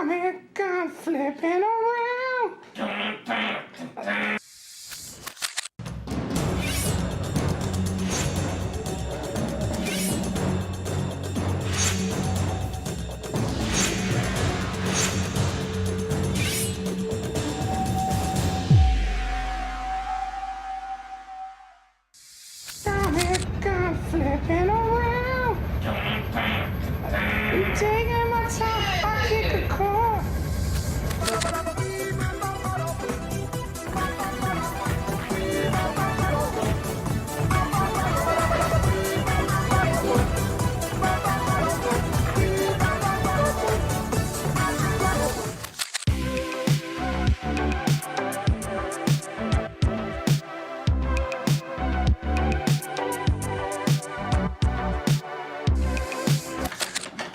Stomach gone flipping around. Stomach gone flipping around. I'm taking my time, I kick a car.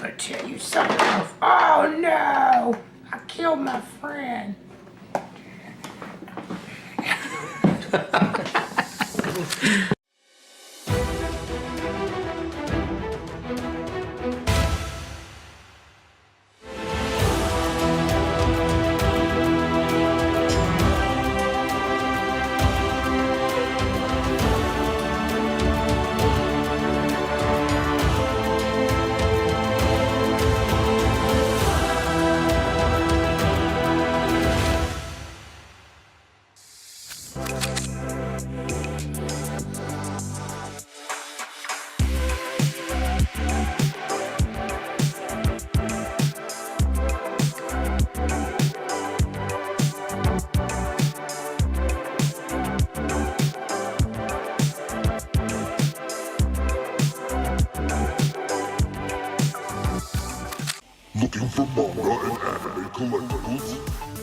I tell you something. Oh no! I killed my friend. Looking for manga and anime collectibles?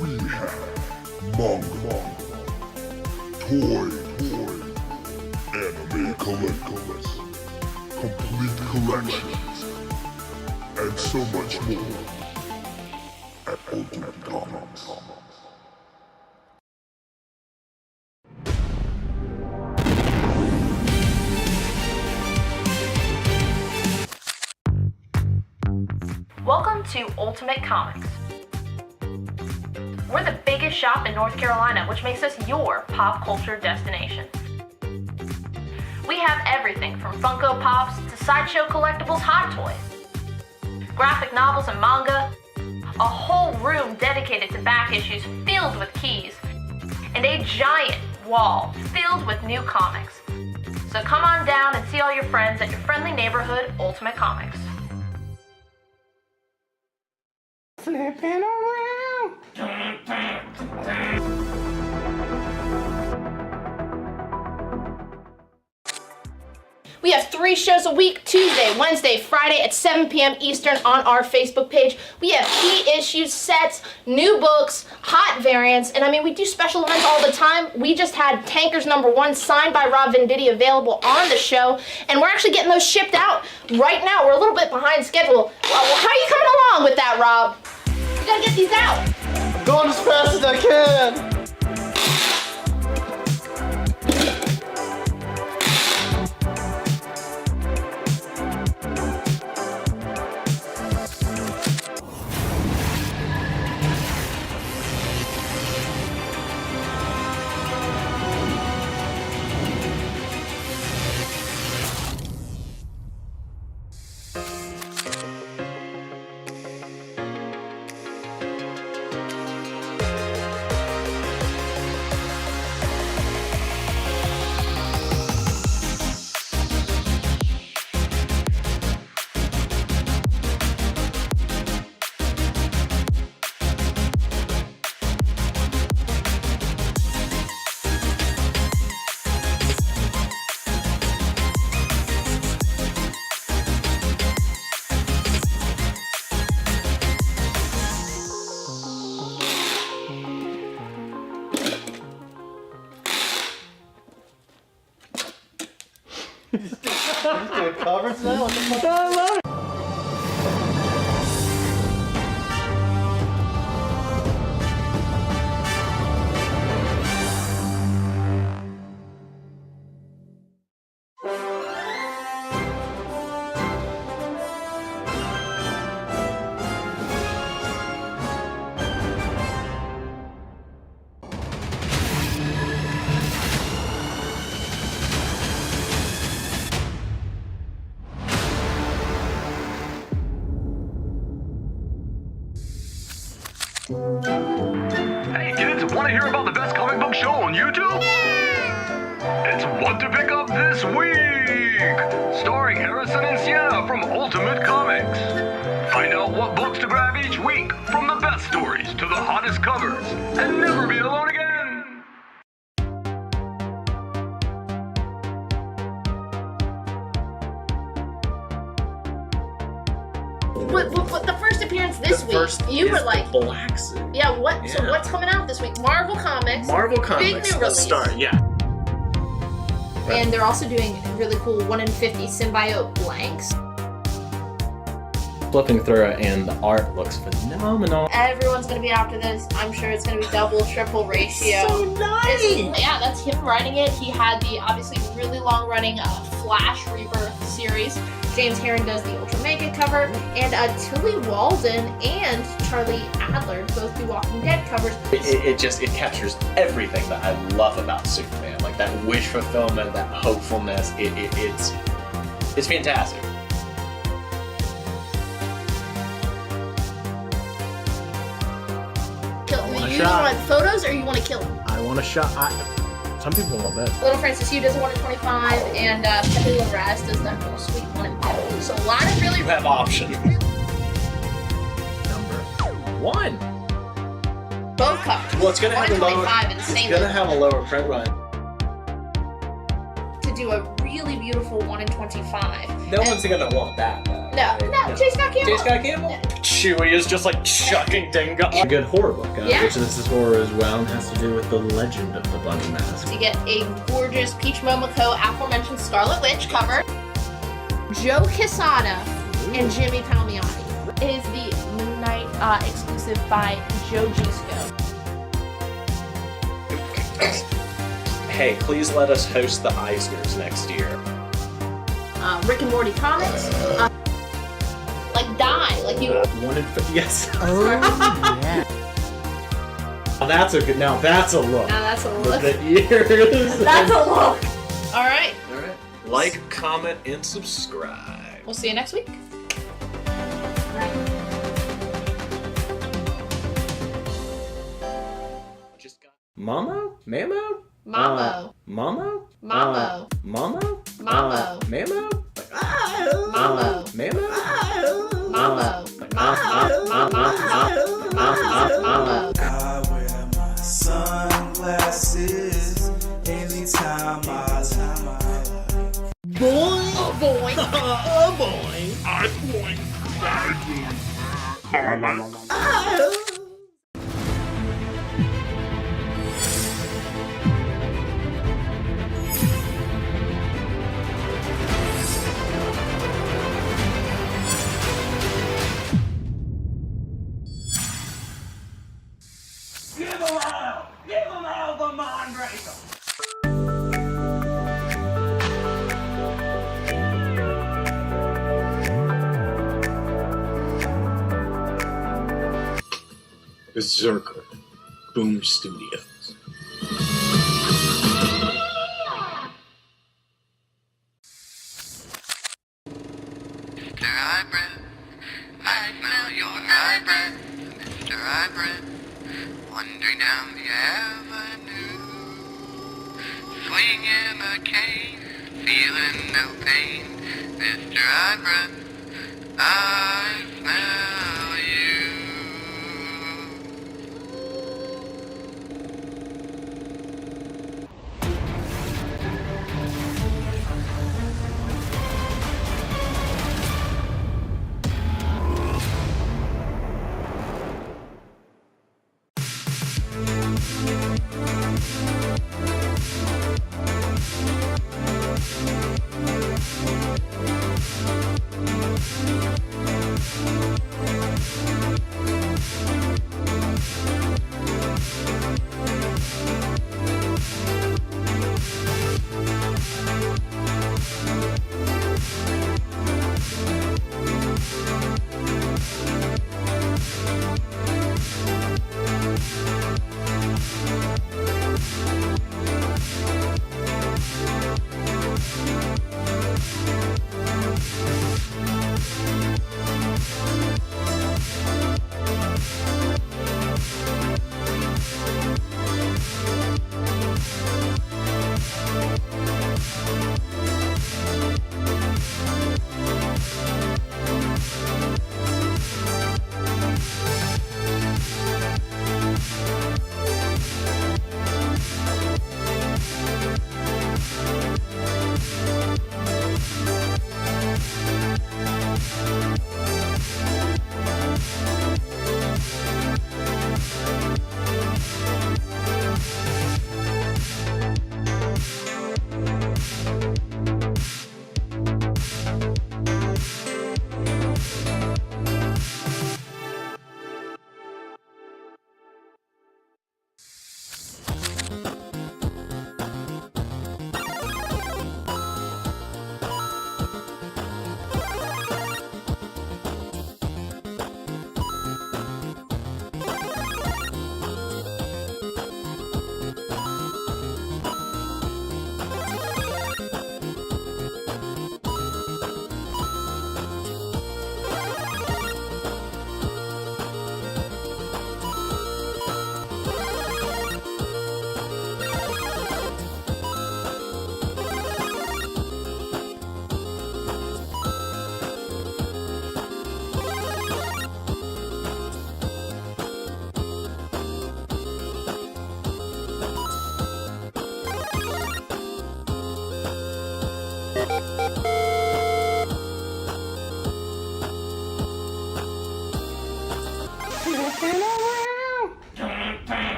We have manga, toy, anime collectibles, complete collections, and so much more at Ultimate Comics. Welcome to Ultimate Comics. We're the biggest shop in North Carolina, which makes us your pop culture destination. We have everything from Funko Pops to sideshow collectibles, hot toys, graphic novels and manga, a whole room dedicated to back issues filled with keys, and a giant wall filled with new comics. So come on down and see all your friends at your friendly neighborhood Ultimate Comics. Flipping around. We have 3 shows a week, Tuesday, Wednesday, Friday at 7 p.m. Eastern on our Facebook page. We have key issues, sets, new books, hot variants, and I mean, we do special events all the time. We just had Tankers #1 signed by Rob Venditti available on the show, and we're actually getting those shipped out right now. We're a little bit behind schedule. How are you coming along with that, Rob? You gotta get these out. I'm going as fast as I can. He's doing covers now? What the fuck? I love it. Hey kids, want to hear about the best comic book show on YouTube? It's What to Pick Up This Week! Starring Harrison and Sienna from Ultimate Comics. Find out what books to grab each week, from the best stories to the hottest covers, and never be alone again! What the first appearance this week? You were like, Black Suit. yeah. What? So what's coming out this week? Marvel Comics. Marvel Comics. Big new Let's release. start. Yeah. And they're also doing really cool 1 in 50 symbiote blanks. Flipping through it, and the art looks phenomenal. Everyone's gonna be after this. I'm sure it's gonna be double, triple ratio. So nice. Yeah, that's him writing it. He had the obviously really long-running Flash Rebirth series. James Herron does the Ultra Mega cover, and Tilly Walden and Charlie Adler both do Walking Dead covers. It captures everything that I love about Superman, like that wish fulfillment, that hopefulness. It's fantastic. You want photos or you want to kill him? I want a shot. Some people want this. Little Francis Yu does a 1 in 25, and Pepe Larraz does that real sweet 1 in 50. So a lot of really. You have options. Number 1. Both covers. Well, it's gonna 1 have in a lower. 25 in the same. It's gonna have a lower print run. To do a really beautiful 1 in 25. No one's gonna want that, though. No, J. Scott Campbell. J. Scott Campbell? Chewie is just like chucking Dingo. A good horror book, Yeah. which this is horror as well, and has to do with the legend of the Bunny Mask. You get a gorgeous Peach Momoko aforementioned Scarlet Witch cover. Joe Quesada and Jimmy Palmiotti. It is the Moon Knight exclusive by Joe Gisco. Hey, please let us host the Eisners next year. Rick and Morty comics. Like Die, like you. 1 in 50. Yes. Oh, yeah. Now that's a good. Now that's a look. Now that's a With look. the ears. That's a look. All right. Like, comment, and subscribe. We'll see you next week. Just got Mamo? Mamo? Mamo. Mamo? Mamo. Mamo? Mamo. Mamo? Mamo. Mamo? Mamo. Mamo. I wear my sunglasses anytime I Boy. Berserker, Boom Studios. Mr. Hybrid, I smell your hybrid. Mr. Hybrid, wandering down the avenue, swinging a cane, feeling no pain. Mr. Hybrid, I smell you.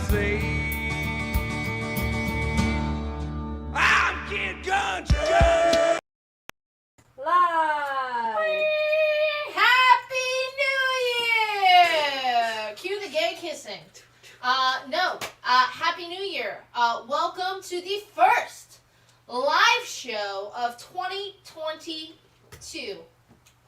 say. I'm Kid Country. Live. Happy New Year! Cue the gay kissing. Happy New Year. Welcome to the first live show of 2022.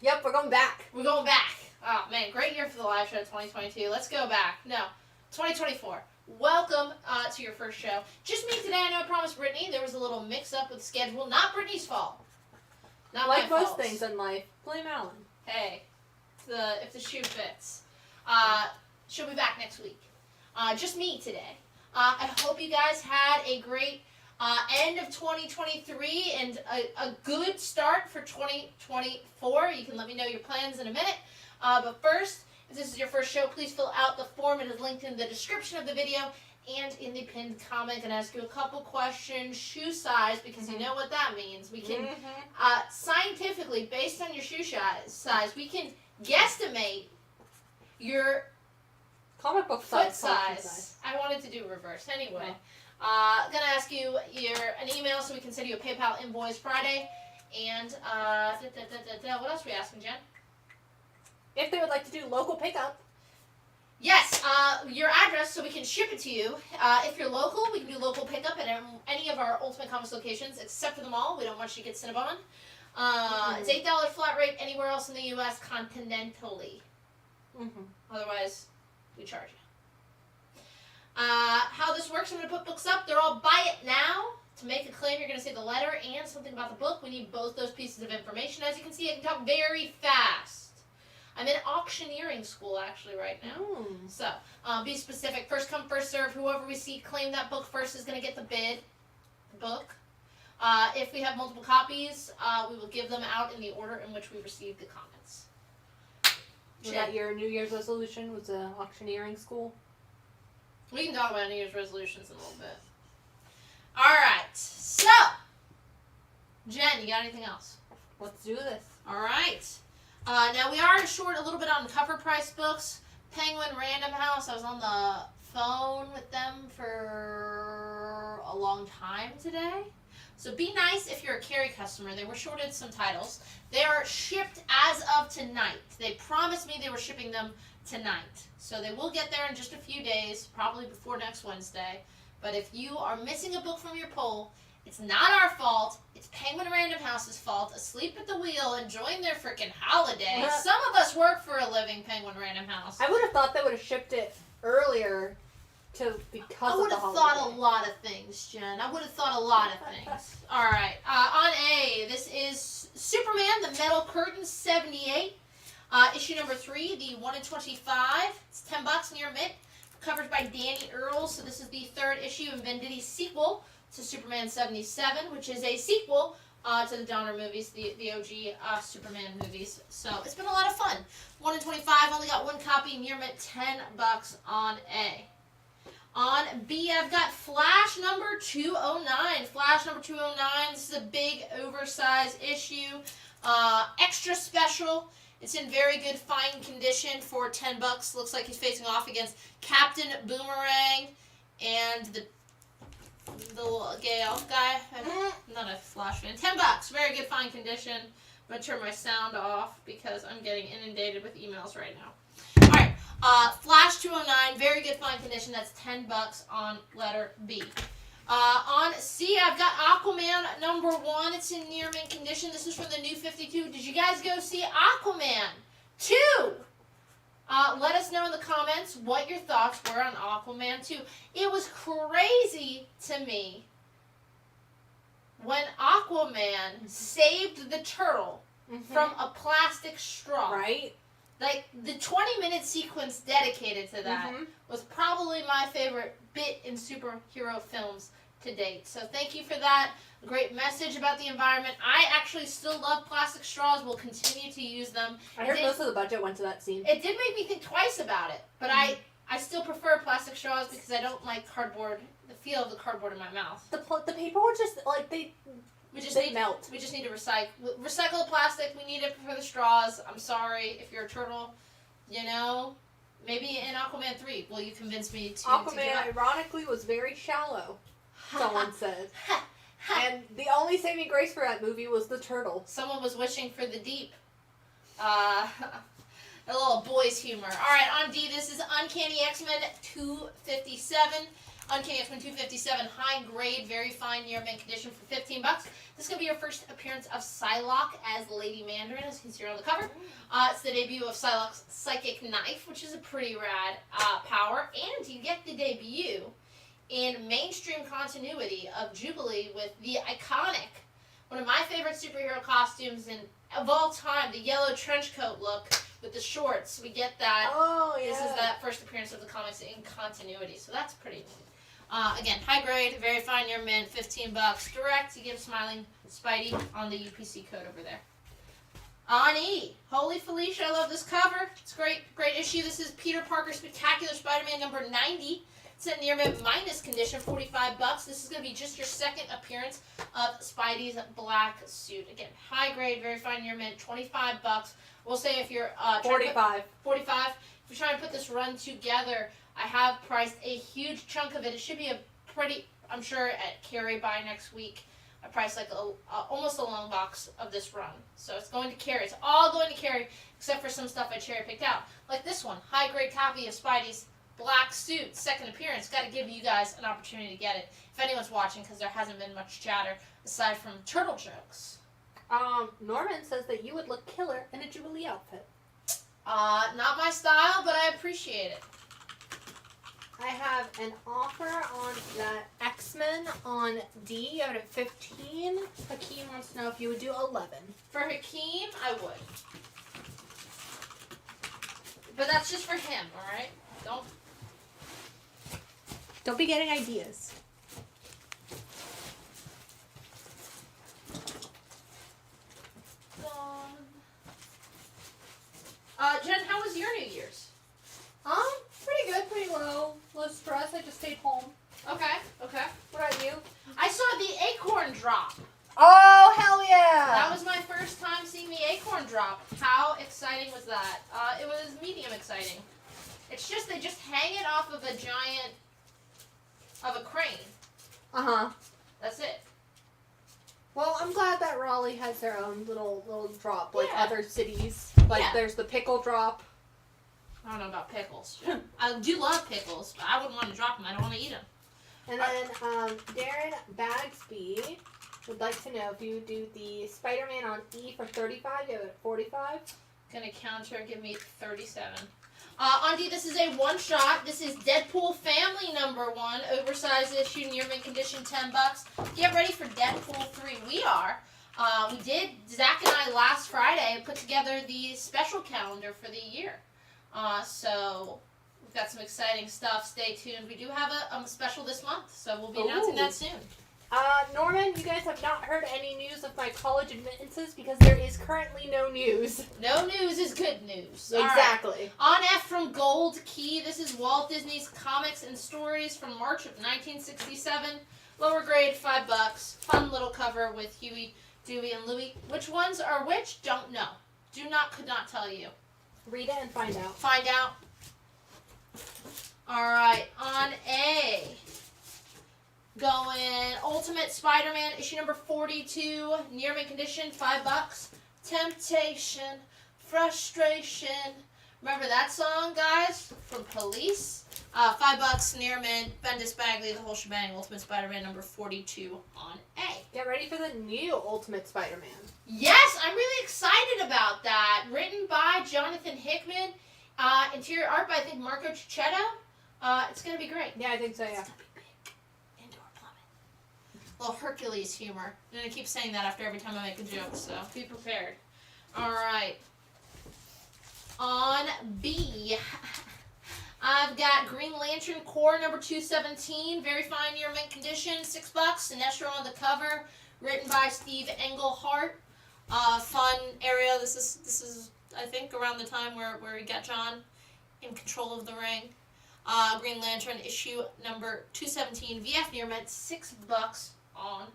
Yep, we're going back. We're going back. Oh, man, great year for the live show 2022. Let's go back. No, 2024. Welcome to your first show. Just me today. I know I promised Brittany. There was a little mix-up with the schedule. Not Brittany's fault. Not Like my most fault. things in life, blame Alan. Hey, if the shoe fits. She'll be back next week. Just me today. I hope you guys had a great end of 2023 and a good start for 2024. You can let me know your plans in a minute. But first, if this is your first show, please fill out the form. It is linked in the description of the video and in the pinned comment. And ask you a couple questions. Shoe size, because you know what that means. We can, scientifically, based on your shoe size, we can guesstimate your comic book foot size. size. I wanted to do reverse anyway. Gonna ask you an email so we can send you a PayPal invoice Friday. And what else are we asking, Jen? If they would like to do local pickup. Yes, your address so we can ship it to you. If you're local, we can do local pickup at any of our Ultimate Comics locations except for the mall. We don't want you to get Cinnabon. It's $8 flat rate anywhere else in the U.S. continentally. Otherwise, we charge you. How this works, I'm going to put books up. They're all buy it now. To make a claim, you're going to say the letter and something about the book. We need both those pieces of information. As you can see, I can talk very fast. I'm in auctioneering school, actually, right now. So, be specific. First come, first serve. Whoever we see claim that book first is going to get the book. If we have multiple copies, we will give them out in the order in which we received the comments. Was that your New Year's resolution? Was auctioneering school? We can talk about New Year's resolutions in a little bit. Alright, so, Jen, you got anything else? Let's do this. Alright. Now we are short a little bit on cover price books. Penguin Random House, I was on the phone with them for a long time today. So be nice if you're a Carry customer. They were shorted some titles. They are shipped as of tonight. They promised me they were shipping them tonight. So they will get there in just a few days, probably before next Wednesday. But if you are missing a book from your poll, it's not our fault. It's Penguin Random House's fault. Asleep at the wheel, enjoying their freaking holiday. Some of us work for a living, Penguin Random House. I would have thought they would have shipped it earlier because of the holiday. I would have thought a lot of things, Jen. I would have thought a lot of things. All right. On A, this is Superman, the Metal Curtain 78. Issue number 3, the 1 in 25. It's $10 near mint. Covered by Danny Earls. So this is the 3rd issue in Venditti's sequel to Superman 77, which is a sequel to the Donner movies, the OG Superman movies. So it's been a lot of fun. 1 in 25, only got 1 copy, near mint, $10 on A. On B, I've got Flash number 209. Flash number 209, this is a big oversized issue. Extra special. It's in very good fine condition for $10. Looks like he's facing off against Captain Boomerang and the little gay elf guy. I'm not a Flash fan. $10. Very good fine condition. I'm going to turn my sound off because I'm getting inundated with emails right now. Alright. Flash 209. Very good fine condition. That's $10 on letter B. On C, I've got Aquaman number 1. It's in near mint condition. This is from the New 52. Did you guys go see Aquaman 2? Let us know in the comments what your thoughts were on Aquaman 2. It was crazy to me when Aquaman saved the turtle from a plastic straw. Right? Like, the 20-minute sequence dedicated to that was probably my favorite bit in superhero films to date. So thank you for that. A great message about the environment. I actually still love plastic straws. We'll continue to use them. I heard most of the budget went to that scene. It did make me think twice about it. But I still prefer plastic straws because I don't like cardboard, the feel of the cardboard in my mouth. The paper would just, like, they melt. We just need to recycle the plastic. We need it for the straws. I'm sorry if you're a turtle. You know, Maybe in Aquaman 3, will you convince me to give Aquaman, up? ironically, was very shallow, someone said. And the only saving grace for that movie was the turtle. Someone was wishing for the deep. A little boys' humor. Alright, on D, this is Uncanny X-Men 257. Uncanny X-Men 257, high grade, very fine, near mint condition for $15. This is going to be your first appearance of Psylocke as Lady Mandarin, as you can see her on the cover. It's the debut of Psylocke's Psychic Knife, which is a pretty rad power. And you get the debut in mainstream continuity of Jubilee with the iconic, one of my favorite superhero costumes of all time, the yellow trench coat look with the shorts. We get that. Oh, yeah. This is that first appearance of the comics in continuity, so that's pretty neat. Again, high grade, very fine, near mint, $15. Direct, you give Smiling Spidey on the UPC code over there. On E, Holy Felicia, I love this cover. It's great, great issue. This is Peter Parker Spectacular Spider-Man number 90. It's at near mint minus condition, $45. This is going to be just your second appearance of Spidey's black suit. Again, high grade, very fine, near mint, $25. We'll say if you're 45. 45. If you're trying to put this run together, I have priced a huge chunk of it. It should be a pretty, I'm sure at carry by next week. I priced like almost a long box of this run. So it's going to carry. It's all going to carry except for some stuff I cherry picked out. Like this one, high grade copy of Spidey's black suit, second appearance. Got to give you guys an opportunity to get it. If anyone's watching, because there hasn't been much chatter aside from turtle jokes. Norman says that you would look killer in a Jubilee outfit. Not my style, but I appreciate it. I have an offer on that X-Men on D. You have it at 15. Hakeem wants to know if you would do 11. For Hakeem, I would. But that's just for him, alright? Don't be getting ideas. Jen, how was your New Year's? Pretty good, pretty low. Low stress. I just stayed home. Okay. What about you? I saw the Acorn drop. Oh, hell yeah! That was my first time seeing the Acorn drop. How exciting was that? It was medium exciting. It's just, they just hang it off of a crane. Uh-huh. That's it. Well, I'm glad that Raleigh has their own little drop, like other cities. Like, there's the pickle drop. I don't know about pickles. I do love pickles, but I wouldn't want to drop them. I don't want to eat them. And then Darren Bagsby would like to know if you do the Spider-Man on E for 35. You have it at 45. Gonna counter, give me 37. On D, this is a one-shot. This is Deadpool Family #1, oversized issue, near mint condition, $10. Get ready for Deadpool 3. We are. Zach and I last Friday put together the special calendar for the year. So we've got some exciting stuff. Stay tuned. We do have a special this month, so we'll be announcing that soon. Norman, you guys have not heard any news of my college admittances because there is currently no news. No news is good news. Exactly. Right. On F from Gold Key, this is Walt Disney's Comics and Stories from March of 1967. Lower grade, $5. Fun little cover with Huey, Dewey, and Louie. Which ones are which? Don't know. Could not tell you. Read it and find out. Find out. Alright, on A. Going Ultimate Spider-Man, issue number 42, near mint condition, $5. Temptation, frustration. Remember that song, guys? From Police? $5 near mint, Bendis Bagley, the whole shebang, Ultimate Spider-Man number 42 on A. Get ready for the new Ultimate Spider-Man. Yes, I'm really excited about that. Written by Jonathan Hickman, interior art by, I think, Marco Cicchetto. It's going to be great. Yeah, I think so, yeah. It's going to be big. Indoor plumbing. Little Hercules humor. I'm going to keep saying that after every time I make a joke, so be prepared. All right. On B, I've got Green Lantern Corps number 217. Very fine near mint condition, $6. Sinestro on the cover. Written by Steve Englehart. Fun area. This is I think around the time where we got John in control of the ring. Green Lantern issue number 217. VF near mint, $6 on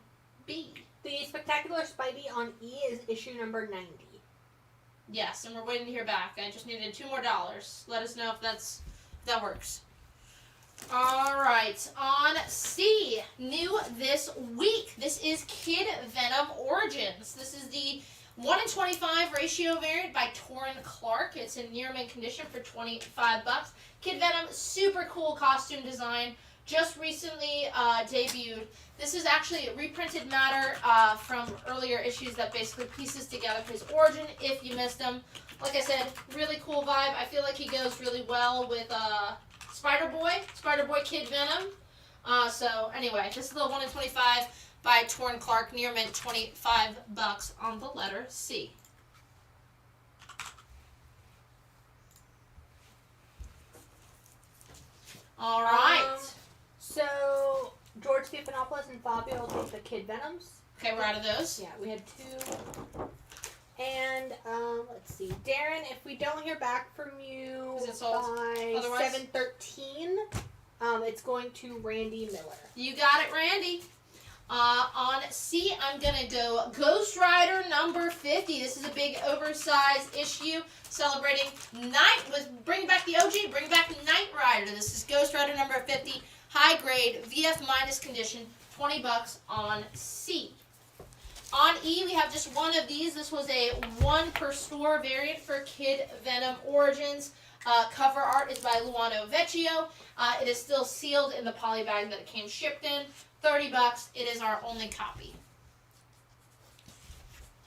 B. The Spectacular Spidey on E is issue number 90. Yes, and we're waiting to hear back. I just needed $2 more. Let us know if that works. All right, on C, new this week. This is Kid Venom Origins. This is the 1 in 25 ratio variant by Torrin Clark. It's in near mint condition for $25. Kid Venom, super cool costume design. Just recently debuted. This is actually reprinted matter from earlier issues that basically pieces together his origin if you missed him. Like I said, really cool vibe. I feel like he goes really well with Spider-Boy Kid Venom. So anyway, this is the 1 in 25 by Torrin Clark, near mint, $25 on the letter C. All right. So George Stephanopoulos and Fabio will take the Kid Venoms. Okay, we're out of those. Yeah, we had 2. And let's see, Darren, if we don't hear back from you by 7:13, it's going to Randy Miller. You got it, Randy. On C, I'm gonna go Ghost Rider number 50. This is a big oversized issue celebrating bring back the OG, bring back Knight Rider. This is Ghost Rider number 50, high grade, VF minus condition, $20 on C. On E, we have just one of these. This was a 1 per store variant for Kid Venom Origins. Cover art is by Luano Vecchio. It is still sealed in the poly bag that it came shipped in. $30. It is our only copy.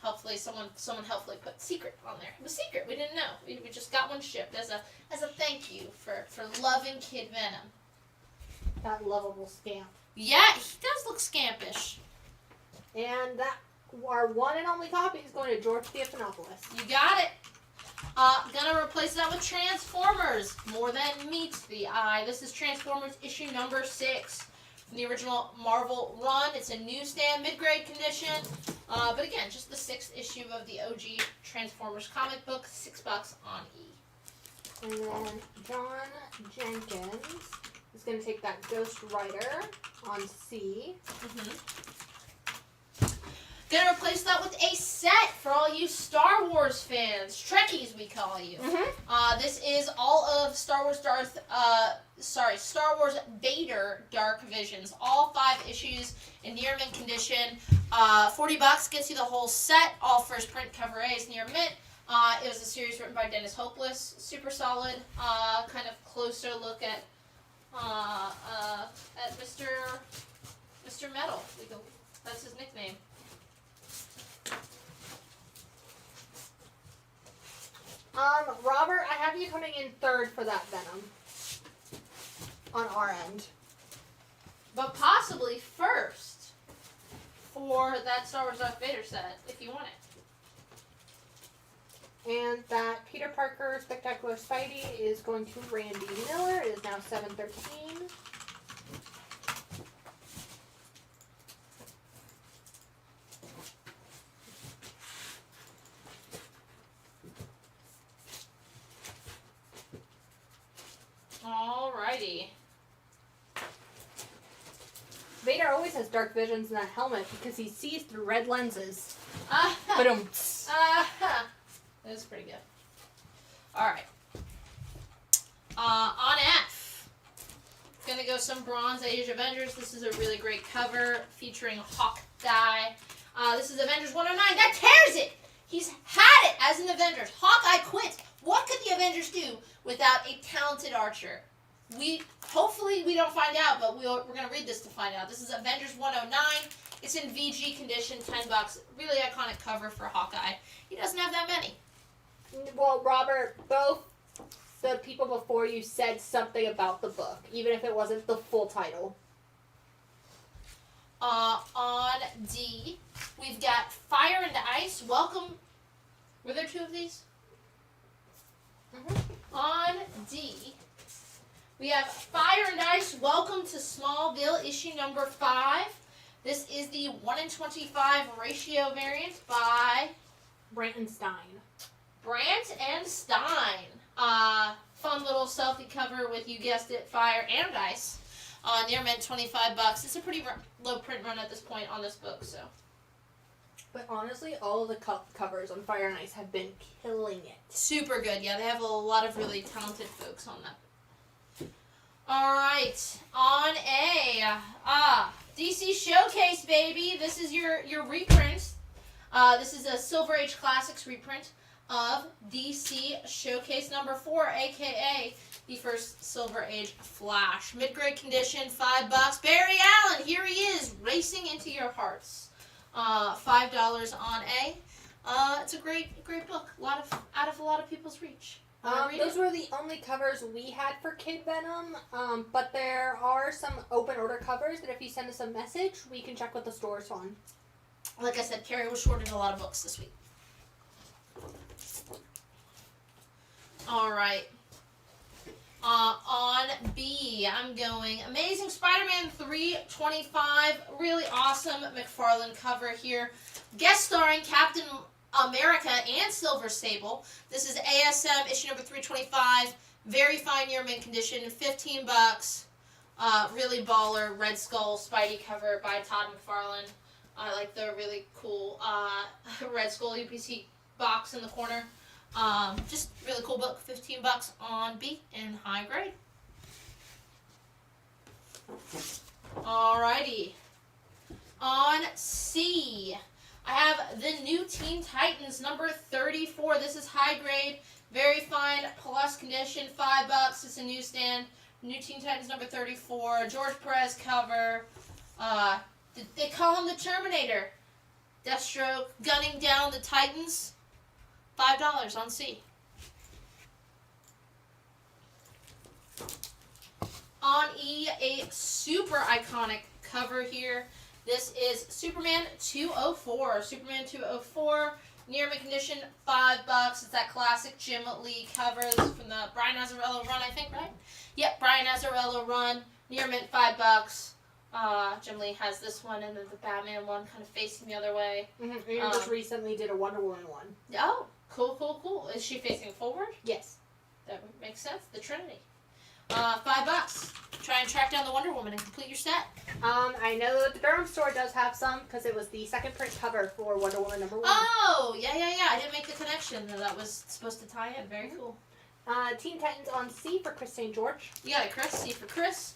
Hopefully, someone helpfully put secret on there. It was secret. We didn't know. We just got one shipped as a thank you for loving Kid Venom. That lovable scamp. Yeah, he does look scampish. And that our one and only copy is going to George Stephanopoulos. You got it. Gonna replace that with Transformers. More Than Meets the Eye. This is Transformers issue number 6. From the original Marvel run. It's a newsstand, mid-grade condition. But again, just the 6th issue of the OG Transformers comic book. $6 on E. And then John Jenkins is going to take that Ghost Rider on C. Gonna replace that with a set for all you Star Wars fans. Trekkies, we call you. This is all of Star Wars Vader Dark Visions. All 5 issues in near mint condition. $40 gets you the whole set. All first print cover A is near mint. It was a series written by Dennis Hopeless. Super solid. Kind of closer look at Mr. Metal. That's his nickname. Robert, I have you coming in 3rd for that Venom. On our end. But possibly 1st for that Star Wars Darth Vader set, if you want it. And that Peter Parker Spectacular Spidey is going to Randy Miller. It is now 7:13. Alrighty. Vader always has dark visions in that helmet because he sees through red lenses. But That was pretty good. Alright. On F. Gonna go some Bronze Age Avengers. This is a really great cover featuring Hawkeye. This is Avengers 109. That tears it! He's had it as an Avengers. Hawkeye quit. What could the Avengers do without a talented archer? Hopefully we don't find out, but we're going to read this to find out. This is Avengers 109. It's in VG condition, $10. Really iconic cover for Hawkeye. He doesn't have that many. Well, Robert, both the people before you said something about the book, even if it wasn't the full title. On D, we've got Fire and Ice. Welcome. Were there 2 of these? On D, we have Fire and Ice. Welcome to Smallville, issue number 5. This is the 1 in 25 ratio variant by Brant and Stein. Brant and Stein. Fun little selfie cover with, you guessed it, Fire and Ice. Near mint, $25. It's a pretty low print run at this point on this book, so. But honestly, all of the covers on Fire and Ice have been killing it. Super good. Yeah, they have a lot of really talented folks on that. All right, on DC Showcase, baby. This is your reprint. This is a Silver Age Classics reprint of DC Showcase number 4, aka the first Silver Age Flash. Mid-grade condition, $5. Barry Allen, here he is, racing into your hearts. $5 on A. It's a great book. Out of a lot of people's reach. Those were the only covers we had for Kid Venom, but there are some open order covers that if you send us a message, we can check what the store's on. Like I said, Carrie was shorted a lot of books this week. All right. On B, I'm going Amazing Spider-Man 325. Really awesome McFarlane cover here. Guest starring Captain America and Silver Sable. This is ASM issue number 325. Very fine year mint condition. $15. Really baller Red Skull Spidey cover by Todd McFarlane. I like the really cool Red Skull UPC box in the corner. Just really cool book. $15 on B in high grade. Alrighty. On C, I have the new Teen Titans number 34. This is high grade, very fine plus condition. $5. It's a newsstand. New Teen Titans number 34. George Perez cover. They call him the Terminator. Deathstroke gunning down the Titans. $5 on C. On E, a super iconic cover here. This is Superman 204. Superman 204, near mint condition, $5. It's that classic Jim Lee cover. This is from the Brian Azzarello run, I think, right? Yep, Brian Azzarello run, near mint, $5. Jim Lee has this one and then the Batman one kind of facing the other way. Mm-hmm. You just recently did a Wonder Woman one. Oh, cool. Is she facing forward? Yes. That makes sense. The Trinity. $5. Try and track down the Wonder Woman and complete your set. I know that the Durham store does have some because it was the second print cover for Wonder Woman number 1. Oh, yeah. I didn't make the connection that was supposed to tie in. Very cool. Teen Titans on C for Chris St. George. You got it, Chris. C for Chris.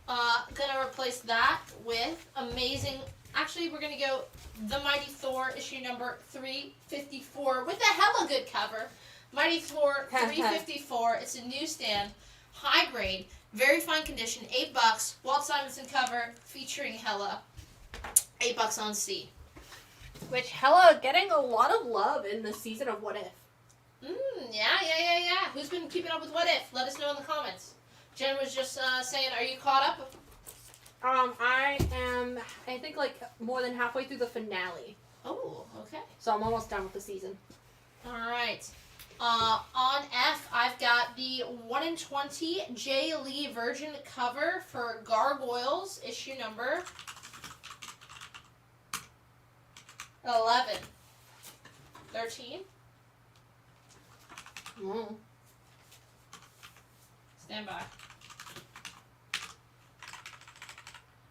Gonna replace that with amazing. Actually, we're gonna go The Mighty Thor issue number 354 with a hella good cover. Mighty Thor 354. It's a newsstand, high grade, very fine condition. $8. Walt Simonson cover featuring Hella. $8 on C. Which Hella getting a lot of love in the season of What If. Yeah. Who's been keeping up with What If? Let us know in the comments. Jen was just saying, are you caught up? I am, I think, like, more than halfway through the finale. Oh, okay. So I'm almost done with the season. All right. On F, I've got the 1 in 20 J. Lee Virgin cover for Gargoyles, issue number 11. 13? Stand by.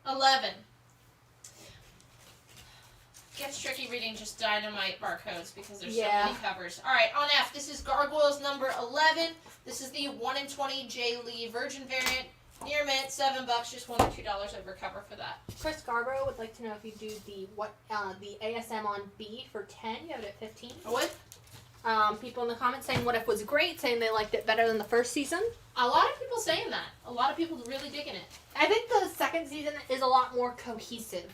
11. Gets tricky reading just dynamite barcodes because there's so many covers. Alright, on F, this is Gargoyles number 11. This is the 1 in 20 J. Lee Virgin variant. Near mint, $7, just $1 or $2 over cover for that. Chris Scarborough would like to know if you do the ASM on B for 10. You have it at 15. I would. People in the comments saying What If was great, saying they liked it better than the first season. A lot of people saying that. A lot of people really digging it. I think the second season is a lot more cohesive.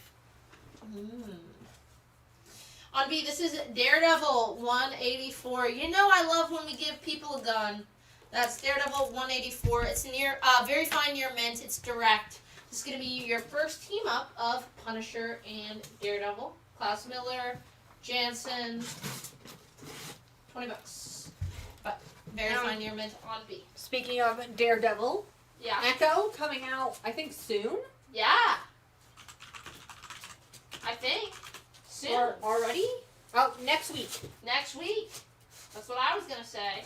On B, this is Daredevil 184. You know I love when we give people a gun. That's Daredevil 184. It's near, very fine near mint. It's direct. This is going to be your first team up of Punisher and Daredevil. Klaus Miller, Jansen. $20. But very fine near mint on B. Speaking of Daredevil, yeah. Echo coming out, I think, soon. Yeah. I think. Soon. Or already? Oh, next week. Next week. That's what I was going to say.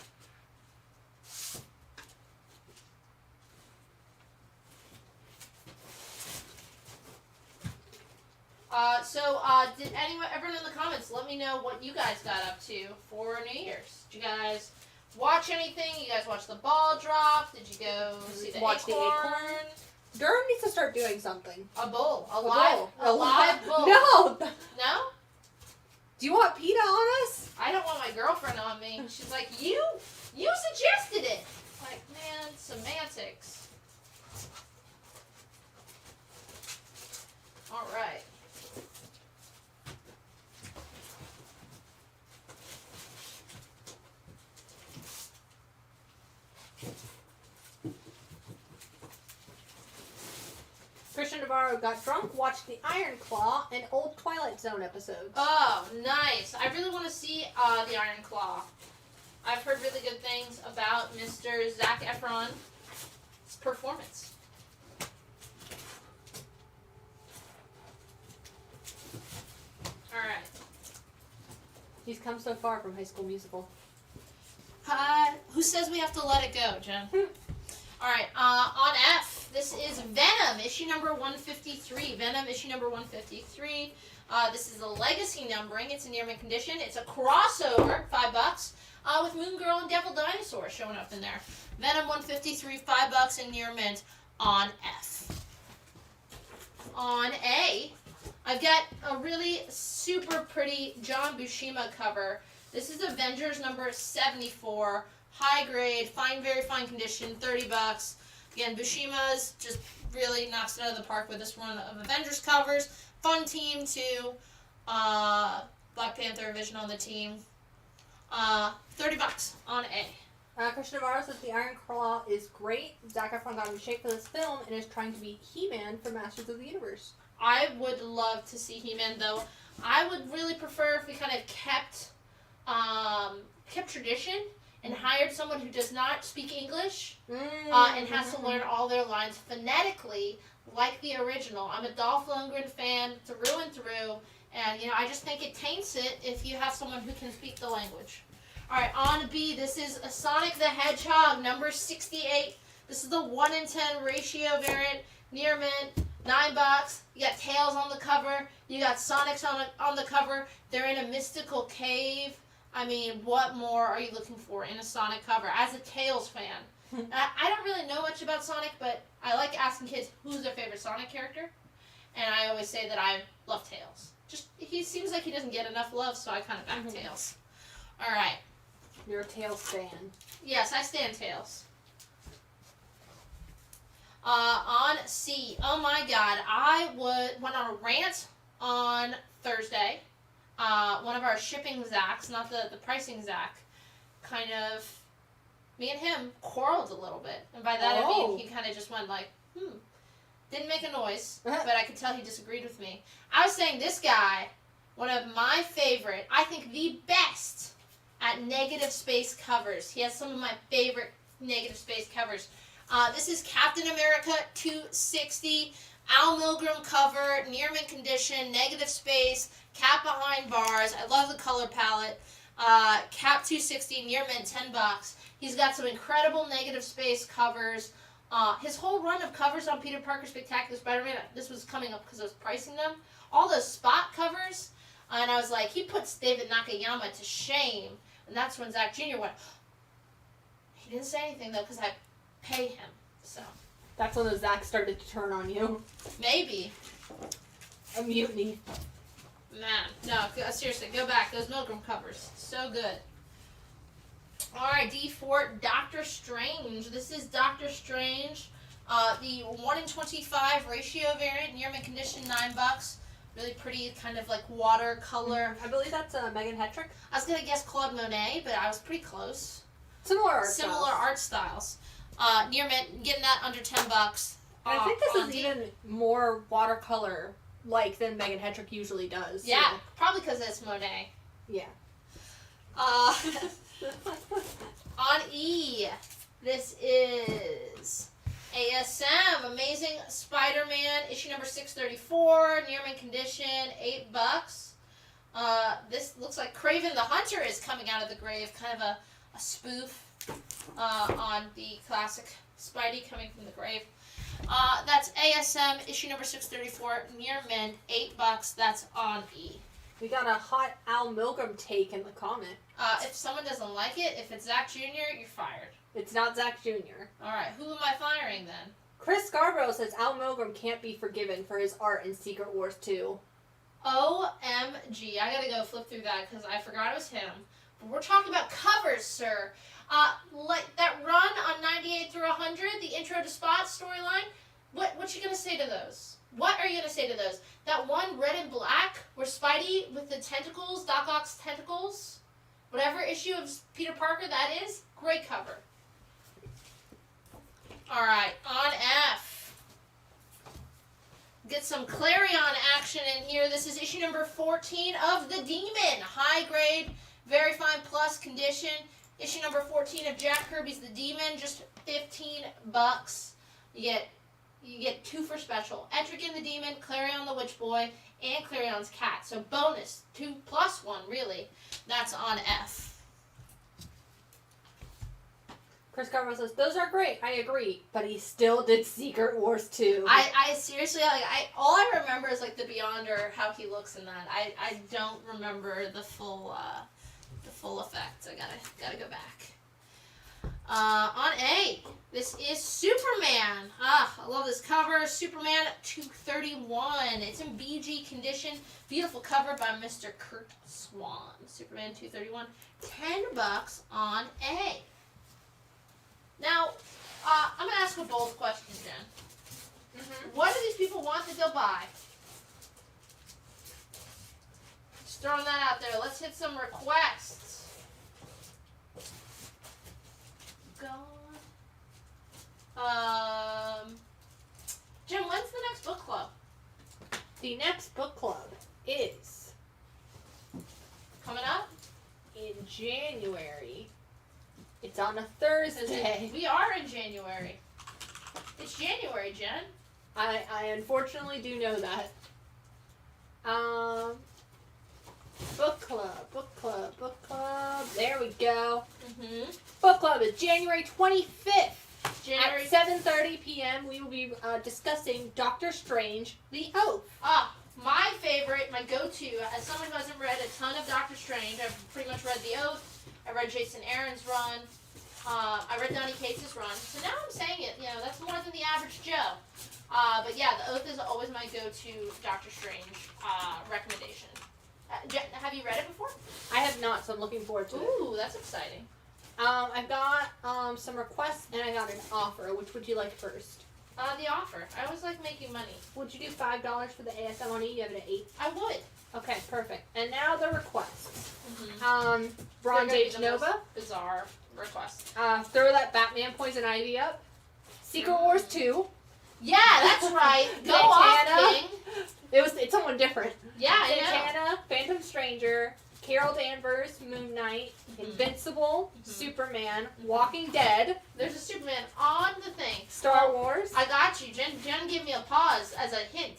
Did everyone in the comments let me know what you guys got up to for New Year's? Did you guys watch anything? You guys watch the ball drop? Did you go see the acorn? Durham needs to start doing something. A bull. A live bull. No! No? Do you want PETA on us? I don't want my girlfriend on me. She's like, you suggested it. Like, man, semantics. All right. Christian Navarro got drunk, watched the Iron Claw and old Twilight Zone episodes. Oh, nice. I really want to see the Iron Claw. I've heard really good things about Mr. Zac Efron's performance. Alright. He's come so far from High School Musical. Who says we have to let it go, Jen? Alright, on F, this is Venom, issue number 153. Venom, issue number 153. This is the legacy numbering. It's in near mint condition. It's a crossover, $5, with Moon Girl and Devil Dinosaur showing up in there. Venom 153, $5 in near mint on F. On A, I've got a really super pretty John Buscema cover. This is Avengers number 74. High grade, fine, very fine condition, $30. Again, Buscema's just really knocks it out of the park with this run of Avengers covers. Fun team too. Black Panther, Vision on the team. $30 on A. Christian Navarro says the Iron Claw is great. Zac Efron got in shape for this film and is trying to be He-Man for Masters of the Universe. I would love to see He-Man though. I would really prefer if we kind of kept tradition and hired someone who does not speak English and has to learn all their lines phonetically like the original. I'm a Dolph Lundgren fan through and through, and I just think it taints it if you have someone who can speak the language. Alright, on B, this is a Sonic the Hedgehog, number 68. This is the 1 in 10 ratio variant, near mint, $9. You got Tails on the cover, you got Sonic's on the cover. They're in a mystical cave. I mean, what more are you looking for in a Sonic cover? As a Tails fan, I don't really know much about Sonic, but I like asking kids who's their favorite Sonic character, and I always say that I love Tails. Just he seems like he doesn't get enough love, so I kind of back Tails. All right. You're a Tails fan. Yes, I stand Tails. On C, oh my God, I went on a rant on Thursday. One of our shipping Zacs, not the pricing Zac, kind of, me and him quarreled a little bit. And by that I mean he kind of just went like, didn't make a noise, but I could tell he disagreed with me. I was saying this guy, one of my favorite, I think the best at negative space covers. He has some of my favorite negative space covers. This is Captain America 260. Al Milgram cover, near mint condition, negative space, cap behind bars. I love the color palette. Cap 260, near mint, $10. He's got some incredible negative space covers. His whole run of covers on Peter Parker Spectacular Spider-Man, this was coming up because I was pricing them. All those spot covers, and I was like, he puts David Nakayama to shame. And that's when Zach Jr. went, he didn't say anything though because I pay him, so. That's when the Zac started to turn on you. Maybe. A mutiny. Man, no, seriously, go back. Those Milgram covers, so good. Alright, D4, Doctor Strange. This is Doctor Strange. The 1 in 25 ratio variant, near mint condition, $9. Really pretty, kind of like watercolor. I believe that's Megan Hetrick. I was going to guess Claude Monet, but I was pretty close. Similar art styles. Near mint, getting that under $10. I think this is even more watercolor like than Megan Hetrick usually does. Yeah, probably because it's Monet. Yeah. On E, this is ASM, Amazing Spider-Man, issue number 634, near mint condition, $8. This looks like Kraven the Hunter is coming out of the grave, kind of a spoof on the classic Spidey coming from the grave. That's ASM issue number 634, near mint, $8. That's on E. We got a hot Al Milgram take in the comment. If someone doesn't like it, if it's Zach Jr., you're fired. It's not Zach Jr. Alright, who am I firing then? Chris Scarborough says Al Milgram can't be forgiven for his art in Secret Wars 2. OMG, I gotta go flip through that because I forgot it was him. But we're talking about covers, sir. Like that run on 98 through 100, the intro to Spot storyline. What you gonna say to those? What are you gonna say to those? That one red and black where Spidey with the tentacles, Doc Ock's tentacles, whatever issue of Peter Parker that is, great cover. All right, on F. Get some Clarion action in here. This is issue number 14 of The Demon. High grade, very fine plus condition. Issue number 14 of Jack Kirby's The Demon, just $15. You get 2 for special. Etrigan the Demon, Clarion the Witch Boy, and Clarion's Cat. So bonus, 2 plus 1, really. That's on F. Chris Scarborough says, those are great, I agree, but he still did Secret Wars 2. I seriously, all I remember is, like, the Beyonder, how he looks in that. I don't remember the full effects. I gotta go back. On A, this is Superman. I love this cover. Superman 231. It's in BG condition. Beautiful cover by Mr. Kurt Swan. Superman 231. $10 on A. Now, I'm going to ask a bold question, Jen. What do these people want that they'll buy? Just throwing that out there. Let's hit some requests. Jen, when's the next book club? The next book club is coming up in January. It's on a Thursday. We are in January. It's January, Jen. I unfortunately do know that. Book club. There we go. Book club is January 25th. At 7:30 p.m. we will be discussing Doctor Strange, The Oath. My favorite, my go-to, as someone who hasn't read a ton of Doctor Strange, I've pretty much read The Oath, I read Jason Aaron's run, I read Donny Cates' run, so now I'm saying it, that's more than the average Joe. But yeah, The Oath is always my go-to Doctor Strange recommendation. Have you read it before? I have not, so I'm looking forward to it. Ooh, that's exciting. I've got some requests and I got an offer. Which would you like first? The offer. I always like making money. Would you do $5 for the ASM on E? You have it at 8. I would. Okay, perfect. And now the requests. They're Bronze gonna be Age the Nova. most bizarre request. Throw that Batman Poison Ivy up. Secret Wars 2. Yeah, that's right. Go off, King. It's someone different. Yeah, I know. Zatanna, Phantom Stranger, Carol Danvers, Moon Knight, Invincible, Superman, Walking Dead. There's a Superman on the thing. Star Wars. I got you. Jen gave me a pause as a hint.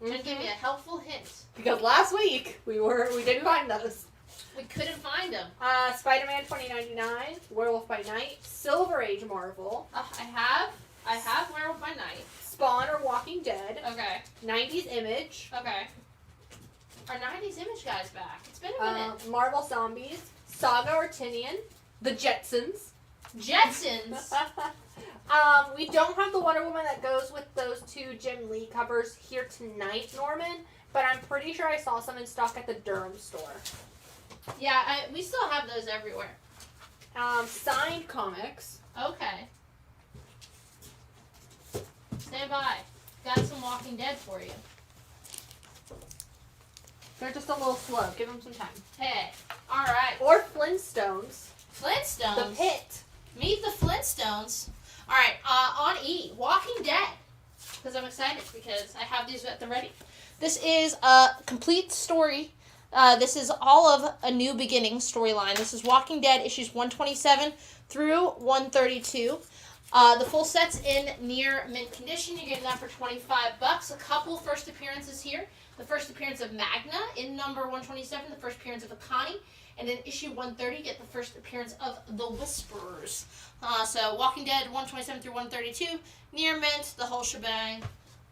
Jen gave me a helpful hint. Because last week we didn't find those. We couldn't find them. Spider-Man 2099, Werewolf by Night, Silver Age Marvel. I have Werewolf by Night. Spawn or Walking Dead. Okay. 90s Image. Okay. Our 90s Image guy's back. It's been a minute. Marvel Zombies, Saga or Tinian, The Jetsons. Jetsons? We don't have the Wonder Woman that goes with those 2 Jim Lee covers here tonight, Norman, but I'm pretty sure I saw some in stock at the Durham store. Yeah, we still have those everywhere. Signed comics. Okay. Stand by. Got some Walking Dead for you. They're just a little slow. Give them some time. Hey. All right. Or Flintstones. Flintstones? The Pit. Meet the Flintstones. All right. On E, Walking Dead. Because I'm excited because I have these at the ready. This is a complete story. This is all of A New Beginning storyline. This is Walking Dead issues 127 through 132. The full set's in near mint condition. You're getting that for $25. A couple first appearances here. The first appearance of Magna in number 127. The first appearance of Akani. And in issue 130, get the first appearance of The Whisperers. So Walking Dead 127 through 132. Near mint, the whole shebang.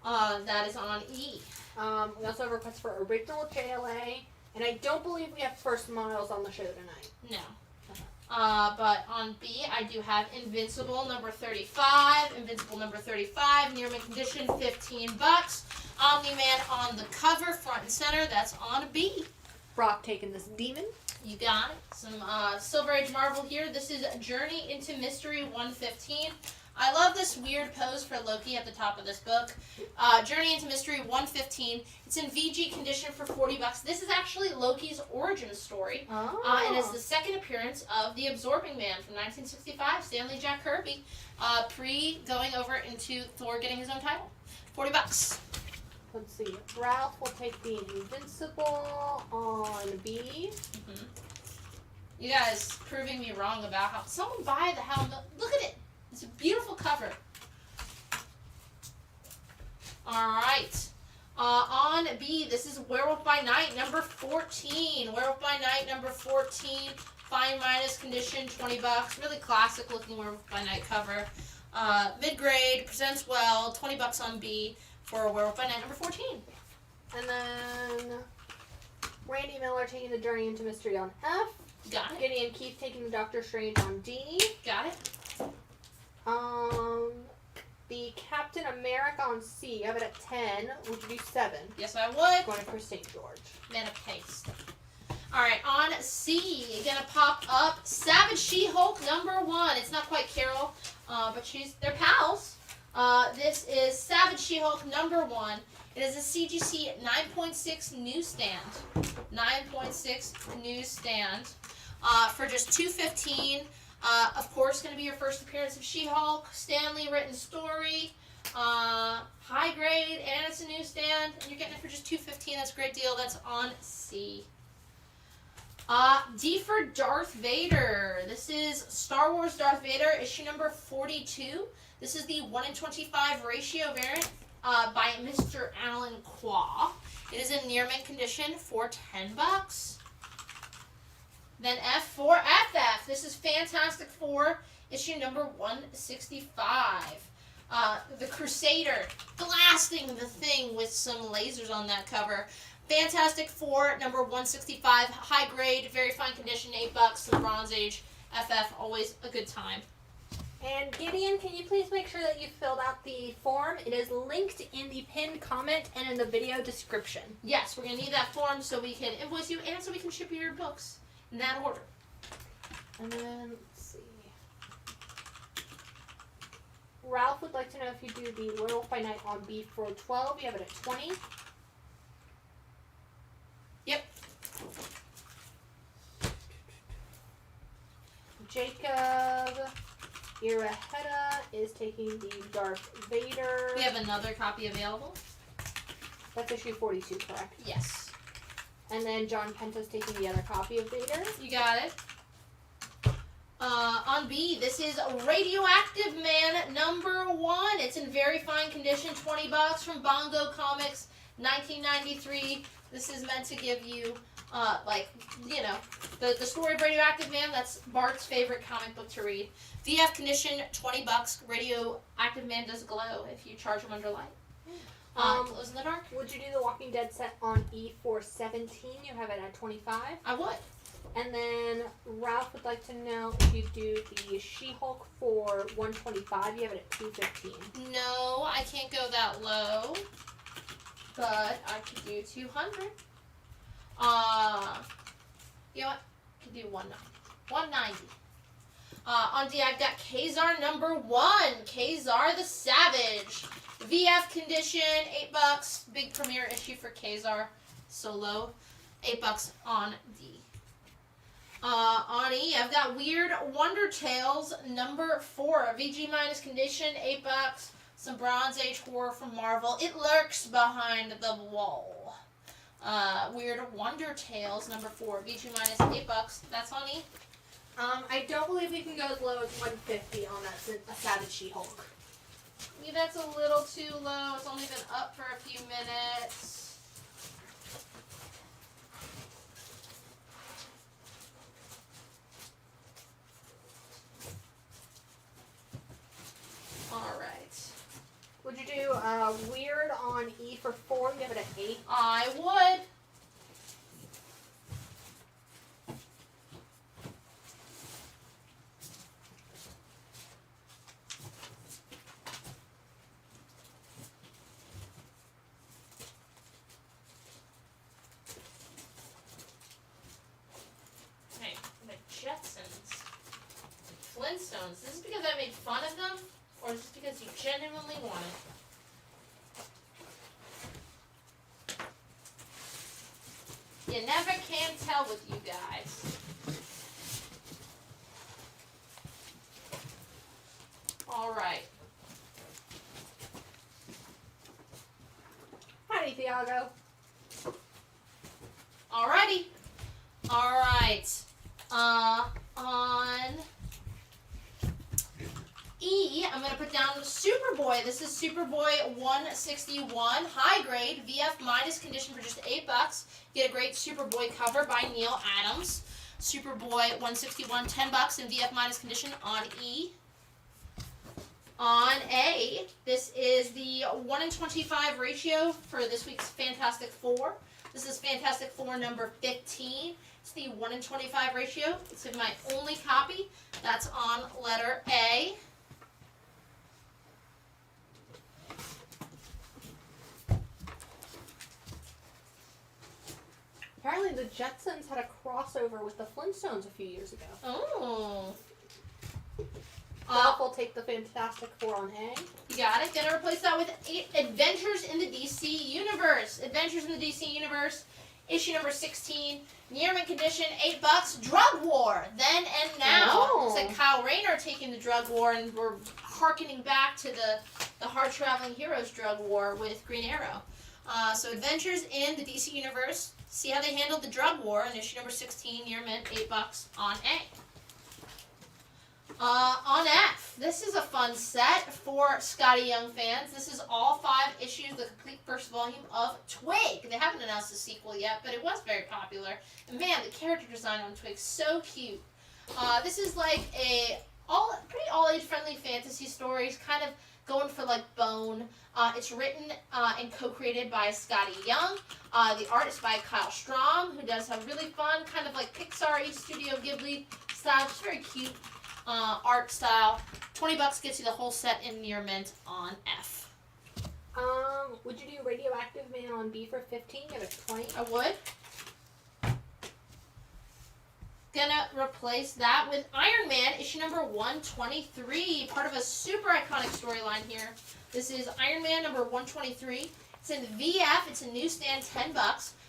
That is on E. We also have requests for original JLA. And I don't believe we have first models on the show tonight. No. But on B, I do have Invincible number 35. Invincible number 35, near mint condition, $15. Omni-Man on the cover, front and center. That's on B. Brock taking this demon. You got it. Some Silver Age Marvel here. This is Journey into Mystery 115. I love this weird pose for Loki at the top of this book. Journey into Mystery 115. It's in VG condition for $40. This is actually Loki's origin story. And is the second appearance of the Absorbing Man from 1965, Stanley Jack Kirby, pre-going over into Thor getting his own title. $40. Let's see. Ralph will take the Invincible on B. Mm-hmm. You guys proving me wrong about how... Someone buy the helmet. Look at it. It's a beautiful cover. Alright. On B, this is Werewolf by Night, number 14. Werewolf by Night, number 14. Fine minus condition, $20. Really classic looking Werewolf by Night cover. Mid-grade, presents well, $20 on B for Werewolf by Night, number 14. And then Randy Miller taking the Journey into Mystery on F. Got it. Gideon Keith taking the Doctor Strange on D. Got it. The Captain America on C. You have it at 10. Would you do 7? Yes, I would. Going to Christine George. Man of taste. Alright, on C, you're gonna pop up Savage She-Hulk number 1. It's not quite Carol, but they're pals. This is Savage She-Hulk number 1. It is a CGC 9.6 newsstand. 9.6 newsstand. For just $215. Of course, going to be your first appearance of She-Hulk, Stanley written story, high grade, and it's a newsstand, and you're getting it for just $215. That's a great deal. That's on C. D for Darth Vader. This is Star Wars Darth Vader, issue number 42. This is the 1:25 ratio variant by Mr. Alan Qua. It is in near mint condition for $10. Then F for FF. This is Fantastic Four, issue number 165. The Crusader, blasting the thing with some lasers on that cover. Fantastic Four, number 165, high grade, very fine condition, $8. Some Bronze Age FF, always a good time. And Gideon, can you please make sure that you filled out the form? It is linked in the pinned comment and in the video description. Yes, we're going to need that form so we can invoice you and so we can ship you your books. In that order. And then, let's see. Ralph would like to know if you do the Werewolf by Night on B for 12. You have it at 20. Yep. Jacob Iraheta is taking the Darth Vader. We have another copy available. That's issue 42, correct? Yes. And then John Pento's taking the other copy of Vader. You got it. On B, this is Radioactive Man number 1. It's in very fine condition, $20 from Bongo Comics, 1993. This is meant to give you, the story of Radioactive Man. That's Bart's favorite comic book to read. VF condition, $20. Radioactive Man does glow if you charge him under light. Glows in the dark. Would you do the Walking Dead set on E for 17? You have it at 25. I would. And then Ralph would like to know if you do the She-Hulk for 125. You have it at 215. No, I can't go that low. But I could do 200. You know what? I could do 190. On D, I've got Kazar number 1. Kazar the Savage. VF condition, $8. Big premiere issue for Kazar Solo. $8 on D. On E, I've got Weird Wonder Tales number 4. VG minus condition, $8. Some Bronze Age horror from Marvel. It lurks behind the wall. Weird Wonder Tales number 4. VG minus $8. That's on E. I don't believe we can go as low as 150 on that Savage She-Hulk. Maybe that's a little too low. It's only been up for a few minutes. All right. Would you do weird on E for 4? Give it an 8. I would. Okay, the Jetsons. Flintstones. Is this because I made fun of them? Or is this because you genuinely want it? You never can tell with you guys. Alright. Howdy, Thiago. Alrighty. Alright. On E, I'm going to put down Superboy. This is Superboy 161, high grade, VF minus condition for just $8. Get a great Superboy cover by Neil Adams. Superboy 161, $10 in VF minus condition on E. On A, this is the 1-in-25 ratio for this week's Fantastic Four. This is Fantastic Four number 15. It's the 1-in-25 ratio. It's in my only copy. That's on letter A. Apparently the Jetsons had a crossover with the Flintstones a few years ago. Oh. Ralph will take the Fantastic Four on A. You got it. Gonna replace that with Adventures in the DC Universe. Adventures in the DC Universe, issue number 16. Near mint condition, $8. Drug War, then and now. Oh. It's like Kyle Rayner taking the drug war, and we're hearkening back to the hard traveling heroes drug war with Green Arrow. So Adventures in the DC Universe. See how they handled the drug war in issue number 16. Near mint, $8 on A. On F, this is a fun set for Scotty Young fans. This is all 5 issues, the complete first volume of Twig. They haven't announced a sequel yet, but it was very popular. And man, the character design on Twig's so cute. This is like a pretty all-age friendly fantasy stories, kind of going for like Bone. It's written and co-created by Scotty Young. The art is by Kyle Strom, who does have really fun, kind of like Pixar-y, Studio Ghibli style. Just very cute. Art style. $20 gets you the whole set in near mint on F. Would you do Radioactive Man on B for 15? Give it 20. I would. Gonna replace that with Iron Man, issue number 123, part of a super iconic storyline here. This is Iron Man number 123. It's in VF. It's a newsstand, $10.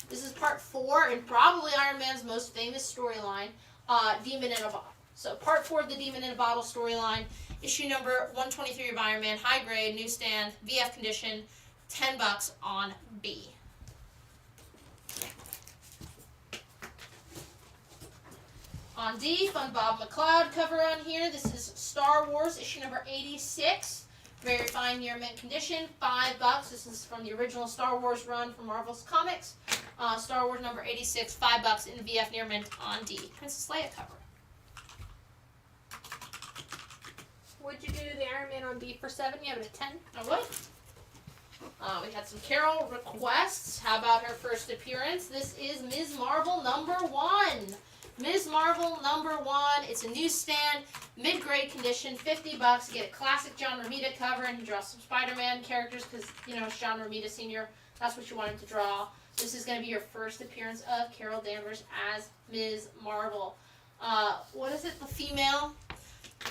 This is part 4 and probably Iron Man's most famous storyline, Demon in a Bottle. So part 4 of the Demon in a Bottle storyline, issue number 123 of Iron Man, high grade, newsstand, VF condition, $10 on B. On D, fun Bob McLeod cover on here. This is Star Wars, issue number 86. Very fine near mint condition, $5. This is from the original Star Wars run from Marvel's Comics. Star Wars number 86, $5 in VF near mint on D. Princess Leia cover. Would you do the Iron Man on B for 7? You have it at 10. I would. We had some Carol requests. How about her first appearance? This is Ms. Marvel number 1. Ms. Marvel number 1. It's a newsstand, mid-grade condition, $50. You get a classic John Romita cover, and he draws some Spider-Man characters because, you know, it's John Romita Sr. That's what you want him to draw. This is going to be your first appearance of Carol Danvers as Ms. Marvel. What is it? The female?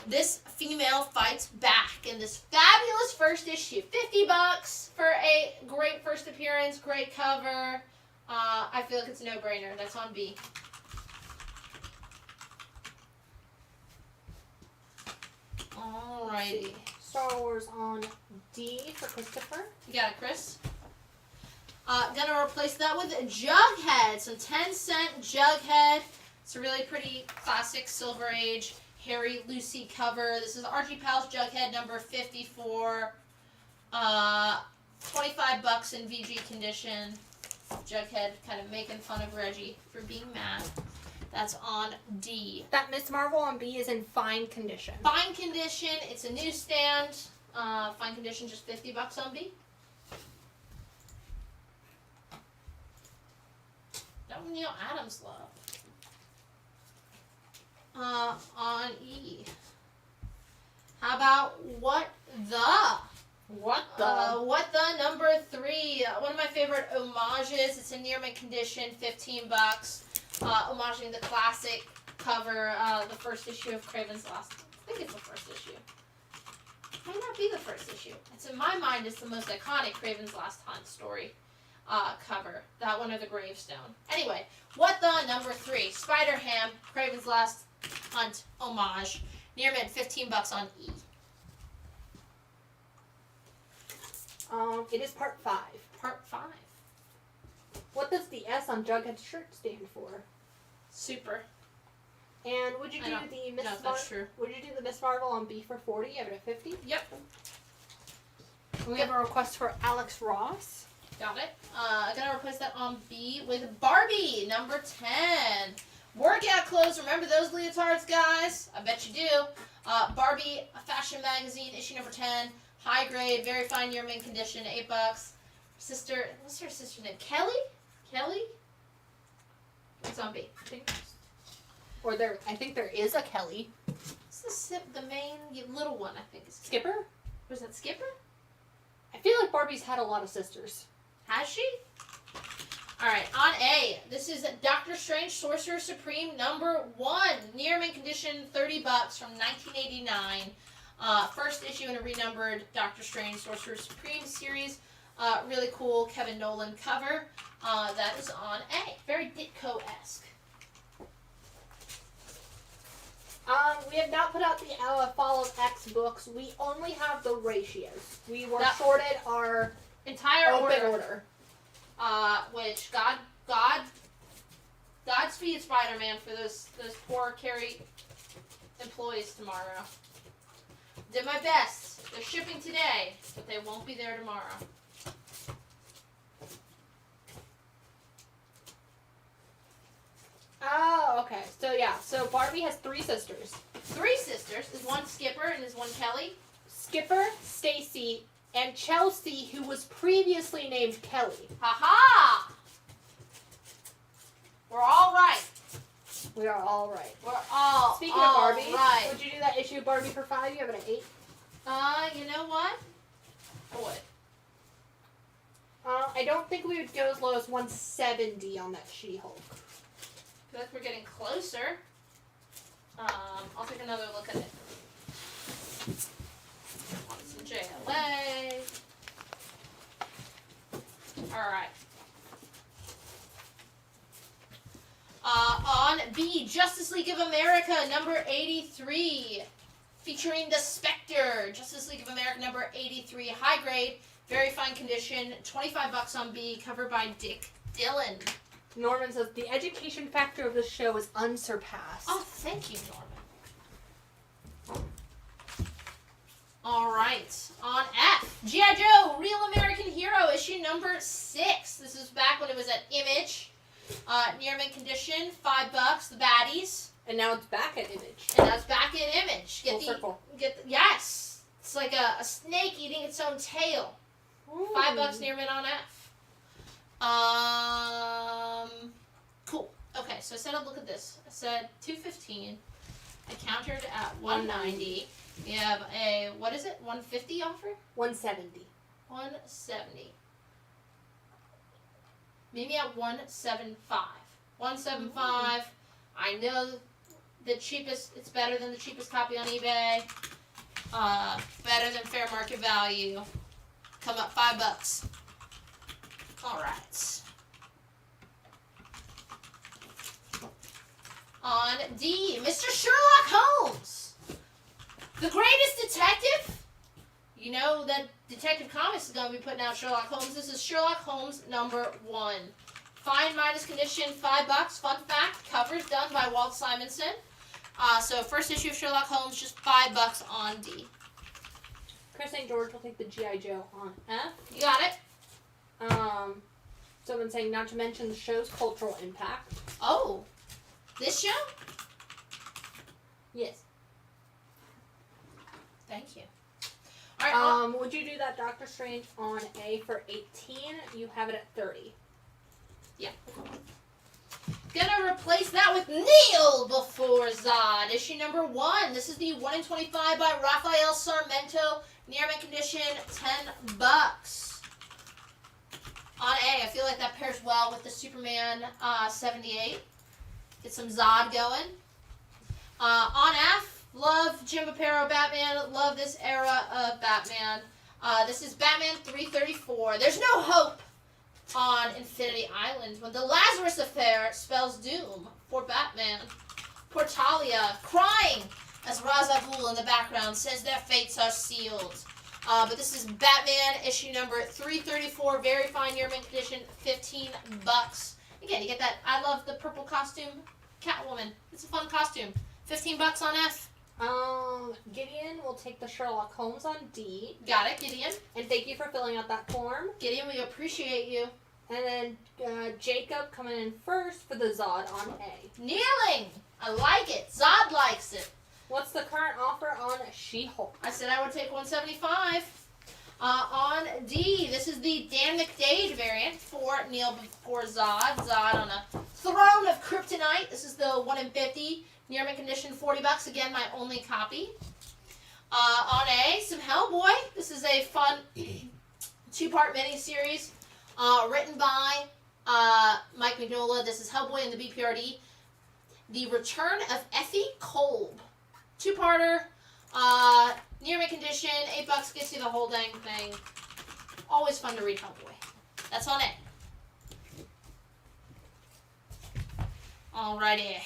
This female fights back in this fabulous first issue. $50 for a great first appearance, great cover. I feel like it's a no-brainer. That's on B. Alrighty. Star Wars on D for Christopher. You got it, Chris. Gonna replace that with Jughead. Some 10-cent Jughead. It's a really pretty classic Silver Age Harry Lucy cover. This is Archie Pal's Jughead number 54. $25 in VG condition. Jughead kind of making fun of Reggie for being mad. That's on D. That Miss Marvel on B is in fine condition. Fine condition. It's a newsstand. Fine condition, just $50 on B. That one Neil Adams love. On E. How about What the? What number 3? One of my favorite homages. It's in near mint condition, $15. Homaging the classic cover, the first issue of Craven's Last. I think it's the first issue. It might not be the first issue. It's in my mind, it's the most iconic Craven's Last Hunt story cover. That one or the gravestone. Anyway, What the number 3? Spider-Ham, Craven's Last Hunt homage. Near mint, $15 on E. It is part 5. Part 5. What does the S on Jughead's shirt stand for? Super. And would you do the Miss that's true. Would you do the Miss Marvel on B for 40? Give it a 50. Yep. We have a request for Alex Ross. Got it. I gotta replace that on B with Barbie, number 10. Workout clothes. Remember those leotards, guys? I bet you do. Barbie, a fashion magazine, issue number 10. High grade, very fine near mint condition, $8. Sister, what's her sister name? Kelly? Kelly? It's on B. Or there, I think there is a Kelly. What's the main little one? I think is Skipper. Was that Skipper? I feel like Barbie's had a lot of sisters. Has she? Alright, on A. This is Doctor Strange Sorcerer Supreme number 1. Near mint condition, $30 from 1989. First issue in a renumbered Doctor Strange Sorcerer Supreme series. Really cool Kevin Nolan cover. That is on A. Very Ditko-esque. We have not put out the Fall of X books. We only have the ratios. We were shorted our entire open order. Which Godspeed Spider-Man for those poor Carrie employees tomorrow. Did my best. They're shipping today, but they won't be there tomorrow. Oh, okay. So yeah, so Barbie has 3 sisters. 3 sisters. Is one Skipper and is one Kelly? Skipper, Stacy, and Chelsea, who was previously named Kelly. Ha-ha! We're all right. We are all right. We're all Speaking of Barbie, right. would you do that issue of Barbie for 5? You have it at 8. You know what? I would. I don't think we would go as low as 170 on that She-Hulk. I feel like we're getting closer. I'll take another look at it. Want some JLA. Alright. On B, Justice League of America, number 83. Featuring the Spectre. Justice League of America, number 83. High grade, very fine condition. $25 on B, covered by Dick Dillon. Norman says, the education factor of this show is unsurpassed. Oh, thank you, Norman. Alright, on F, G.I. Joe, Real American Hero, issue number 6. This is back when it was at Image. Near mint condition, $5, the baddies. And now it's back at Image. And now it's back at Image. Full circle. Yes! It's like a snake eating its own tail. Ooh. $5 near mint on F. Cool. Okay, so I said I'd look at this. I said 215. I countered at 190. We have a, what is it, 150 offer? 170. 170. Maybe at 175. 175. I know the cheapest, it's better than the cheapest copy on eBay. Better than fair market value. Come up $5. Alright. On D, Mr. Sherlock Holmes. The greatest detective. You know that Detective Comics is going to be putting out Sherlock Holmes. This is Sherlock Holmes number 1. Fine minus condition, $5. Fun fact, covers done by Walt Simonson. So first issue of Sherlock Holmes, just $5 on D. Chris St. George will take the G.I. Joe on F. You got it? Someone saying not to mention the show's cultural impact. Oh, this show? Yes. Thank you. All right. Would you do that Doctor Strange on A for 18? You have it at 30. Yeah. Gonna replace that with Neil before Zod. Issue number 1. This is the 1 in 25 by Rafael Sarmento. Near mint condition, $10. On A, I feel like that pairs well with the Superman 78. Get some Zod going. On F, love Jim Aparo Batman. Love this era of Batman. This is Batman 334. There's no hope on Infinity Island when the Lazarus Affair spells doom for Batman. Portalia crying as Ra's al Ghul in the background says their fates are sealed. But this is Batman issue number 334, very fine year mint condition, $15. Again, you get that. I love the purple costume, Catwoman. It's a fun costume. $15 on F. Gideon will take the Sherlock Holmes on D. Got it, Gideon. And thank you for filling out that form. Gideon, we appreciate you. And then Jacob coming in first for the Zod on A. Kneeling! I like it. Zod likes it. What's the current offer on She-Hulk? I said I would take 175. On D, this is the Dan McDade variant for Neil before Zod. Zod on a throne of kryptonite. This is the 1 in 50. Near mint condition, $40. Again, my only copy. On A, some Hellboy. This is a fun 2-part miniseries written by Mike Mignola. This is Hellboy and the BPRD. The Return of Effie Kolb. 2-parter. Near mint condition, $8 gets you the whole dang thing. Always fun to read Hellboy. That's on A. Alrighty.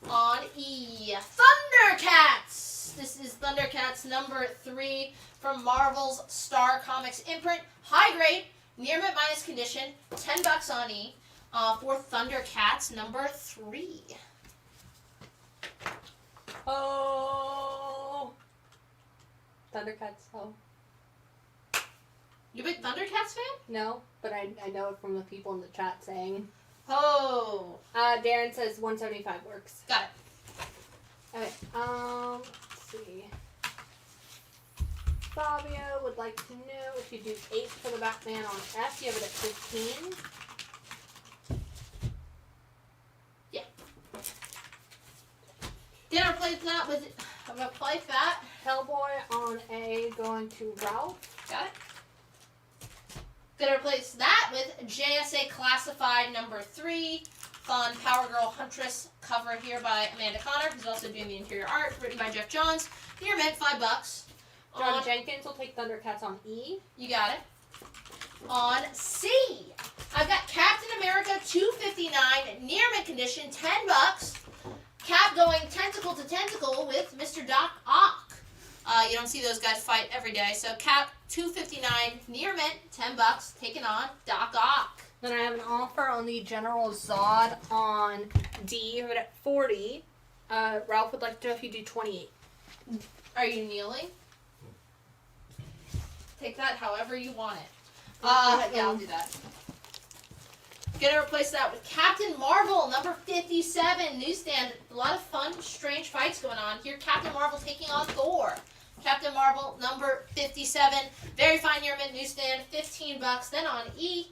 On E, Thundercats! This is Thundercats number 3 from Marvel's Star Comics imprint. High grade, near mint minus condition, $10 on E for Thundercats number 3. Oh! Thundercats, oh. You a big Thundercats fan? No, but I know it from the people in the chat saying. Oh. Darren says 175 works. Got it. Okay, let's see. Fabio would like to know if you do 8 for the Batman on F, you have it at 15. Yeah. Did I replace that with that? Hellboy on A going to Ralph. Got it. Gonna replace that with JSA Classified number 3. Fun Power Girl Huntress cover here by Amanda Connor, who's also doing the interior art, written by Jeff Johns. Near mint, $5. John Jenkins will take Thundercats on E. You got it. On C, I've got Captain America 259, near mint condition, $10. Cap going tentacle to tentacle with Mr. Doc Ock. You don't see those guys fight every day. So Cap 259, near mint, $10, taking on Doc Ock. Then I have an offer on the General Zod on D, but at 40. Ralph would like to know if you do 28. Are you kneeling? Take that however you want it. Yeah, I'll do that. Gonna replace that with Captain Marvel, number 57, newsstand. A lot of fun, strange fights going on here. Captain Marvel taking on Thor. Captain Marvel, number 57. Very fine year mint newsstand, $15. Then on E,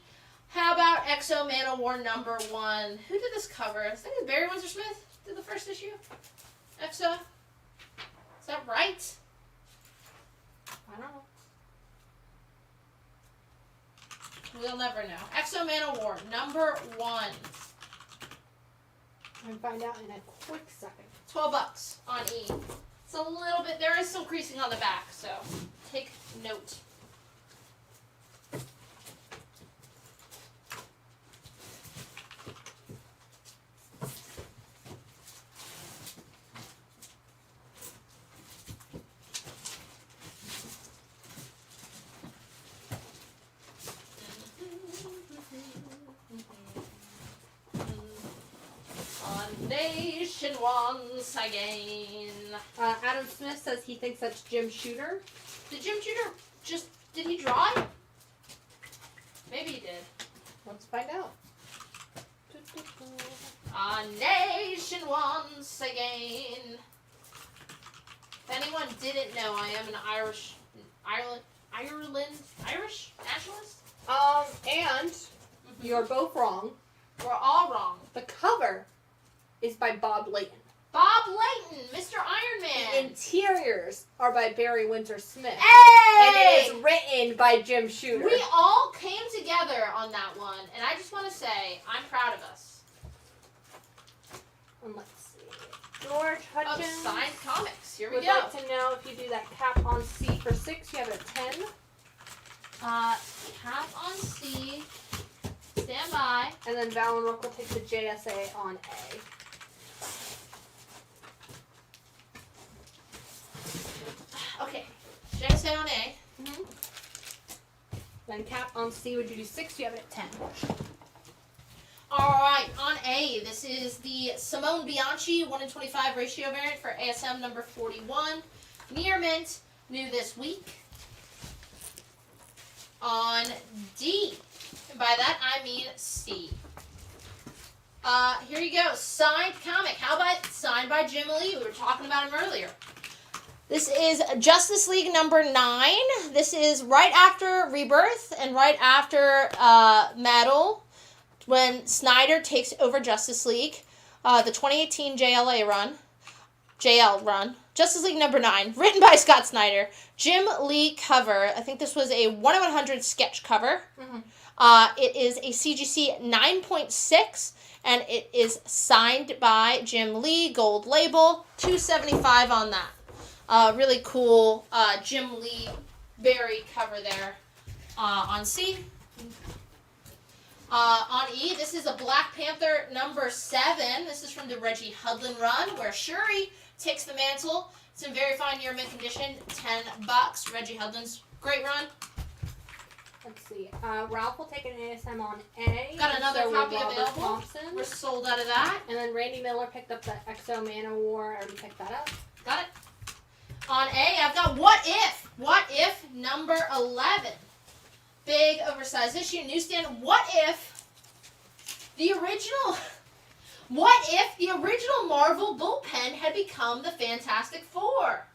how about Exo Man of War number 1? Who did this cover? I think it was Barry Windsor Smith did the first issue. Exo? Is that right? I don't know. We'll never know. Exo Man of War number 1. I'll find out in a quick second. $12 on E. It's a little bit, there is some creasing on the back, so take note. Nation once again. Adam Smith says he thinks that's Jim Shooter. Did Jim Shooter did he draw it? Maybe he did. Let's find out. Nation once again. If anyone didn't know, I am an Irish nationalist. And you're both wrong. We're all wrong. The cover is by Bob Layton. Bob Layton, Mr. Iron Man. The interiors are by Barry Windsor Smith. Hey! And it is written by Jim Shooter. We all came together on that one, and I just want to say, I'm proud of us. And let's see. George Hutchins. Signed comics. Here we would go. like to know if you do that cap on C for 6, you have it at 10. Cap on C. Stand by. And then Val and Rook will take the JSA on A. Okay. JSA on A. Mm-hmm. Then cap on C would do 6, you have it at 10. Alright, on A, this is the Simone Bianchi 1-in-25 ratio variant for ASM number 41. Near mint, new this week. On D, and by that I mean C. Here you go, signed comic. How about signed by Jim Lee? We were talking about him earlier. This is Justice League number 9. This is right after Rebirth and right after Metal, when Snyder takes over Justice League. The 2018 JL run. Justice League number 9, written by Scott Snyder. Jim Lee cover. I think this was a 1/100 sketch cover. Mm-hmm. It is a CGC 9.6, and it is signed by Jim Lee, gold label, $275 on that. Really cool Jim Lee berry cover there on C. On E, this is a Black Panther number 7. This is from the Reggie Hudlin run, where Shuri takes the mantle. It's in very fine near mint condition, $10. Reggie Hudlin's great run. Let's see. Ralph will take an ASM on A. Got another so copy Robert available. Thompson. We're sold out of that. And then Randy Miller picked up the Exo Man of War. I already picked that up. Got it. On A, I've got What If? What If number 11. Big oversized issue, newsstand. What if the original Marvel bullpen had become the Fantastic Four?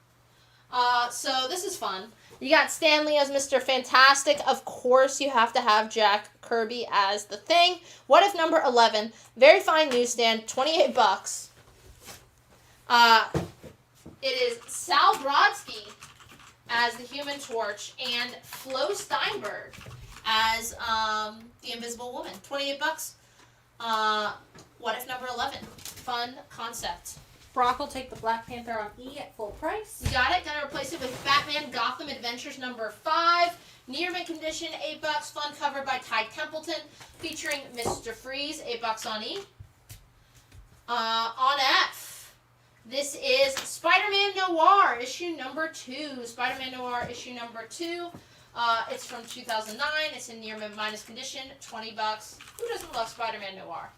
So this is fun. You got Stan Lee as Mr. Fantastic. Of course, you have to have Jack Kirby as the Thing. What if number 11? Very fine newsstand, $28. It is Sal Brodsky as the Human Torch and Flo Steinberg as the Invisible Woman. $28. What if number 11? Fun concept. Brock will take the Black Panther on E at full price. You got it. Gonna replace it with Batman Gotham Adventures number 5. Near mint condition, $8. Fun cover by Ty Templeton, featuring Mr. Freeze. $8 on E. On F, this is Spider-Man Noir issue number 2. Spider-Man Noir issue number 2. It's from 2009. It's in near mint minus condition. $20. Who doesn't love Spider-Man Noir?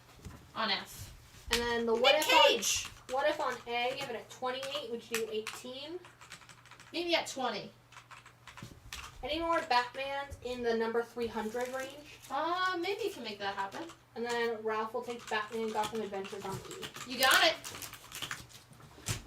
On F. And then the Nick Cage. What if on A, you have it at 28, would you do 18? Maybe at 20. Any more Batmans in the number 300 range? Maybe you can make that happen. And then Ralph will take Batman Gotham Adventures on E. You got it.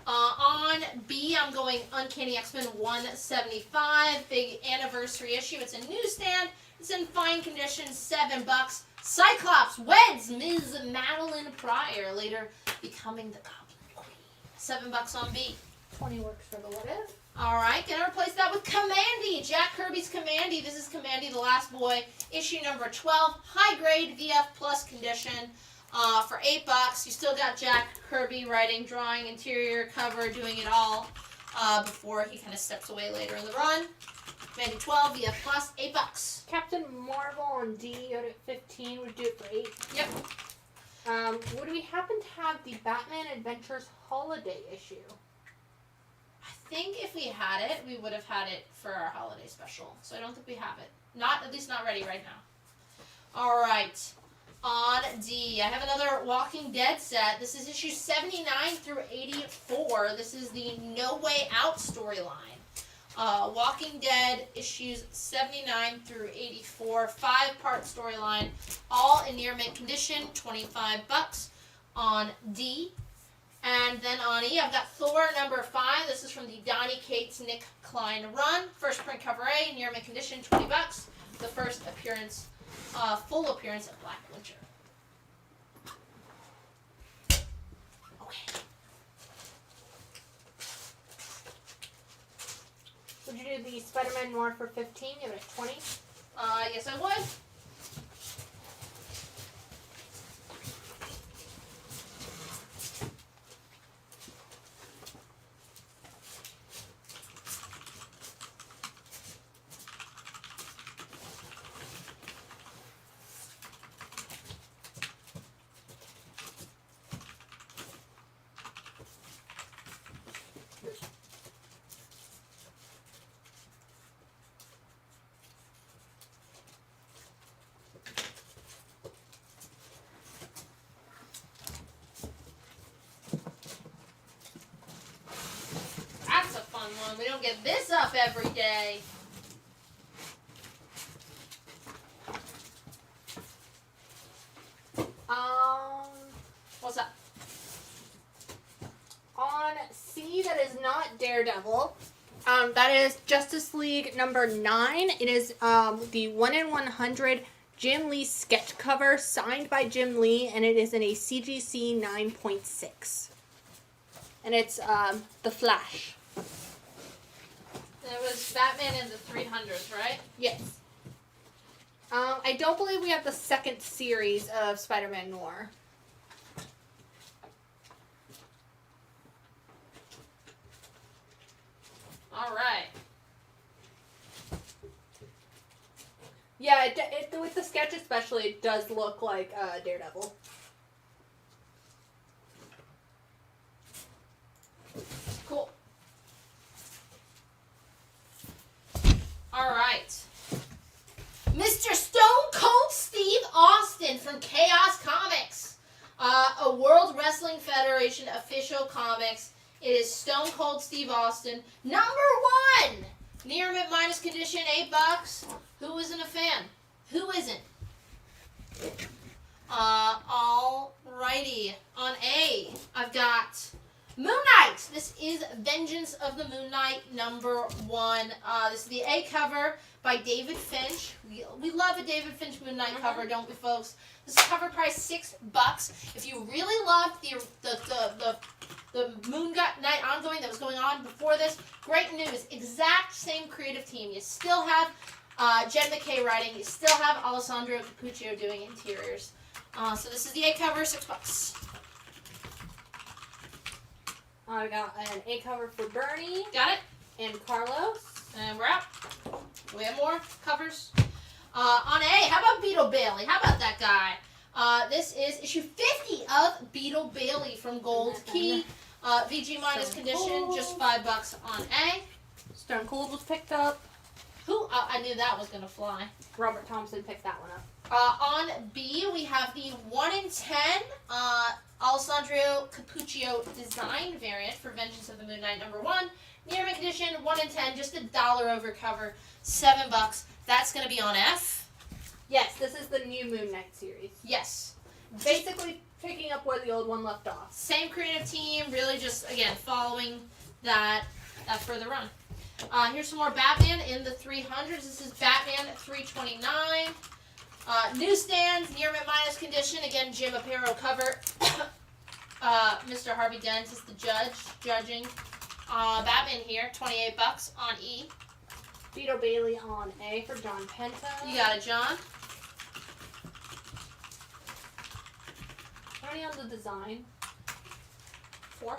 On B, I'm going Uncanny X-Men 175. Big anniversary issue. It's a newsstand. It's in fine condition. $7. Cyclops weds Ms. Madeline Pryor, later becoming the Goblin Queen. $7 on B. 20 works for the what if. Alright, gonna replace that with Commandy. Jack Kirby's Commandy. This is Commandy the Last Boy. Issue number 12. High grade VF plus condition. For $8. You still got Jack Kirby writing, drawing, interior, cover, doing it all before he kind of steps away later in the run. Commandy 12, VF plus, $8. Captain Marvel on D, you had it at 15, would do it for 8. Yep. Would we happen to have the Batman Adventures holiday issue? I think if we had it, we would have had it for our holiday special. So I don't think we have it. At least not ready right now. Alright. On D, I have another Walking Dead set. This is issue 79 through 84. This is the No Way Out storyline. Walking Dead issues 79 through 84, 5-part storyline, all in near mint condition, $25 on D. And then on E, I've got Thor number 5. This is from the Donny Cates Nick Klein run. First print cover A, near mint condition, $20. The first appearance, full appearance of Black Winter. Okay. Would you do the Spider-Man Noir for 15? Give it a 20. Yes, I would. That's a fun one. We don't get this up every day. What's up? On C, that is not Daredevil. That is Justice League number 9. It is the 1/100 Jim Lee sketch cover signed by Jim Lee, and it is in a CGC 9.6. And it's The Flash. It was Batman in the 300s, right? Yes. I don't believe we have the second series of Spider-Man Noir. All right. Yeah, with the sketch especially, it does look like Daredevil. Cool. All right. Mr. Stone Cold Steve Austin from Chaos Comics. A World Wrestling Federation official comics. It is Stone Cold Steve Austin. Number 1! Near mint minus condition, $8. Who isn't a fan? Who isn't? Alrighty. On A, I've got Moon Knight. This is Vengeance of the Moon Knight, number 1. This is the A cover by David Finch. We love a David Finch Moon Knight cover, don't we, folks? This is cover price $6. If you really loved the Moon Knight ongoing that was going on before this, great news. Exact same creative team. You still have Jen McKay writing. You still have Alessandro Capuccio doing interiors. So this is the A cover, $6. I got an A cover for Bernie. Got it? And Carlos. And we're out. We have more covers. On A, how about Beetle Bailey? How about that guy? This is issue 50 of Beetle Bailey from Gold Key. VG minus condition, just $5 on A. Stone Cold was picked up. Who? I knew that was going to fly. Robert Thompson picked that one up. On B, we have the 1/10 Alessandro Capuccio design variant for Vengeance of the Moon Knight number 1. Near mint condition, 1/10, just $1 over cover, $7. That's going to be on F. Yes, this is the new Moon Knight series. Yes. Basically picking up where the old one left off. Same creative team, really just, again, following that further run. Here's some more Batman in the 300s. This is Batman 329. Newsstands, near mint minus condition. Again, Jim Aparo cover. Mr. Harvey Dent is the judging. Batman here, $28 on E. Beetle Bailey on A for John Penta. You got it, John. How many on the design? 4.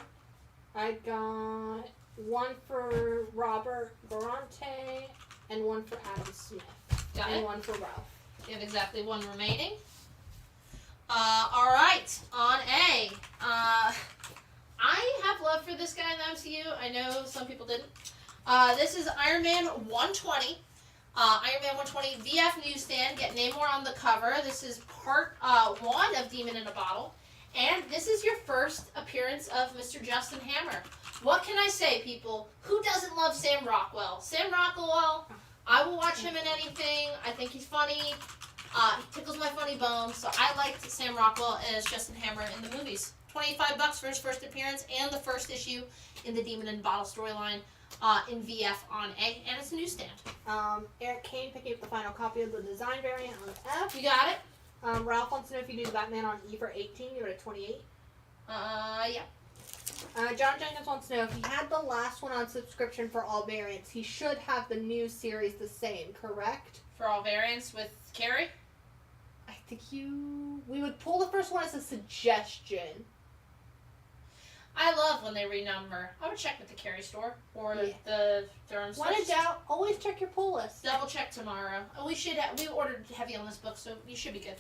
I got one for Robert Barante and one for Adam Smith. Got and it. one for Ralph. You have exactly 1 remaining. All right, on A. I have love for this guy in the MCU. I know some people didn't. This is Iron Man 120. Iron Man 120 VF newsstand. Get Namor on the cover. This is part 1 of Demon in a Bottle. And this is your first appearance of Mr. Justin Hammer. What can I say, people? Who doesn't love Sam Rockwell? Sam Rockwell, I will watch him in anything. I think he's funny. He tickles my funny bone. So I liked Sam Rockwell as Justin Hammer in the movies. $25 for his first appearance and the first issue in the Demon in a Bottle storyline in VF on A. And it's a newsstand. Eric Kane picking up the final copy of the design variant on F. You got it? Ralph wants to know if you do the Batman on E for 18. You're at 28. Yeah. John Jenkins wants to know if he had the last one on subscription for all variants. He should have the new series the same, correct? For all variants with Carrie? I think we would pull the first one as a suggestion. I love when they renumber. I would check with the Carrie store or their own When in doubt, always check your pull list. Double check tomorrow. We ordered heavy on this book, so you should be good.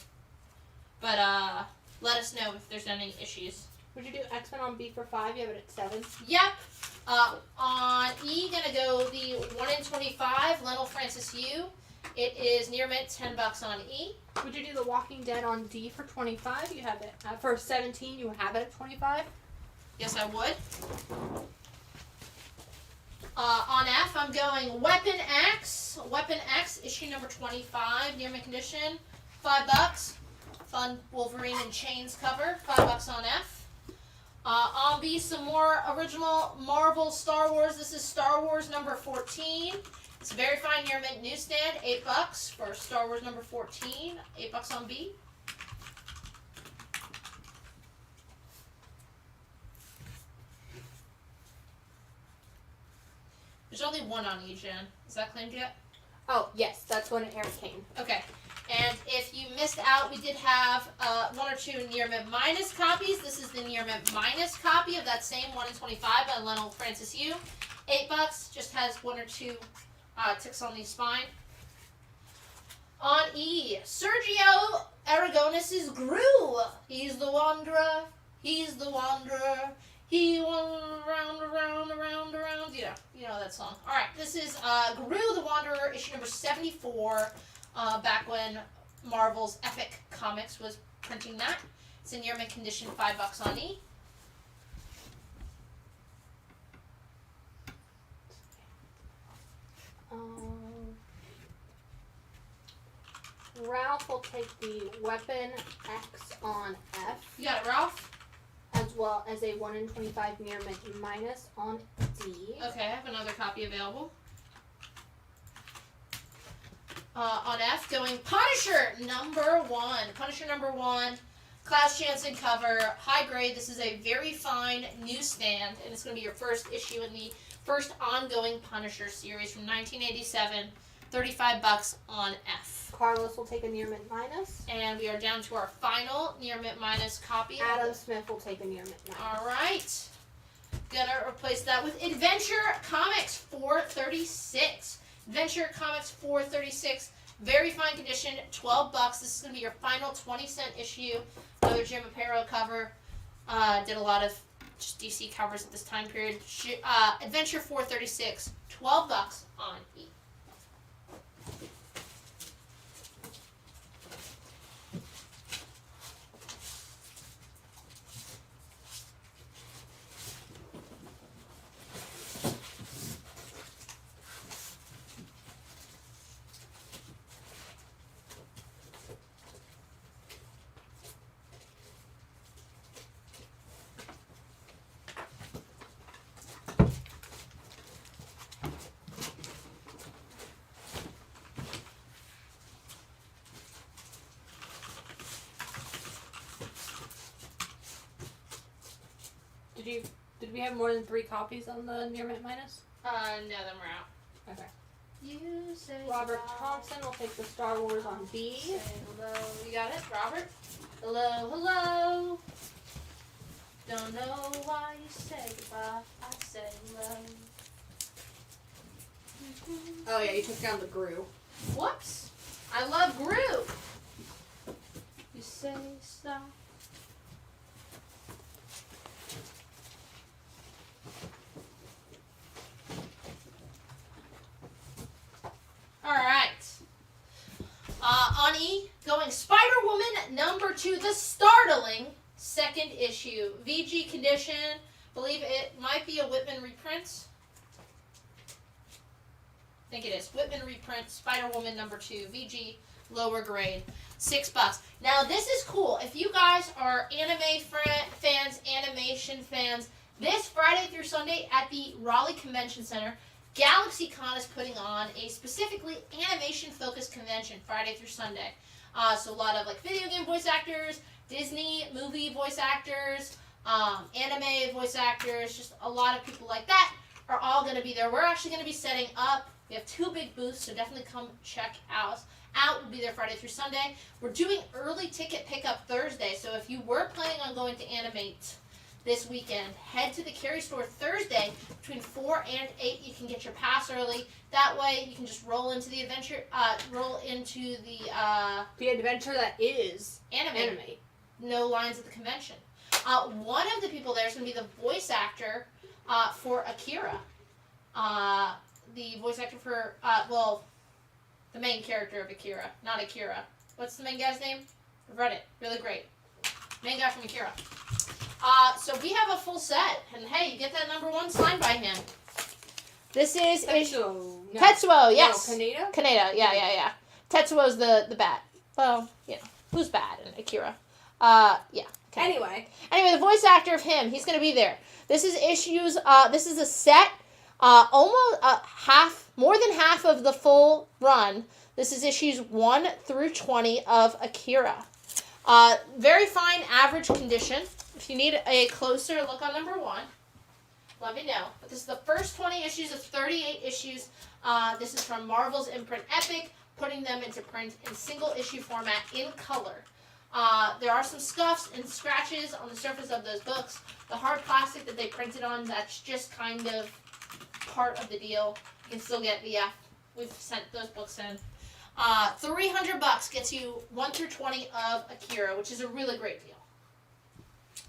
But let us know if there's any issues. Would you do X-Men on B for 5? You have it at 7. Yep. On E, gonna go the 1 in 25, Lionel Francis Yu. It is near mint, $10 on E. Would you do The Walking Dead on D for 25? You have it for 17. You have it at 25. Yes, I would. On F, I'm going Weapon X. Weapon X, issue number 25, near mint condition, $5. Fun Wolverine and Chains cover, $5 on F. On B, some more original Marvel Star Wars. This is Star Wars number 14. It's a very fine near mint newsstand, $8 for Star Wars number 14, $8 on B. There's only one on E, Jen. Is that claimed yet? Oh, yes, that's when Eric came. Okay. And if you missed out, we did have 1 or 2 near mint minus copies. This is the near mint minus copy of that same 1 in 25 by Lionel Francis Yu. $8, just has 1 or 2 ticks on the spine. On E, Sergio Aragonis' Gru. He's the wanderer. He's the wanderer. He wandered around, around, around, around. You know that song. All right, this is Gru the Wanderer, issue number 74. Back when Marvel's Epic Comics was printing that. It's in near mint condition, $5 on E. Ralph will take the Weapon X on F. You got it, Ralph? As well as a 1 in 25 near mint minus on D. Okay, I have another copy available. On F, going Punisher number 1. Punisher number 1, Klaus Janson cover, high grade. This is a very fine newsstand, and it's going to be your first issue in the first ongoing Punisher series from 1987. $35 on F. Carlos will take a near mint minus. And we are down to our final near mint minus copy. Adam Smith will take a near mint minus. All right. Gonna replace that with Adventure Comics 436. Adventure Comics 436. Very fine condition, $12. This is gonna be your final 20-cent issue. Another Jim Aparo cover. Did a lot of just DC covers at this time period. Adventure 436, $12 on E. Did we have more than 3 copies on the near mint minus? No, then we're out. Okay. You say Robert hello. Thompson will take the Star Wars on B. Say hello. You got it, Robert? Hello, hello. Don't know why you say goodbye. I say hello. Oh yeah, you took down the Gru. Whoops. I love Gru. You say stop. Alright. E, going Spider-Woman #2, the startling second issue. VG condition. Believe it might be a Whitman reprint. I think it is. Whitman reprint, Spider-Woman #2, VG, lower grade, $6. Now this is cool. If you guys are anime fans, animation fans, this Friday through Sunday at the Raleigh Convention Center, GalaxyCon is putting on a specifically animation-focused convention Friday through Sunday. So a lot of like video game voice actors, Disney movie voice actors, anime voice actors, just a lot of people like that are all going to be there. We're actually going to be setting up. We have 2 big booths, so definitely come check out. We'll be there Friday through Sunday. We're doing early ticket pickup Thursday, so if you were planning on going to Animate this weekend, head to the Cary store Thursday between 4 and 8. You can get your pass early. That way, you can just roll into the adventure. The adventure that is Animate. No lines at the convention. One of the people there is going to be the voice actor for Akira. The voice actor for, the main character of Akira. Not Akira. What's the main guy's name? I've read it. Really great. Main guy from Akira. So we have a full set. And hey, you get that #1 signed by him. This is Tetsuo. No. Tetsuo, yes. No, Kaneda? Kaneda, yeah. Tetsuo's the bad. Well, who's bad in Akira? Yeah. Anyway, the voice actor of him, he's going to be there. This is issues, this is a set, almost more than half of the full run. This is issues 1 through 20 of Akira. Very fine average condition. If you need a closer look on #1, let me know. But this is the first 20 issues of 38 issues. This is from Marvel's imprint Epic, putting them into print in single issue format in color. There are some scuffs and scratches on the surface of those books. The hard plastic that they printed on, that's just kind of part of the deal. You can still get we've sent those books in. $300 gets you 1 through 20 of Akira, which is a really great deal.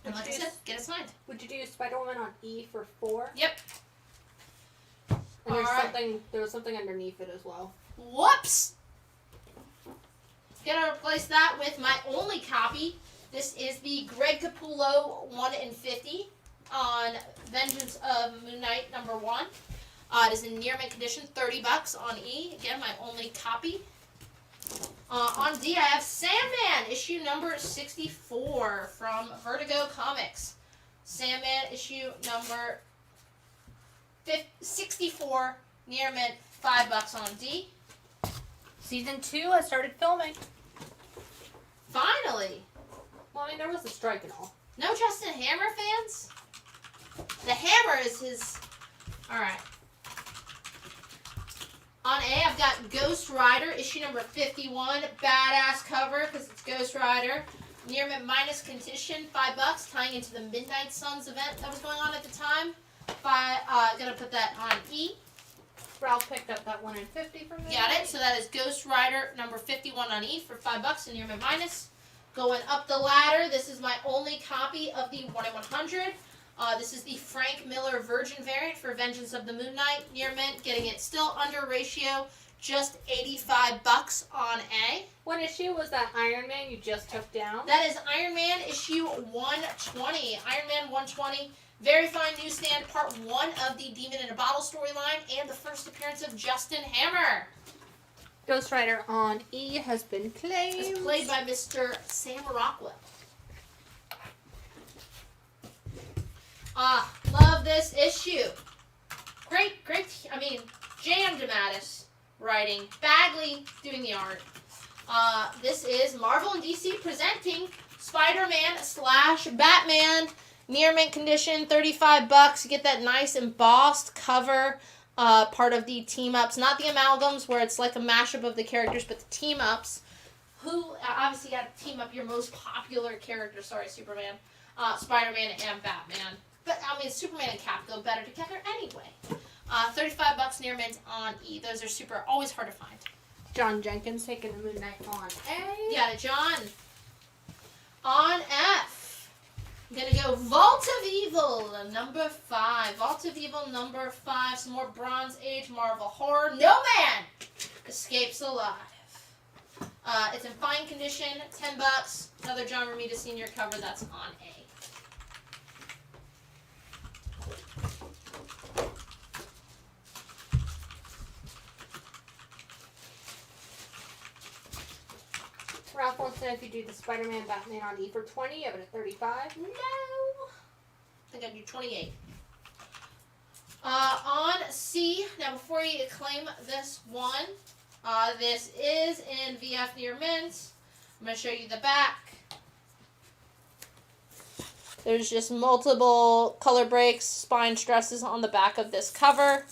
And like I said, get it signed. Would you do Spider-Woman on E for 4? Yep. And there was something underneath it as well. Whoops! Gonna replace that with my only copy. This is the Greg Capullo 1 in 50 on Vengeance of Moon Knight #1. It is in near mint condition, $30 on E. Again, my only copy. On D, I have Sandman, issue number 64 from Vertigo Comics. Sandman, issue number 64, near mint, $5 on D. Season 2 has started filming. Finally. Well, I mean, there was a strike and all. No Justin Hammer fans? The Hammer is his... Alright. On A, I've got Ghost Rider, issue number 51. Badass cover, because it's Ghost Rider. Near mint minus condition, $5, tying into the Midnight Suns event that was going on at the time. Gonna put that on E. Ralph picked up that 1 in 50 from me. Got it. So that is Ghost Rider number 51 on E for $5 and near mint minus. Going up the ladder, this is my only copy of the 1 in 100. This is the Frank Miller Virgin variant for Vengeance of the Moon Knight. Near mint, getting it still under ratio, just $85 on A. What issue was that Iron Man you just took down? That is Iron Man issue 120. Iron Man 120. Very fine newsstand, part 1 of the Demon in a Bottle storyline, and the first appearance of Justin Hammer. Ghost Rider on E has been claimed. It's played by Mr. Sam Rockwell. Love this issue. Great, Jan DeMatteis writing, Bagley doing the art. This is Marvel and DC presenting Spider-Man / Batman. Near mint condition, $35. You get that nice embossed cover, part of the team-ups. Not the amalgams where it's like a mashup of the characters, but the team-ups. Who, obviously you got to team up your most popular characters. Sorry, Superman, Spider-Man, and Batman. But, I mean, Superman and Cap go better together anyway. $35 near mint on E. Those are always hard to find. John Jenkins taking the Moon Knight on A. Got it, John. On F. I'm going to go Vault of Evil, number 5. Vault of Evil, number 5. Some more Bronze Age Marvel horror. No man escapes alive. It's in fine condition, $10. Another John Romita Sr. cover that's on A. Ralph wants to know if you do the Spider-Man Batman on E for 20, you have it at 35. No. I think I do 28. On C, now before you claim this one, this is in VF Near Mint. I'm going to show you the back. There's just multiple color breaks, spine stresses on the back of this cover.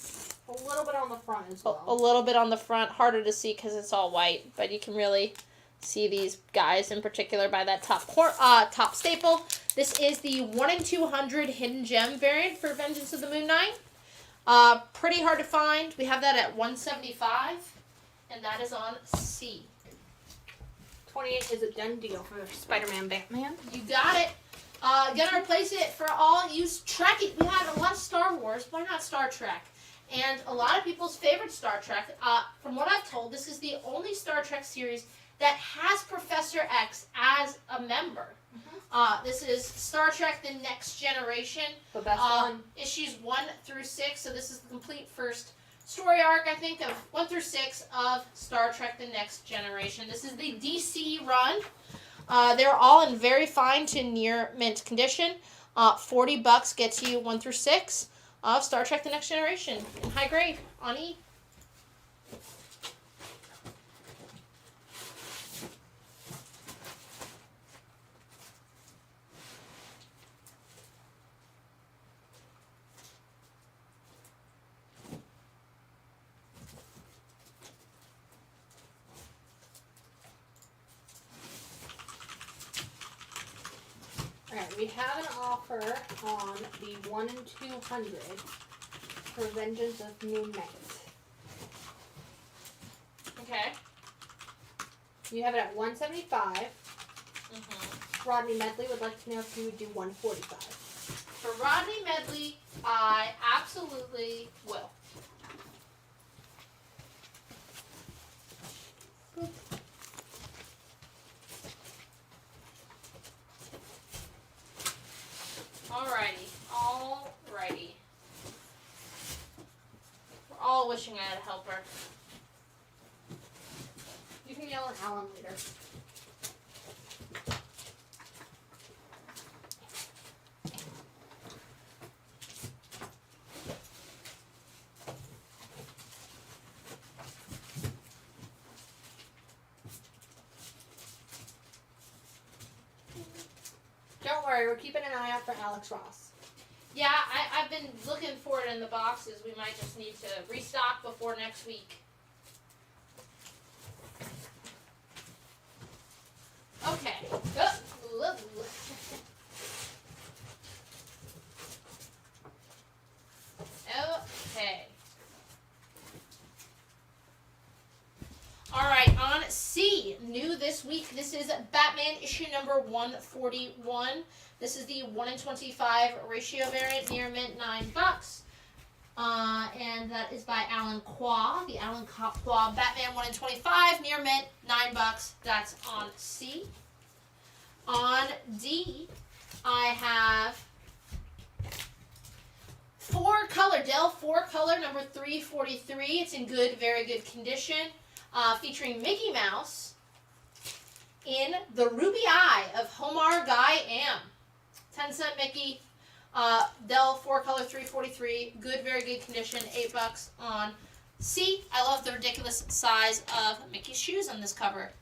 A little bit on the front as well. A little bit on the front, harder to see because it's all white, but you can really see these guys in particular by that top staple. This is the 1 in 200 hidden gem variant for Vengeance of the Moon Knight. Pretty hard to find. We have that at $175, and that is on C. 28 is a done deal for Spider-Man Batman. You got it. Gonna replace it for all you Trekkie. We had a lot of Star Wars. Why not Star Trek? And a lot of people's favorite Star Trek. From what I've told, this is the only Star Trek series that has Professor X as a member. This is Star Trek The Next Generation. The best one. Issues 1 through 6. So this is the complete first story arc, I think, of 1 through 6 of Star Trek The Next Generation. This is the DC run. They're all in very fine to near mint condition. $40 gets you 1 through 6 of Star Trek The Next Generation in high grade on E. Alright, we have an offer on the 1 in 200 for Vengeance of Moon Knight. Okay. You have it at 175. Rodney Medley would like to know if you would do 145. For Rodney Medley, I absolutely will. Alrighty. We're all wishing I had a helper. You can yell at Alan later. Don't worry, we're keeping an eye out for Alex Ross. Yeah, I've been looking for it in the boxes. We might just need to restock before next week. Okay. Okay. Alright, on C, new this week, this is Batman issue number 141. This is the 1 in 25 ratio variant, near mint, $9. And that is by Alan Qua, the Alan Qua Batman 1 in 25, near mint, $9. That's on C. On D, I have 4-color, Dell 4-color, number 343. It's in good, very good condition. Featuring Mickey Mouse in the ruby eye of Homar Guy Am. 10-cent Mickey, Dell 4-color 343, good, very good condition, $8 on C. I love the ridiculous size of Mickey's shoes on this cover.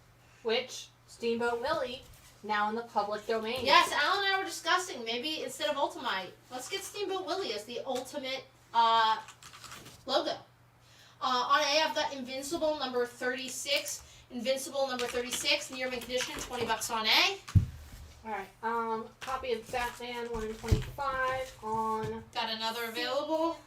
Which, Steamboat Willie, now in the public domain. Yes, Alan and I were discussing, maybe instead of Ultimate, let's get Steamboat Willie as the ultimate logo. On A, I've got Invincible number 36. Invincible number 36, near mint condition, $20 on A. Alright, copy of Batman 1 in 25 on... Got another available.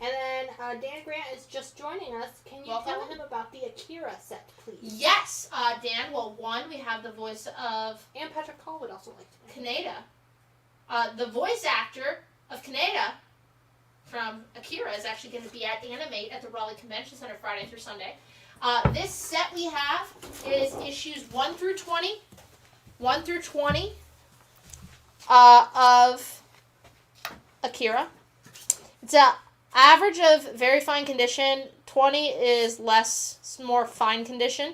And then Dan Grant is just joining us. Can you tell him about the Akira set, please? Yes, Dan. Well, one, we have the voice of... And Patrick Hall would also like to know. Kaneda. The voice actor of Kaneda from Akira is actually going to be at Animate at the Raleigh Convention Center Friday through Sunday. This set we have is issues 1 through 20. 1 through 20 of Akira. It's an average of very fine condition. 20 is more fine condition.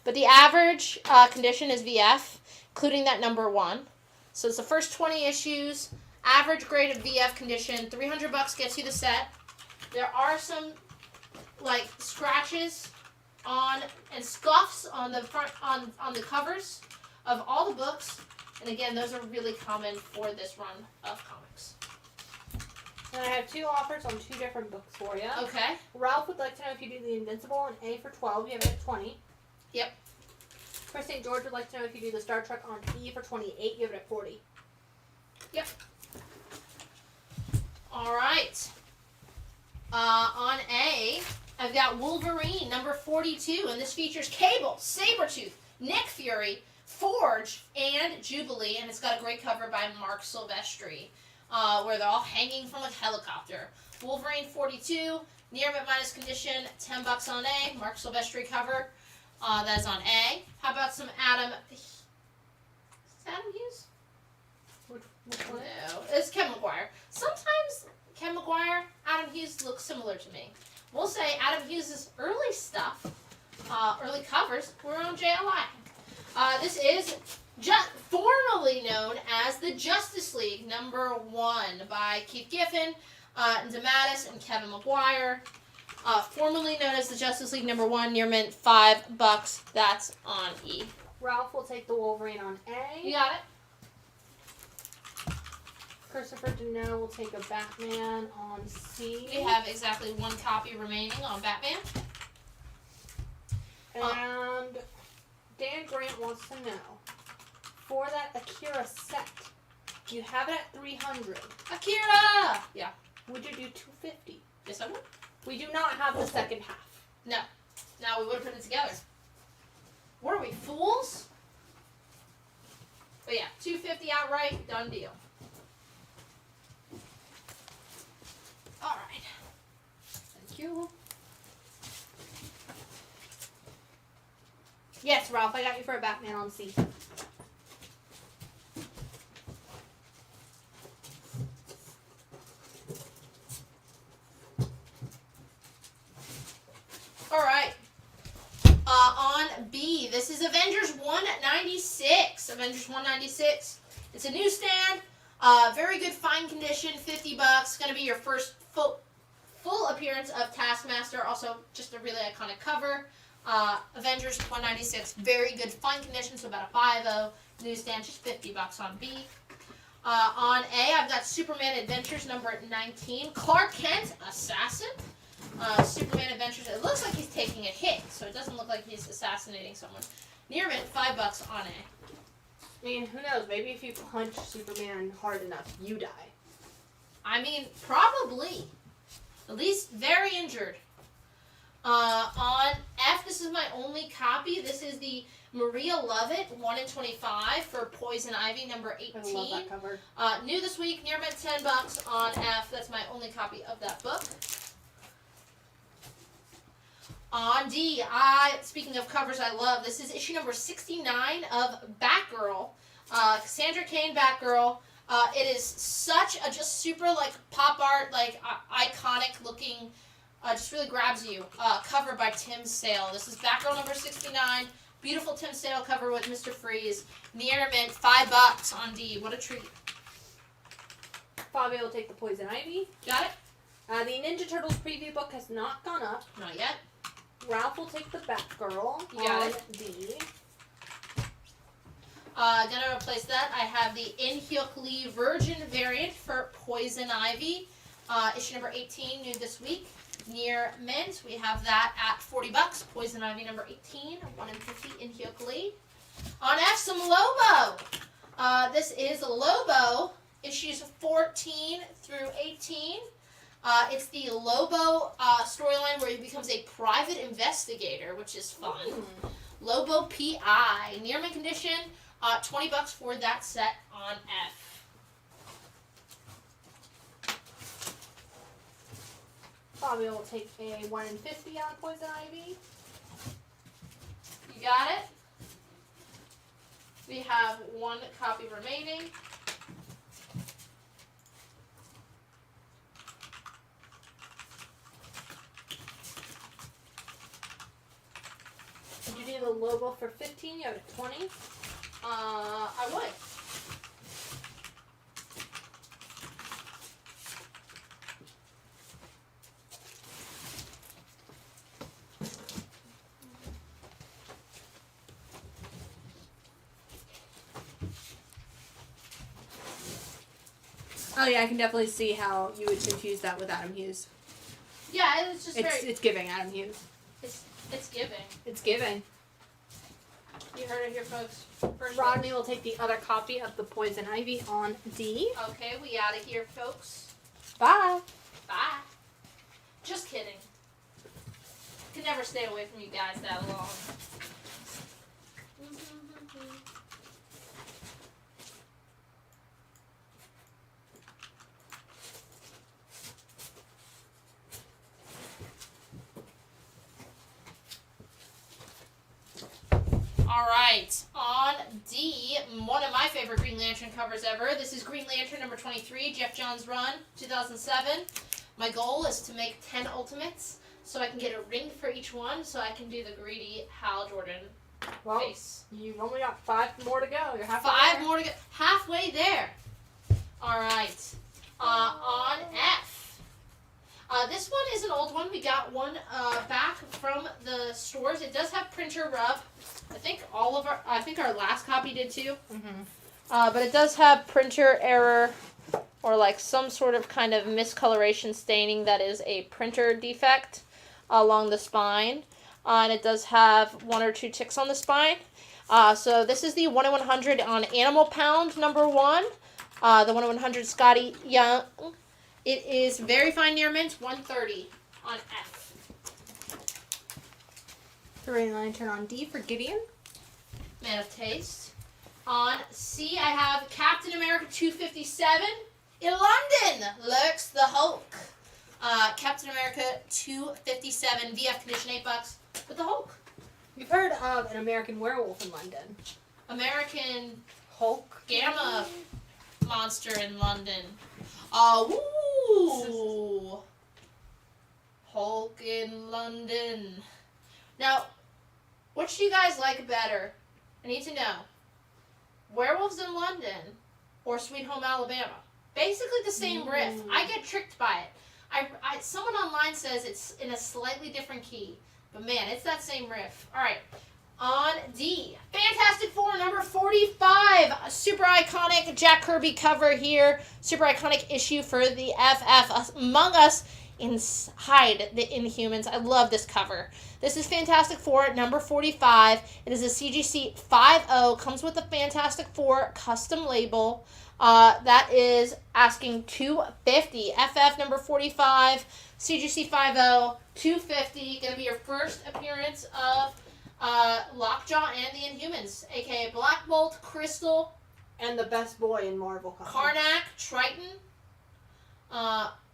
But the average condition is VF, including that number 1. So it's the first 20 issues. Average grade of VF condition. $300 gets you the set. There are some like scratches on and scuffs on the front on the covers of all the books. And again, those are really common for this run of comics. And I have 2 offers on 2 different books for you. Okay. Ralph would like to know if you do the Invincible on A for 12. You have it at 20. Yep. Chris St. George would like to know if you do the Star Trek on E for 28. You have it at 40. Yep. All right. On A, I've got Wolverine, number 42, and this features Cable, Sabretooth, Nick Fury, Forge, and Jubilee, and it's got a great cover by Mark Silvestri, where they're all hanging from a helicopter. Wolverine 42, near minus condition, $10 on A, Mark Silvestri cover. That is on A. How about some Adam? Is it Adam Hughes? Which one? No, it's Kevin McGuire. Sometimes Kevin McGuire, Adam Hughes look similar to me. We'll say Adam Hughes' early stuff, early covers, were on JLI. This is formerly known as the Justice League number 1 by Keith Giffen, DeMatteis, and Kevin McGuire. Formerly known as the Justice League number 1, near mint, $5. That's on E. Ralph will take the Wolverine on A. You got it. Christopher Deneau will take a Batman on C. We have exactly 1 copy remaining on Batman. And Dan Grant wants to know, for that Akira set, you have it at 300. Akira! Yeah. Would you do 250? Yes, I would. We do not have the second half. No. No, we would have put it together. What are we, fools? But yeah, 250 outright, done deal. All right. Thank you. Yes, Ralph, I got you for a Batman on C. All right. On B, this is Avengers 196. Avengers 196. It's a newsstand. Very good, fine condition, $50. Going to be your first full appearance of Taskmaster. Also, just a really iconic cover. Avengers 196, very good, fine condition, so about a 5.0. Newsstand, just $50 on B. On A, I've got Superman Adventures number 19. Clark Kent, Assassin. Superman Adventures. It looks like he's taking a hit, so it doesn't look like he's assassinating someone. Near mint, $5 on A. I mean, who knows? Maybe if you punch Superman hard enough, you die. I mean, probably. At least very injured. On F, this is my only copy. This is the Maria Lovett 1 in 25 for Poison Ivy number 18. I love that cover. New this week, near mint, $10 on F. That's my only copy of that book. On D, speaking of covers I love, this is issue number 69 of Batgirl. Cassandra Cain Batgirl. It is such a just super like pop art, like iconic looking, just really grabs you. Cover by Tim Sale. This is Batgirl number 69. Beautiful Tim Sale cover with Mr. Freeze. Near mint, $5 on D. What a treat. Fabio will take the Poison Ivy. Got it? The Ninja Turtles preview book has not gone up. Not yet. Ralph will take the Batgirl You got on it. D. Gonna replace that. I have the In-Hyuk Lee Virgin variant for Poison Ivy. Issue number 18, new this week. Near mint, we have that at $40. Poison Ivy number 18, 1 in 50 In-Hyuk Lee. On F, some Lobo. This is Lobo, issues 14 through 18. It's the Lobo storyline where he becomes a private investigator, which is fun. Lobo P.I. Near mint condition, $20 for that set on F. Fabio will take a 1 in 50 on Poison Ivy. You got it? We have one copy remaining. Did you do the logo for 15? You have a 20? I would. Oh yeah, I can definitely see how you would confuse that with Adam Hughes. Yeah, it's just It's giving Adam Hughes. It's giving. It's giving. You heard it here, folks. First Rodney will take the other copy of the Poison Ivy on D. Okay, we out of here, folks. Bye. Bye. Just kidding. Can never stay away from you guys that long. Alright, on D, one of my favorite Green Lantern covers ever. This is Green Lantern number 23, Jeff Johns' run, 2007. My goal is to make 10 Ultimates, so I can get a ring for each one, so I can do the greedy Hal Jordan face. You've only got 5 more to go. You're halfway 5 there. more to go. Halfway there. Alright, on F. This one is an old one. We got one back from the stores. It does have printer rub. I think our last copy did too. But it does have printer error or like some sort of kind of miscoloration staining that is a printer defect along the spine. And it does have 1 or 2 ticks on the spine. So this is the 1 in 100 on Animal Pound number 1. The 1 in 100 Scotty Young. It is very fine near mint, 130 on F. Green Lantern on D for Gideon. Man of Taste. On C, I have Captain America 257. In London lurks the Hulk. Captain America 257, VF condition, $8 with the Hulk. You've heard of an American Werewolf in London. American Hulk. Gamma monster in London. Ooh. Hulk in London. Now, which do you guys like better? I need to know. Werewolves in London or Sweet Home Alabama? Basically the same riff. I get tricked by it. Someone online says it's in a slightly different key. But man, it's that same riff. Alright. On D. Fantastic Four number 45. A super iconic Jack Kirby cover here. Super iconic issue for the FF. Among Us inside the Inhumans. I love this cover. This is Fantastic Four number 45. It is a CGC 50. Comes with a Fantastic Four custom label. That is asking $250. FF number 45. CGC 50. $250. Gonna be your first appearance of Lockjaw and the Inhumans, aka Black Bolt, Crystal, and the best boy in Marvel Comics. Karnak, Triton,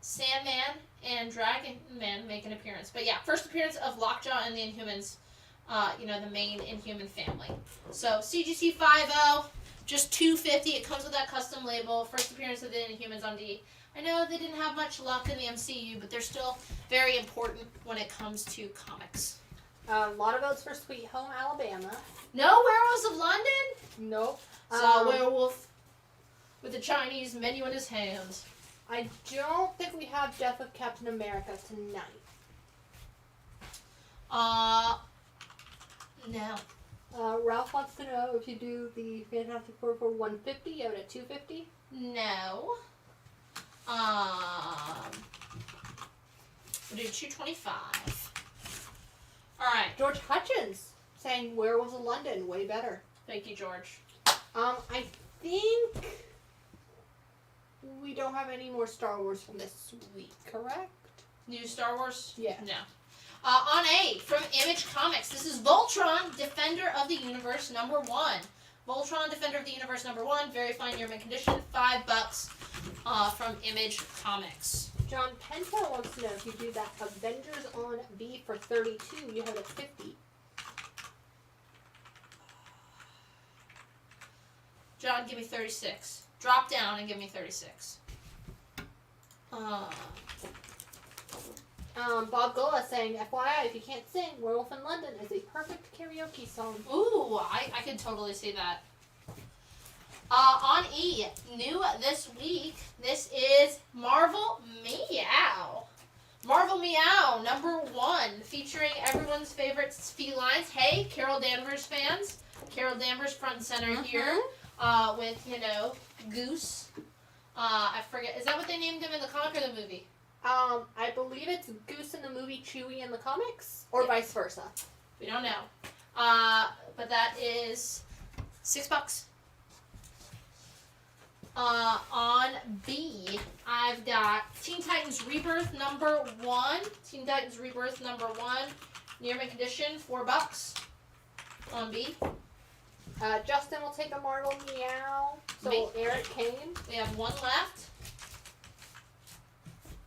Sandman, and Dragon Man make an appearance. But yeah, first appearance of Lockjaw and the Inhumans, the main Inhuman family. So CGC 50, just $250. It comes with that custom label. First appearance of the Inhumans on D. I know they didn't have much luck in the MCU, but they're still very important when it comes to comics. A lot of votes for Sweet Home Alabama. No Werewolves of London? Nope. Saw a werewolf with a Chinese menu in his hand. I don't think we have Death of Captain America tonight. No. Ralph wants to know if you do the Fantastic Four for $150, you have it at $250? No. We'll do $225. Alright. George Hutchins saying Werewolves of London, way better. Thank you, George. I think we don't have any more Star Wars from this week, correct? New Star Wars? Yeah. No. On A, from Image Comics, this is Voltron, Defender of the Universe number 1. Voltron, Defender of the Universe number 1, very fine year mint condition, $5 from Image Comics. John Pentel wants to know if you do that Avengers on B for $32, you have it at $50. John, give me 36. Drop down and give me 36. Bob Gola saying, FYI, if you can't sing, Werewolf in London is a perfect karaoke song. Ooh, I could totally see that. On E, new this week, this is Marvel Meow. Marvel Meow, #1, featuring everyone's favorite felines. Hey, Carol Danvers fans. Carol Danvers front and center here, with, Goose. I forget, is that what they named him in the comic or the movie? I believe it's Goose in the movie, Chewie in the comics, or vice versa. We don't know. But that is $6. On B, I've got Teen Titans Rebirth #1. Teen Titans Rebirth #1. Near mint condition, $4 on B. Justin will take a Marvel Meow. So Me. Eric Kane. We have one left.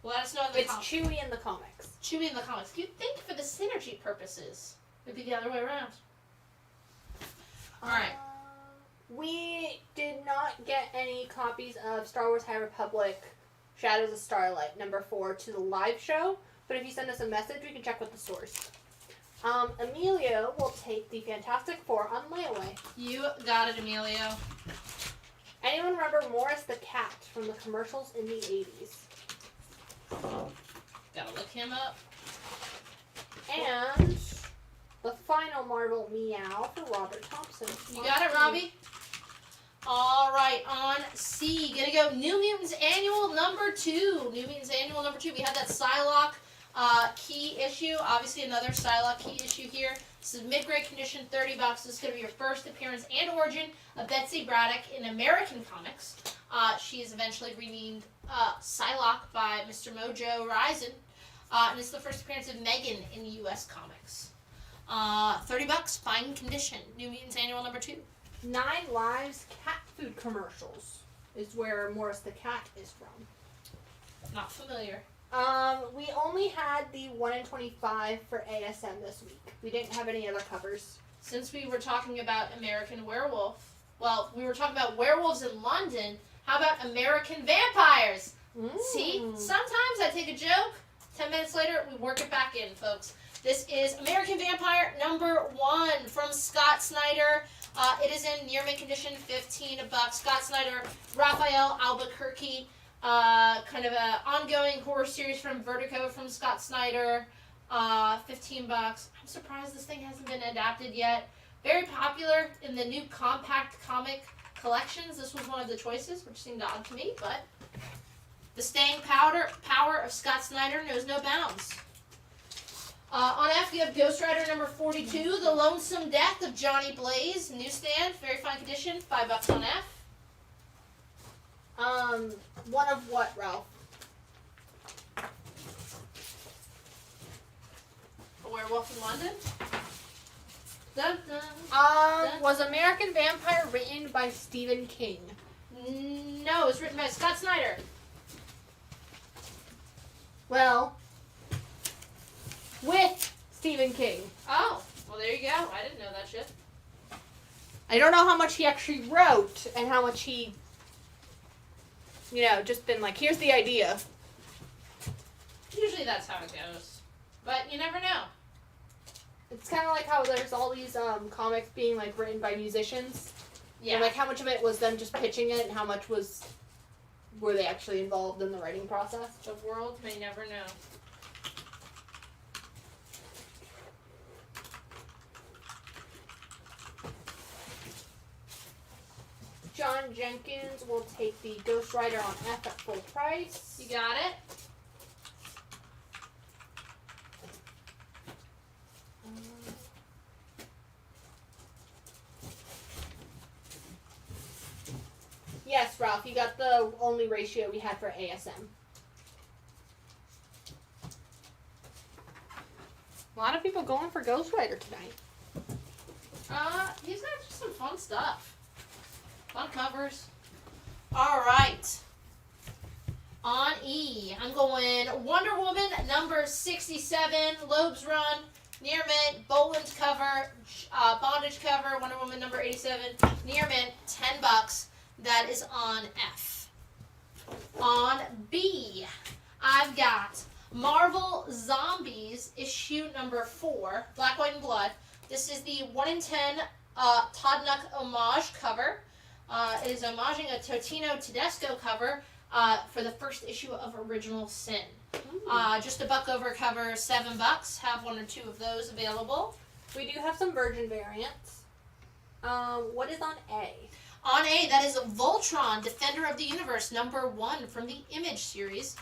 Let us know in the It's Chewie in the comics. Chewie in the comics. You'd think for the synergy purposes, it'd be the other way around. Alright. We did not get any copies of Star Wars High Republic Shadows of Starlight #4 to the live show, but if you send us a message, we can check with the source. Emilio will take the Fantastic Four on layaway. You got it, Emilio. Anyone remember Morris the Cat from the commercials in the 80s? Gotta look him up. And the final Marvel Meow for Robert Thompson. You got it, Robbie? Alright, on C, gonna go New Mutants Annual #2. New Mutants Annual #2. We had that Psylocke key issue. Obviously, another Psylocke key issue here. This is mid-grade condition, $30. This is going to be your first appearance and origin of Betsy Braddock in American comics. She is eventually renamed Psylocke by Mr. Mojo Risen. And it's the first appearance of Megan in U.S. comics. $30, fine condition. New Mutants Annual #2. 9 Lives cat food commercials is where Morris the Cat is from. Not familiar. We only had the 1 in 25 for ASM this week. We didn't have any other covers. Since we were talking about American Werewolf, well, we were talking about werewolves in London, how about American vampires? See, sometimes I take a joke, 10 minutes later, we work it back in, folks. This is American Vampire #1 from Scott Snyder. It is in near mint condition, $15. Scott Snyder, Raphael Albuquerque. Kind of an ongoing horror series from Vertigo from Scott Snyder. $15. I'm surprised this thing hasn't been adapted yet. Very popular in the new compact comic collections. This was one of the choices, which seemed odd to me, but the staying power of Scott Snyder knows no bounds. On F, we have Ghost Rider #42, The Lonesome Death of Johnny Blaze, newsstand, very fine condition, $5 on F. One of what, Ralph? A Werewolf in London? Dun, dun, dun. Was American Vampire written by Stephen King? No, it was written by Scott Snyder. Well, with Stephen King. Oh, well there you go. I didn't know that shit. I don't know how much he actually wrote and how much he, just been like, here's the idea. Usually that's how it goes. But you never know. It's kind of like how there's all these comics being like written by musicians. Yeah. And like how much of it was them just pitching it and how much were they actually involved in the writing process? The world may never know. John Jenkins will take the Ghost Rider on F at full price. You got it? Yes, Ralph, you got the only ratio we had for ASM. A lot of people going for Ghost Rider tonight. He's got just some fun stuff. Fun covers. Alright. On E, I'm going Wonder Woman #67, Loeb's Run, Near mint, Boland's cover, bondage cover, Wonder Woman number 87. Near mint, $10. That is on F. On B, I've got Marvel Zombies issue number 4, Black, White, and Blood. This is the 1 in 10 Todd Nuck homage cover. It is homaging a Totino Tedesco cover for the first issue of Original Sin. Just a buck over cover, $7. Have 1 or 2 of those available. We do have some Virgin variants. What is on A? On A, that is Voltron, Defender of the Universe, number 1 from the Image series,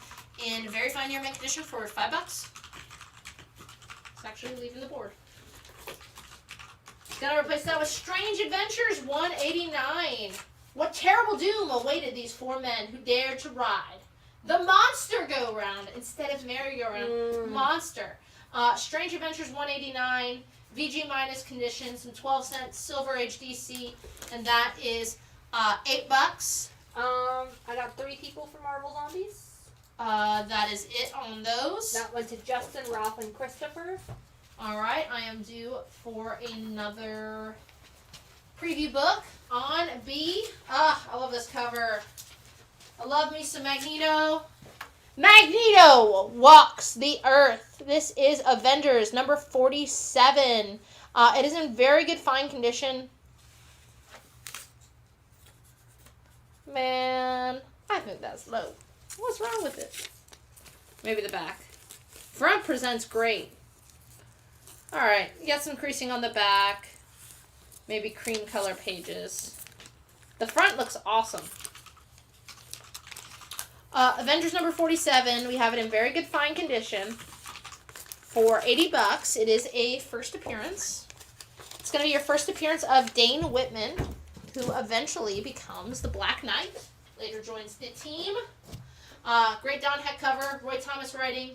in very fine near mint condition for $5. It's actually leaving the board. Gonna replace that with Strange Adventures 189. What terrible doom awaited these 4 men who dared to ride the monster go-round instead of merry-go-round. Monster. Strange Adventures 189, VG minus condition, some 12-cent Silver HDC, and that is $8. I got 3 people for Marvel Zombies. That is it on those. That went to Justin, Ralph, and Christopher. Alright, I am due for another preview book on B. I love this cover. I love me some Magneto. Magneto walks the earth. This is Avengers number 47. It is in very good fine condition. Man, I think that's low. What's wrong with it? Maybe the back. Front presents great. Alright, you got some creasing on the back. Maybe cream color pages. The front looks awesome. Avengers number 47. We have it in very good fine condition for $80. It is a first appearance. It's going to be your first appearance of Dane Whitman, who eventually becomes the Black Knight. Later joins the team. Great Don Heck cover. Roy Thomas writing.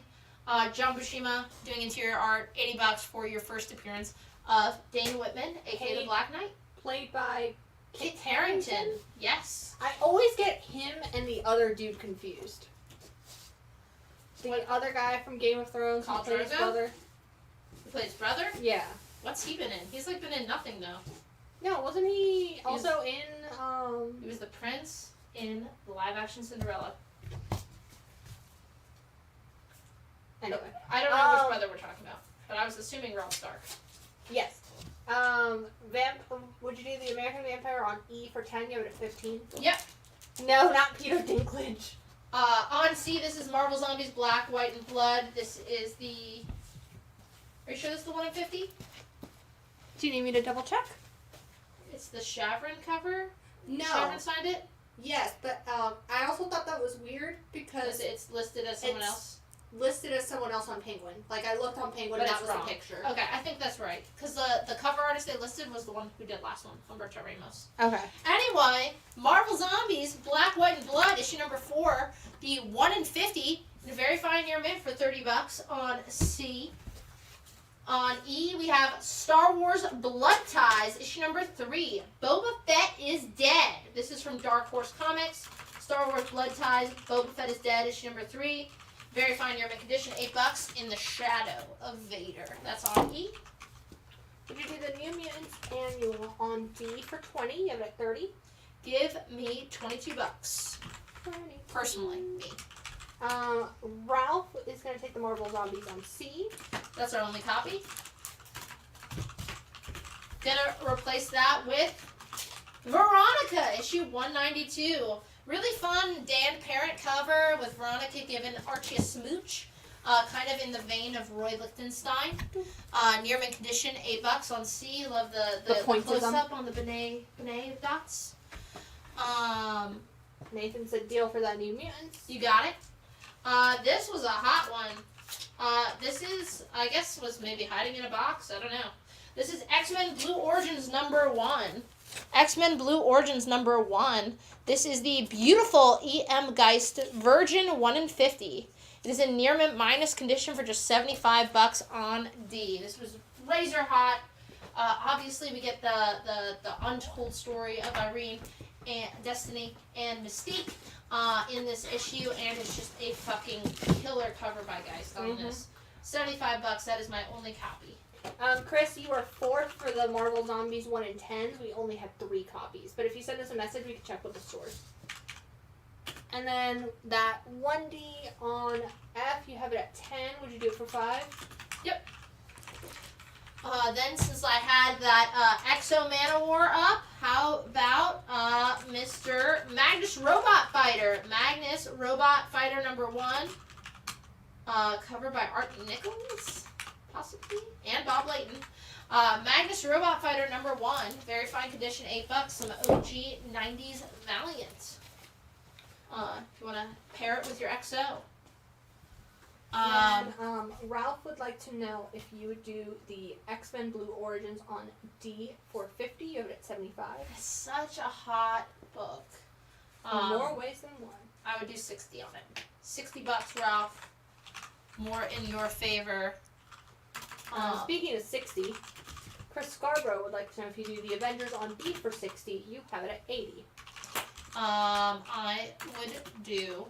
John Buscema doing interior art. $80 for your first appearance of Dane Whitman, aka the Black Knight. Played by Kit Harington. Yes. I always get him and the other dude confused. The other guy from Game of Thrones who played his brother. Who played his brother? Yeah. What's he been in? He's like been in nothing though. No, wasn't he also in He was the prince in the live action Cinderella. Anyway. I don't know which brother we're talking about, but I was assuming Rob Stark. Yes. Would you do the American Vampire on E for 10? Give it a 15. Yep. No, not Peter Dinklage. On C, this is Marvel Zombies Black, White, and Blood. This is the... Are you sure this is the 1 in 50? Do you need me to double check? It's the Chavrin cover? No. Chavrin signed it? Yes, but I also thought that was weird because it's listed as someone else. Listed as someone else on Penguin. Like, I looked on Penguin But and that it's was wrong. the picture. Okay, I think that's right. Because the cover artist they listed was the one who did last one, Humberto Ramos. Okay. Anyway, Marvel Zombies, Black, White, and Blood, issue number 4, the 1 in 50, in a very fine near mint for $30 on C. On E, we have Star Wars Blood Ties, issue number 3. Boba Fett is dead. This is from Dark Horse Comics. Star Wars Blood Ties, Boba Fett is dead, issue number 3. Very fine near mint condition, $8 in the shadow of Vader. That's on E. Would you do the New Mutants annual on D for 20? Give it at 30. Give me $22. 20. Personally, me. Ralph is going to take the Marvel Zombies on C. That's our only copy. Gonna replace that with Veronica, issue 192. Really fun Dan Parent cover with Veronica giving Archie a smooch. Kind of in the vein of Roy Lichtenstein. Near mint condition, $8 on C. Love the close-up on the Benet dots. Nathan said deal for that New Mutants. You got it. This was a hot one. This is, I guess, was maybe hiding in a box. I don't know. This is X-Men Blue Origins number 1. X-Men Blue Origins number 1. This is the beautiful E.M. Geist Virgin 1 in 50. It is in near mint minus condition for just $75 on D. This was razor hot. Obviously, we get the untold story of Irene and Destiny and Mystique in this issue, and it's just a fucking killer cover by Geist on this. $75. That is my only copy. Chris, you are 4th for the Marvel Zombies 1 in 10s. We only had 3 copies. But if you send us a message, we can check with the stores. And then that 1D on F, you have it at 10. Would you do it for 5? Yep. Then, since I had that Exo Manowar up, how about Mr. Magnus Robot Fighter? Magnus Robot Fighter number 1. Covered by Art Nichols, possibly, and Bob Layton. Magnus Robot Fighter number 1. Very fine condition, $8. Some OG 90s Valiant. If you want to pair it with your XO. Ralph would like to know if you would do the X-Men Blue Origins on D for 50. You have it at 75. It's such a hot book. In more ways than one. I would do 60 on it. $60, Ralph. More in your favor. Speaking of 60, Chris Scarborough would like to know if you do the Avengers on B for 60. You have it at 80. I would do.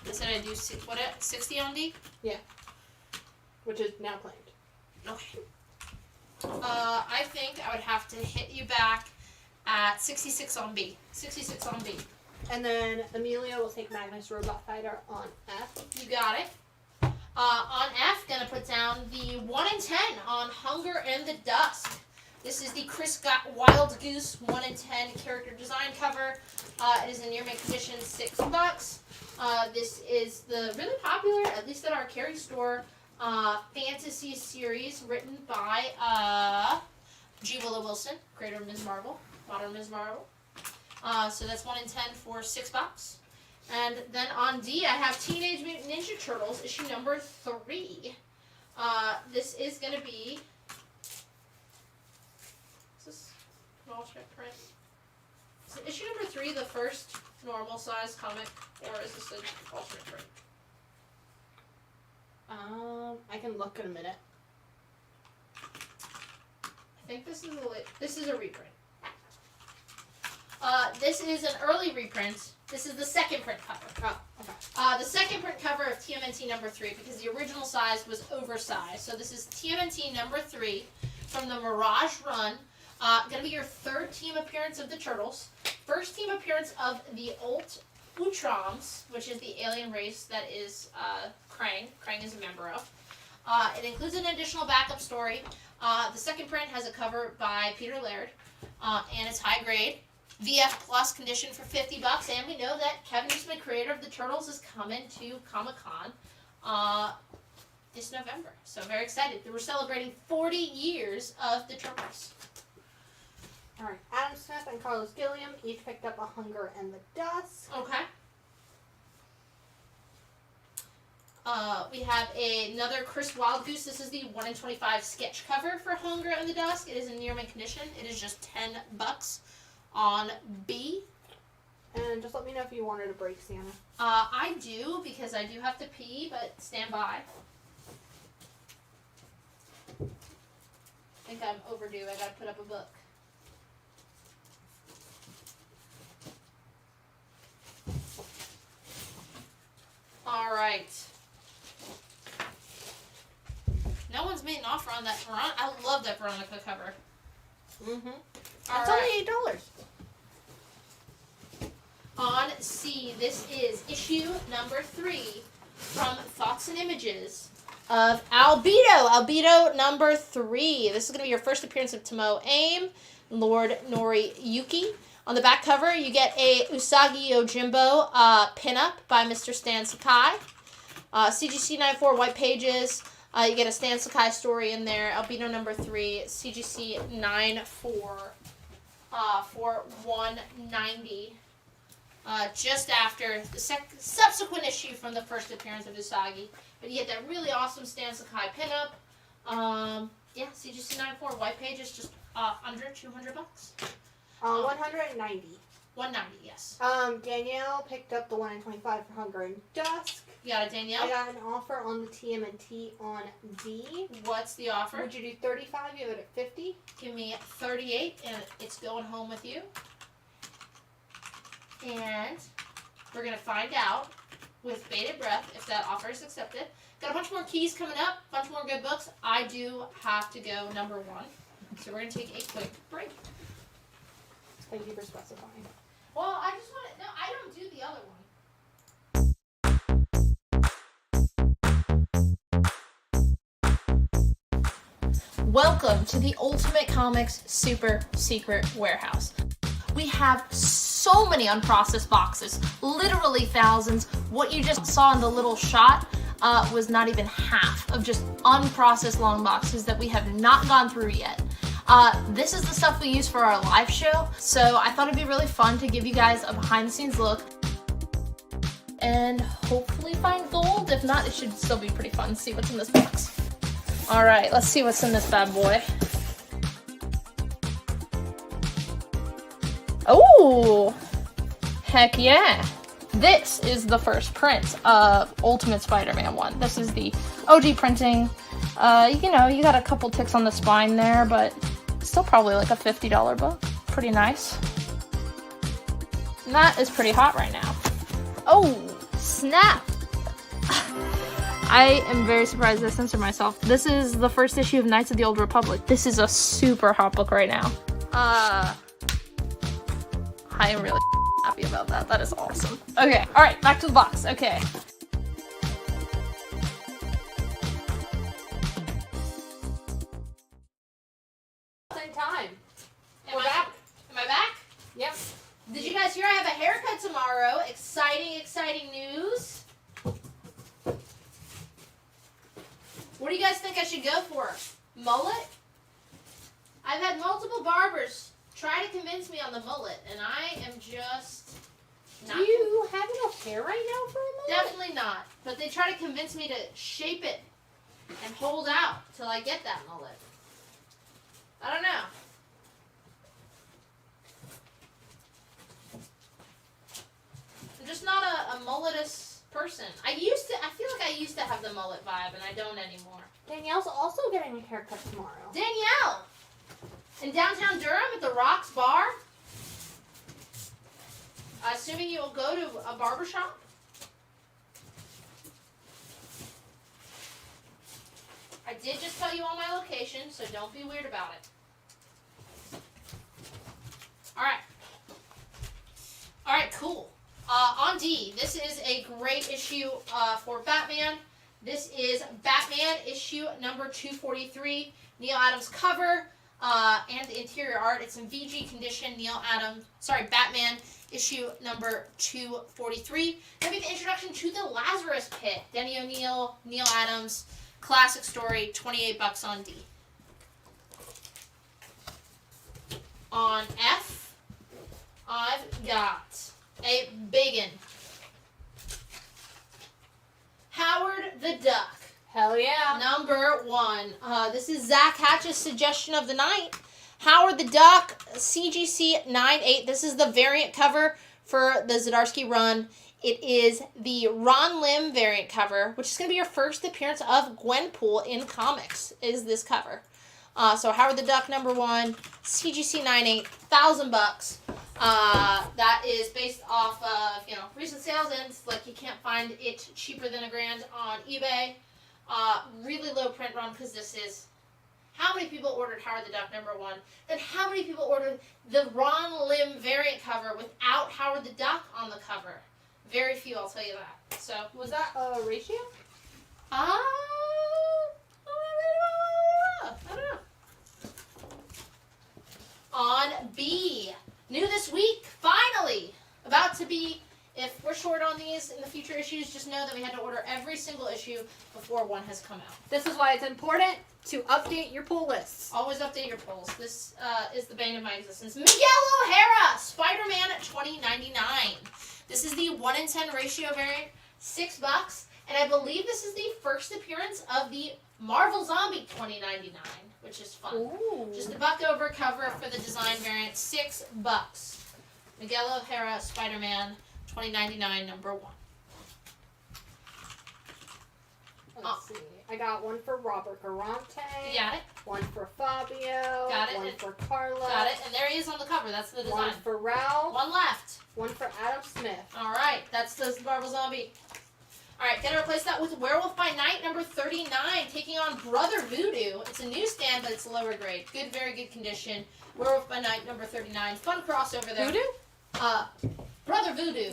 I said I'd do 60 on D? Yeah. Which is now claimed. Okay. I think I would have to hit you back at 66 on B. 66 on B. And then Amelia will take Magnus Robot Fighter on F. You got it. On F, gonna put down the 1 in 10 on Hunger in the Dusk. This is the Chris Wild Goose 1 in 10 character design cover. It is in near mint condition, $6. This is the really popular, at least at our carry store, fantasy series written by G. Willow Wilson, creator of Ms. Marvel, modern Ms. Marvel. So that's 1 in 10 for $6. And then on D, I have Teenage Mutant Ninja Turtles, issue number 3. This is going to be... Is this an alternate print? Is issue number 3 the first normal size comic, or is this an alternate print? I can look in a minute. I think this is a reprint. This is an early reprint. This is the second print cover. Oh, okay. The second print cover of TMNT number 3, because the original size was oversized. So this is TMNT number 3 from the Mirage Run. Going to be your 3rd team appearance of the Turtles. First team appearance of the Ult Utroms, which is the alien race that is Krang. Krang is a member of. It includes an additional backup story. The second print has a cover by Peter Laird, and it's high grade. VF Plus condition for $50, and we know that Kevin Eastman, creator of the Turtles, is coming to Comic-Con this November. So very excited. We're celebrating 40 years of the Turtles. Alright, Adam Smith and Carlos Gilliam each picked up A Hunger in the Dusk. Okay. We have another Chris Wildgoose. This is the 1 in 25 sketch cover for Hunger in the Dusk. It is in near mint condition. It is just $10 on B. And just let me know if you wanted a break, Sienna. I do, because I do have to pee, but stand by. I think I'm overdue. I gotta put up a book. Alright. No one's made an offer on that Veronica. I love that Veronica cover. Mm-hmm. It's only $8. On C, this is issue number 3 from Thoughts and Images of Albedo. Albedo number 3. This is going to be your first appearance of Tomoe Aim, Lord Noriyuki. On the back cover, you get a Usagi Yojimbo pinup by Mr. Stan Sakai. CGC 94 white pages. You get a Stan Sakai story in there. Albedo number 3, CGC 94 for $190. Just after the subsequent issue from the first appearance of Usagi. But you get that really awesome Stan Sakai pinup. Yeah, CGC 94 white pages, just under $200. 190. 190, yes. Danielle picked up the 1 in 25 for Hunger in Dusk. You got it, Danielle? I got an offer on the TMNT on D. What's the offer? Would you do 35? You have it at 50. Give me 38, and it's going home with you. And we're going to find out with bated breath if that offer is accepted. Got a bunch more keys coming up, a bunch more good books. I do have to go number 1. So we're going to take a quick break. Thank you for specifying. Well, I just want to... No, I don't do the other one. Welcome to the Ultimate Comics Super Secret Warehouse. We have so many unprocessed boxes, literally thousands. What you just saw in the little shot was not even half of just unprocessed long boxes that we have not gone through yet. This is the stuff we use for our live show, so I thought it'd be really fun to give you guys a behind the scenes look and hopefully find gold. If not, it should still be pretty fun to see what's in this box. All right, let's see what's in this bad boy. Oh, heck yeah. This is the first print of Ultimate Spider-Man 1. This is the OG printing. You know, you got a couple ticks on the spine there, but still probably like a $50 book. Pretty nice. And that is pretty hot right now. Oh, snap. I am very surprised I censored myself. This is the first issue of Knights of the Old Republic. This is a super hot book right now. I am really happy about that. That is awesome. Okay, alright, back to the box. Okay. Same time. We're back. Am I back? Yep. Did you guys hear I have a haircut tomorrow? Exciting, exciting news. What do you guys think I should go for? Mullet? I've had multiple barbers try to convince me on the mullet, and I am just not. Do you have enough hair right now for a mullet? Definitely not. But they try to convince me to shape it and hold out till I get that mullet. I don't know. I'm just not a mulletous person. I feel like I used to have the mullet vibe, and I don't anymore. Danielle's also getting a haircut tomorrow. Danielle! In downtown Durham at the Rocks Bar? Assuming you will go to a barbershop? I did just tell you all my location, so don't be weird about it. Alright. Alright, cool. On D, this is a great issue for Batman. This is Batman issue number 243. Neil Adams cover and the interior art. It's in VG condition. Batman issue number 243. Then we have the introduction to the Lazarus Pit. Denny O'Neil, Neil Adams, classic story, $28 on D. On F, I've got a biggin. Howard the Duck. Hell yeah. Number 1. This is Zach Hatch's suggestion of the night. Howard the Duck, CGC 9/8. This is the variant cover for the Zdarsky run. It is the Ron Lim variant cover, which is going to be your first appearance of Gwenpool in comics, is this cover. So Howard the Duck, number 1, CGC 9/8, $1,000. That is based off of, recent sales, and it's like you can't find it cheaper than $1,000 on eBay. Really low print run, because this is, how many people ordered Howard the Duck number 1? Then how many people ordered the Ron Lim variant cover without Howard the Duck on the cover? Very few, I'll tell you that. So Was that a ratio? I don't know. On B, new this week, finally, about to be, if we're short on these in the future issues, just know that we had to order every single issue before one has come out. This is why it's important to update your pull lists. Always update your polls. This is the bane of my existence. Miguel O'Hara, Spider-Man 2099. This is the 1 in 10 ratio variant, $6, and I believe this is the first appearance of the Marvel Zombie 2099, which is fun. Ooh. Just a buck over cover for the design variant, $6. Miguel O'Hara, Spider-Man 2099, number 1. Let's see. I got one for Robert Garante. Got it. One for Fabio. Got it. One for Carla. Got it. And there he is on the cover. That's the design. One for Ralph. One left. One for Adam Smith. All right, that's the Marvel Zombie. All right, gonna replace that with Werewolf by Night number 39, taking on Brother Voodoo. It's a newsstand, but it's lower grade. Good, very good condition. Werewolf by Night number 39. Fun crossover there. Voodoo? Brother Voodoo.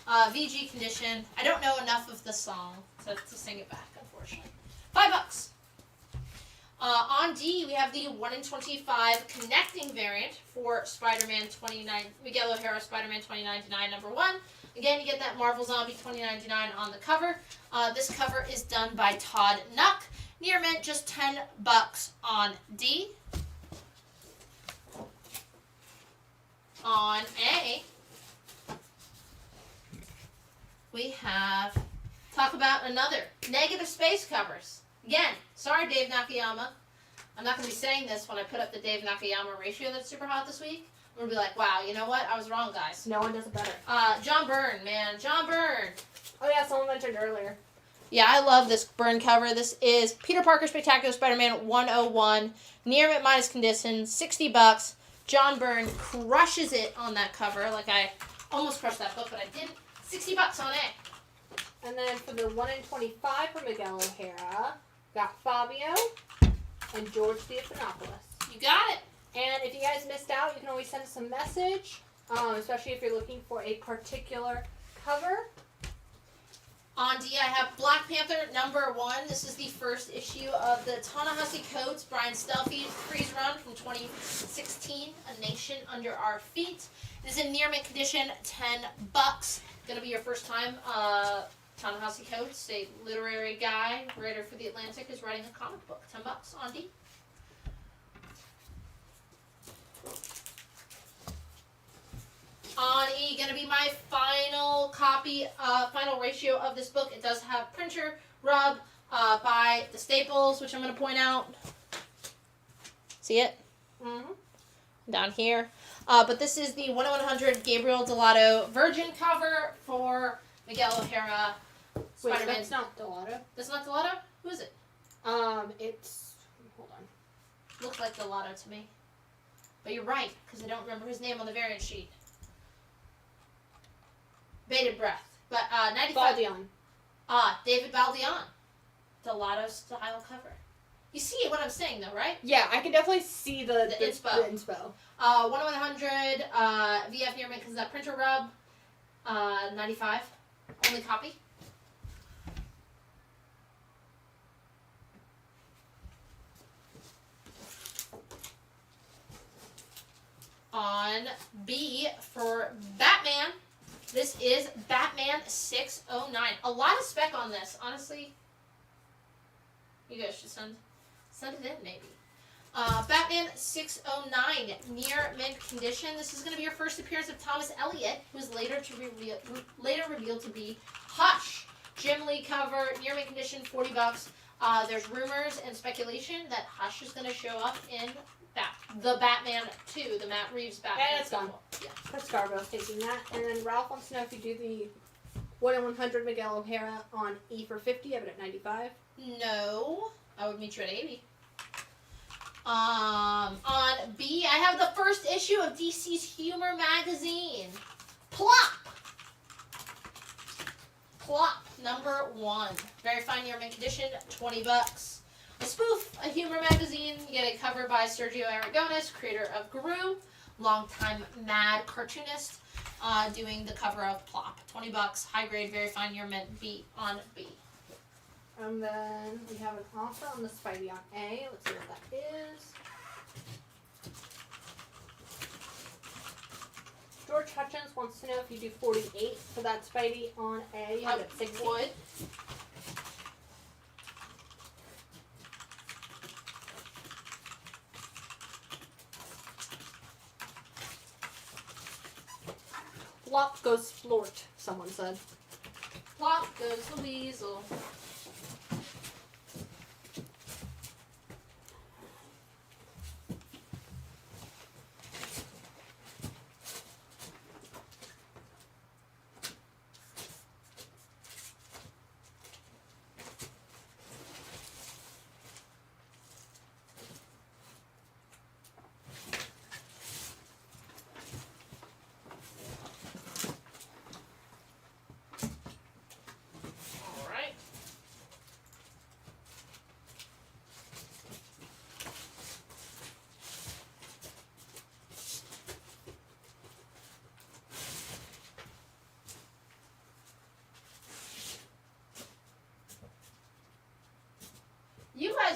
VG condition. I don't know enough of the song to sing it back, unfortunately. $5. On D, we have the 1 in 25 connecting variant for Spider-Man 29, Miguel O'Hara Spider-Man 2099 number 1. Again, you get that Marvel Zombie 2099 on the cover. This cover is done by Todd Nuck. Near mint, just $10 on D. On A, we have, talk about another, negative space covers. Again, sorry Dave Nakayama. I'm not going to be saying this when I put up the Dave Nakayama ratio that's super hot this week. I'm going to be like, wow, you know what? I was wrong, guys. No one does it better. John Byrne, man. John Byrne. Oh, yeah, someone mentioned earlier. Yeah, I love this Byrne cover. This is Peter Parker Spectacular Spider-Man 101. Near mint minus condition, $60. John Byrne crushes it on that cover. Like, I almost crushed that book, but I didn't. $60 on A. And then for the 1 in 25 for Miguel O'Hara, got Fabio and George Stephanopoulos. You got it. And if you guys missed out, you can always send us a message, especially if you're looking for a particular cover. On D, I have Black Panther number 1. This is the first issue of the Ta-Nehisi Coates Brian Stelfreeze run from 2016, A Nation Under Our Feet. It is in near mint condition, $10. Gonna be your first time. Ta-Nehisi Coates, a literary guy, writer for The Atlantic, is writing a comic book. $10 on D. On E, gonna be my final copy, final ratio of this book. It does have printer rub by the Staples, which I'm gonna point out. See it? Mm-hmm. Down here. But this is the 1 in 100 Gabriel Delato Virgin cover for Miguel O'Hara Spider-Man. Wait, that's not Delato. That's not Delato? Who is it? It's, hold on. Looks like Delato to me. But you're right, because I don't remember his name on the variant sheet. Bated breath. But 95. Baldion. David Baldion. Delato style cover. You see what I'm saying though, right? Yeah, I can definitely see the inspo. The inspo. 1 in 100 VF near mint because that printer rub. 95. Only copy. On B for Batman. This is Batman 609. A lot of spec on this, honestly. You guys should send it in, maybe. Batman 609, near mint condition. This is going to be your first appearance of Thomas Elliott, who is later revealed to be Hush. Jim Lee cover, near mint condition, $40. There's rumors and speculation that Hush is going to show up in the Batman 2, the Matt Reeves Batman. And it's gone. Yeah. Chris Garbo's taking that. And then Ralph wants to know if you do the 1 in 100 Miguel O'Hara on E for 50, I have it at 95. No, I would meet you at 80. On B, I have the first issue of DC's Humor magazine. Plop! Plop, number 1. Very fine near mint condition, $20. A spoof, a humor magazine. You get a cover by Sergio Aragones, creator of Guru, longtime Mad cartoonist, doing the cover of Plop. $20, high grade, very fine near mint, B on B. And then we have an offer on the Spidey on A. Let's see what that is. George Hutchins wants to know if you do 48 for that Spidey on A. You have it at 60. Would. Flop goes Flort, someone said. Plop goes the weasel.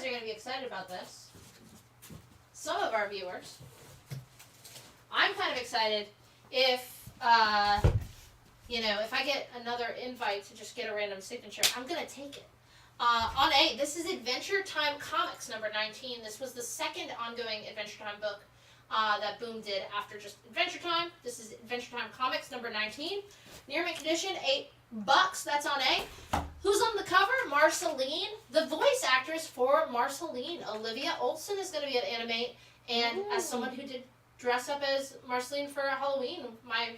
guys are going to be excited about this. Some of our viewers. I'm kind of excited if, if I get another invite to just get a random signature, I'm going to take it. On A, this is Adventure Time Comics number 19. This was the second ongoing Adventure Time book that Boom did after just Adventure Time. This is Adventure Time Comics number 19. Near mint condition, $8. That's on A. Who's on the cover? Marceline. The voice actress for Marceline, Olivia Olson, is going to be at Animate. And as someone who did dress up as Marceline for Halloween my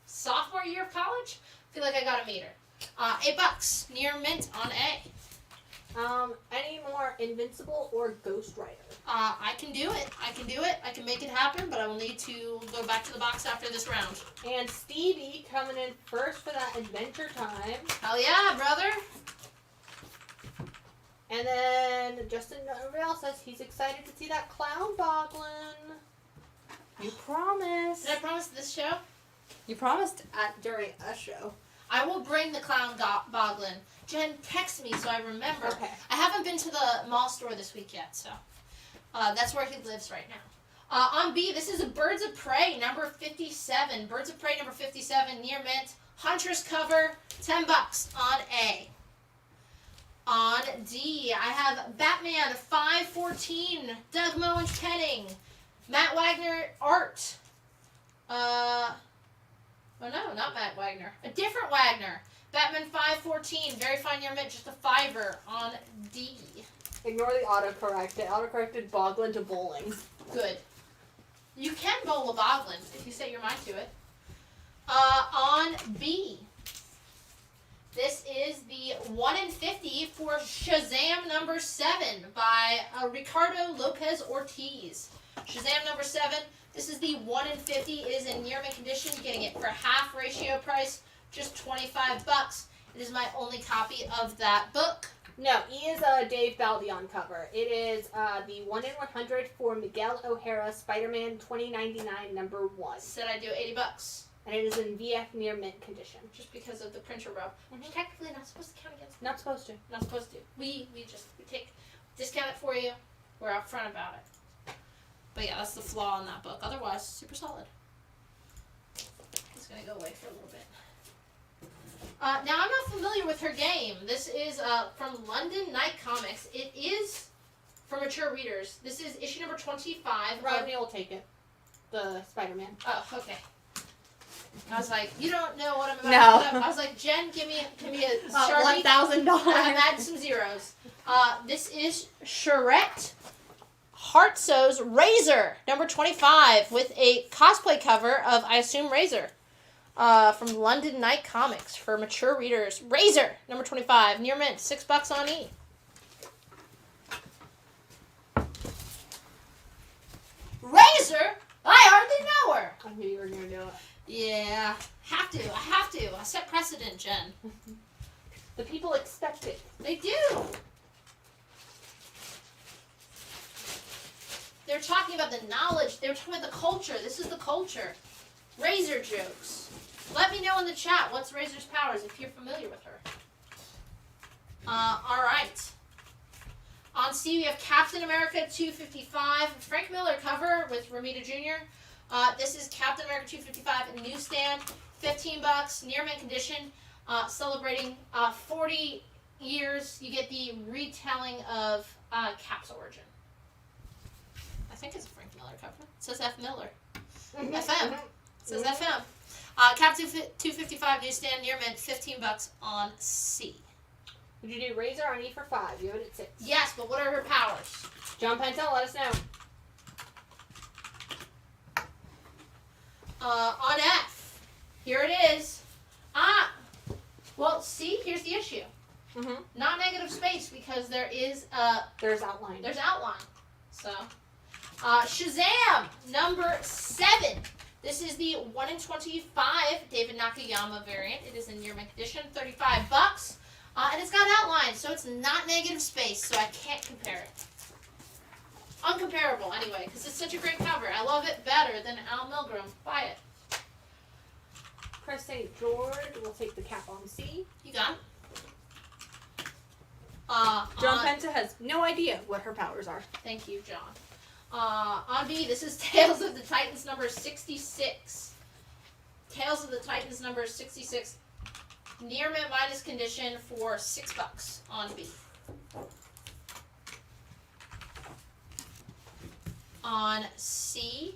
sophomore year of college, I feel like I got to meet her. $8. Near mint on A. Any more Invincible or Ghost Rider? I can do it. I can make it happen, but I will need to go back to the box after this round. And Stevie coming in first for that Adventure Time. Hell yeah, brother. And then Justin Real says he's excited to see that Clown Boglin. You promised. Did I promise this show? You promised during a show. I will bring the Clown Boglin. Jen, text me so I remember. Okay. I haven't been to the mall store this week yet, so that's where he lives right now. On B, this is a Birds of Prey number 57. Birds of Prey number 57, near mint. Huntress cover, $10 on A. On D, I have Batman 514, Doug Moench penning, Matt Wagner art. Oh no, not Matt Wagner. A different Wagner. Batman 514, very fine near mint, just a $5 on D. Ignore the autocorrect. It autocorrected Boglin to bowling. Good. You can bowl a Boglin if you set your mind to it. On B, this is the 1 in 50 for Shazam number 7 by Ricardo Lopez Ortiz. Shazam number 7. This is the 1 in 50. It is in near mint condition. Getting it for half ratio price, just $25. It is my only copy of that book. No, he is Dave Baldi on cover. It is the 1 in 100 for Miguel O'Hara, Spider-Man 2099 number 1. Said I'd do $80. And it is in VF near mint condition. Just because of the printer rub. Which technically not supposed to count against me. Not supposed to. Not supposed to. We discount it for you. We're upfront about it. But yeah, that's the flaw in that book. Otherwise, super solid. It's gonna go away for a little bit. Now, I'm not familiar with her game. This is from London Night Comics. It is for mature readers. This is issue number 25. Rodney will take it. The Spider-Man. Oh, okay. I was like, you don't know what I'm about to put up. I was like, Jen, give me a Sharpie. $1,000. Add some zeros. This is Charette Hartso's Razor, number 25, with a cosplay cover of, I assume, Razor. From London Night Comics for mature readers. Razor, number 25, near mint, $6 on E. Razor? I hardly know her. I knew you were going to do it. Yeah, I have to. I set precedent, Jen. The people expect it. They do. They're talking about the knowledge. They're talking about the culture. This is the culture. Razor jokes. Let me know in the chat what's Razor's powers if you're familiar with her. All right. On C, we have Captain America 255. Frank Miller cover with Romita Jr. This is Captain America 255 in newsstand. $15, near mint condition. Celebrating 40 years. You get the retelling of Cap's origin. I think it's a Frank Miller cover. It says F. Miller. FM. It says FM. Captain 255 newsstand near mint, $15 on C. Would you do Razor on E for 5? You have it at 6. Yes, but what are her powers? John Pentel, let us know. On F, here it is. Well, see, here's the issue. Not negative space because there's outline. There's outline. So, Shazam number 7. This is the 1 in 25 David Nakayama variant. It is in near mint condition, $35. And it's got outline, so it's not negative space, so I can't compare it. Uncomparable, anyway, because it's such a great cover. I love it better than Al Milgrom. Buy it. Chris St. George will take the cap on C. You got it. John Penta has no idea what her powers are. Thank you, John. On B, this is Tales of the Titans number 66. Tales of the Titans number 66. Near mint minus condition for $6 on B. On C,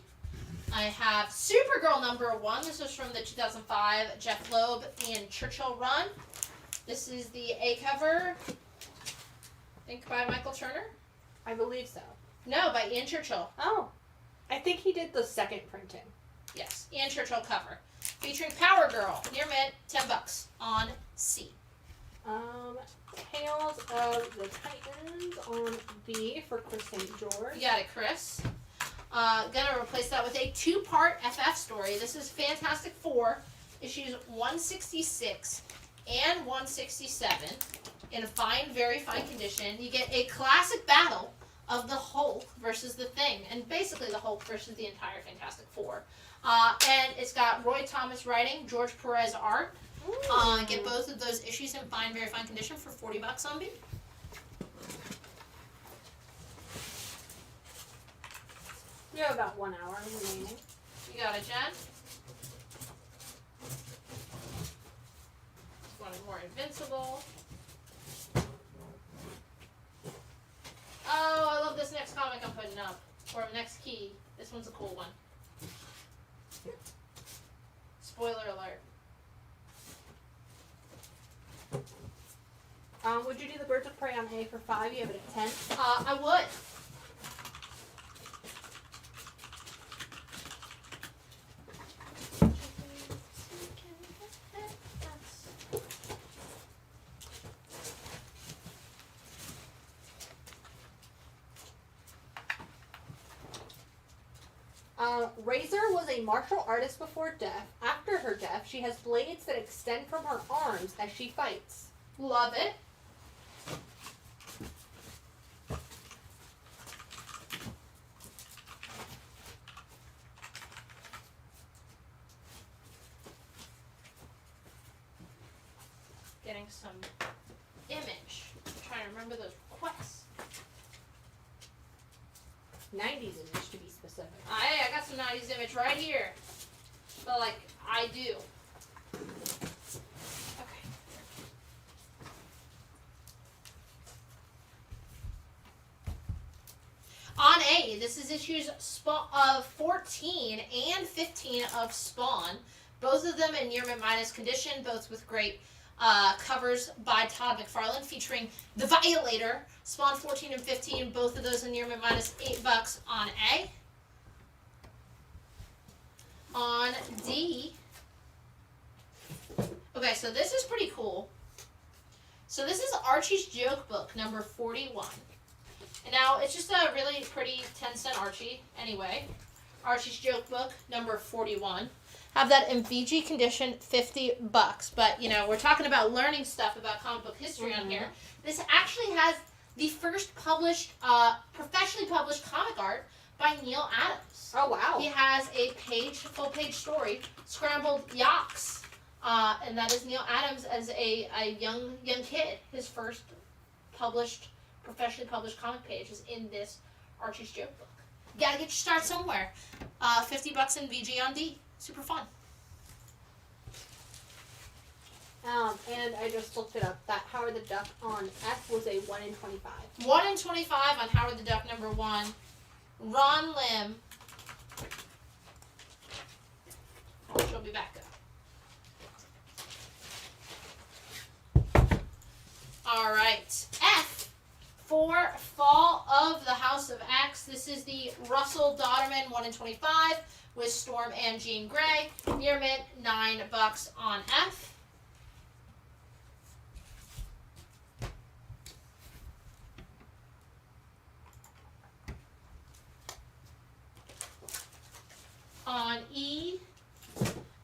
I have Supergirl number 1. This was from the 2005 Jeff Loeb and Churchill run. This is the A cover, I think by Michael Turner. I believe so. No, by Ian Churchill. Oh. I think he did the second printing. Yes, Ian Churchill cover. Featuring Power Girl, near mint, $10 on C. Tales of the Titans on B for Chris St. George. You got it, Chris. Gonna replace that with a 2-part FF story. This is Fantastic Four, issues 166 and 167 in a fine, very fine condition. You get a classic battle of the Hulk versus the Thing, and basically the Hulk versus the entire Fantastic Four. And it's got Roy Thomas writing, George Perez art. Get both of those issues in fine, very fine condition for $40 on B. You have about 1 hour remaining. You got it, Jen? One more Invincible. Oh, I love this next comic I'm putting up. Or next key. This one's a cool one. Spoiler alert. Would you do the Birds of Prey on A for 5? You have it at 10. I would. Razor was a martial artist before death. After her death, she has blades that extend from her arms as she fights. Love it. Getting some image. I'm trying to remember those requests. 90s image to be specific. I got some 90s image right here. But like, I do. Okay. On A, this is issues of 14 and 15 of Spawn. Both of them in near mint minus condition, both with great covers by Todd McFarlane, featuring The Violator, Spawn 14 and 15, both of those in near mint minus $8 on A. On D, okay, so this is pretty cool. So this is Archie's Joke Book, number 41. And now, it's just a really pretty 10-cent Archie, anyway. Archie's Joke Book, number 41. Have that in VG condition, $50. But, you know, we're talking about learning stuff about comic book history on here. This actually has the first published, professionally published comic art by Neil Adams. Oh, wow. He has a full-page story, Scrambled Yaks. And that is Neil Adams as a young kid. His first professionally published comic page is in this Archie's Joke Book. You gotta get your start somewhere. $50 in VG on D. Super fun. And I just looked it up. That Howard the Duck on F was a 1 in 25. 1 in 25 on Howard the Duck number 1. Ron Lim. She'll be back up. Alright. F for Fall of the House of X. This is the Russell Dodderman 1 in 25 with Storm and Jean Grey. Near mint, $9 on F. On E,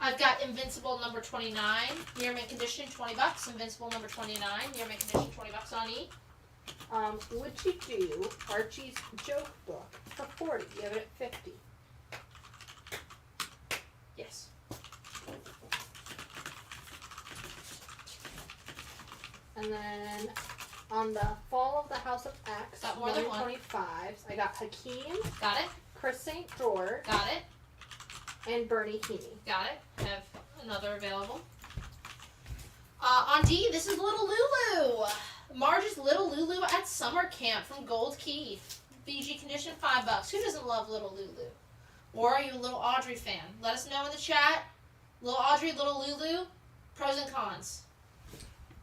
I've got Invincible number 29, near mint condition, $20. Invincible number 29, near mint condition, $20 on E. Would you do Archie's Joke Book for 40? You have it at 50. Yes. And then on the Fall of the House of X. Got more than one. 25s. I got Hakeem. Got it. Chris St. George. Got it. And Bernie Heaney. Got it. Have another available. On D, this is Little Lulu. Marge's Little Lulu at summer camp from Gold Key. BG condition, $5. Who doesn't love Little Lulu? Or are you a Little Audrey fan? Let us know in the chat. Little Audrey, Little Lulu, pros and cons.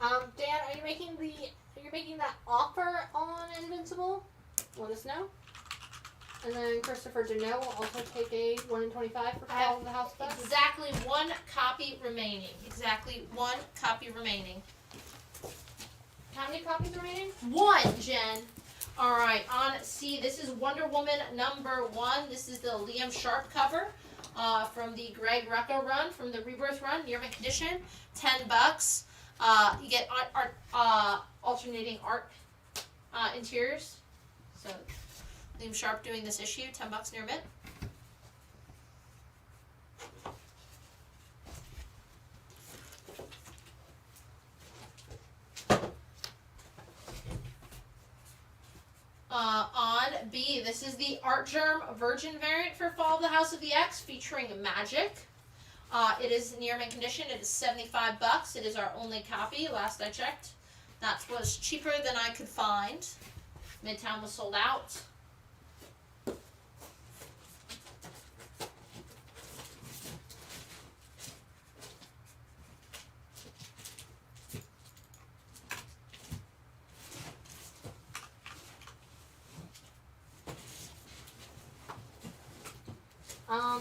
Dan, are you making that offer on Invincible? Let us know. And then Christopher Deneau will also take a 1 in 25 for Fall of the House of X. Exactly one copy remaining. Exactly one copy remaining. How many copies remaining? 1, Jen. All right, on C, this is Wonder Woman #1. This is the Liam Sharp cover from the Greg Rucka run, from the Rebirth run, near mint condition, $10. You get art, alternating art interiors. So Liam Sharp doing this issue, $10 near mint. On B, this is the Art Germ Virgin variant for Fall of the House of the X, featuring Magic. It is near mint condition. It is $75. It is our only copy. Last I checked, that was cheaper than I could find. Midtown was sold out.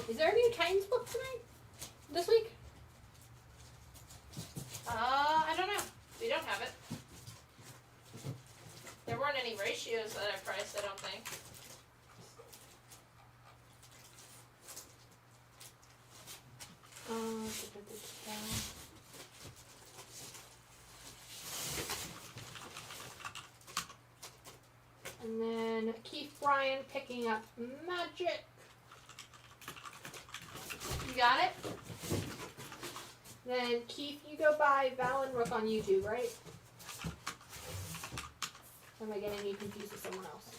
Is there a new Titans book tonight? This week? I don't know. We don't have it. There weren't any ratios that I priced, I don't think. And then Keith Bryan picking up Magic. You got it? Then Keith, you go by Val and Rook on YouTube, right? Or am I getting you confused with someone else?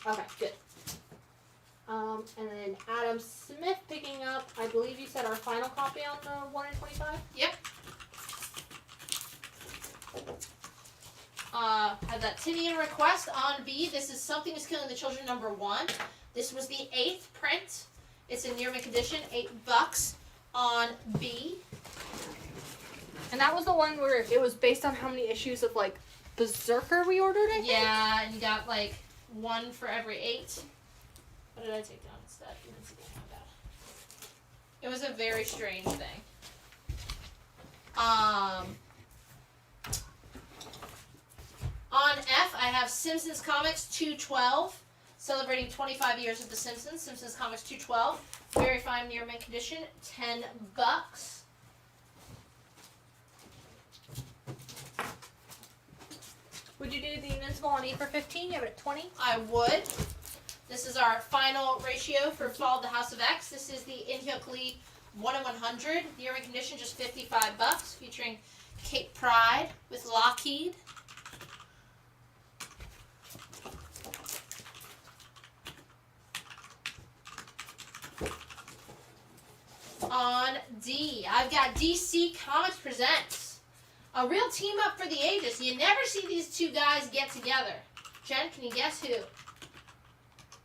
Okay, good. And then Adam Smith picking up, I believe you said our final copy on the 1 in 25? Yep. Had that Tinian request on B. This is Something is Killing the Children #1. This was the 8th print. It's in near mint condition, $8 on B. And that was the one where it was based on how many issues of, like, Berserker we ordered, I think? Yeah, and you got, like, 1 for every 8. What did I take down instead? It was a very strange thing. On F, I have Simpsons Comics 212, celebrating 25 years of The Simpsons. Simpsons Comics 212, very fine near mint condition, $10. Would you do the Invincible on E for 15? You have it at 20? I would. This is our final ratio for Fall of the House of X. This is the In-Hyuk Lee 1 in 100, near mint condition, just $55, featuring Kate Pride with Lockheed. On D, I've got DC Comics Presents. A real team up for the ages. You never see these two guys get together. Jen, can you guess who?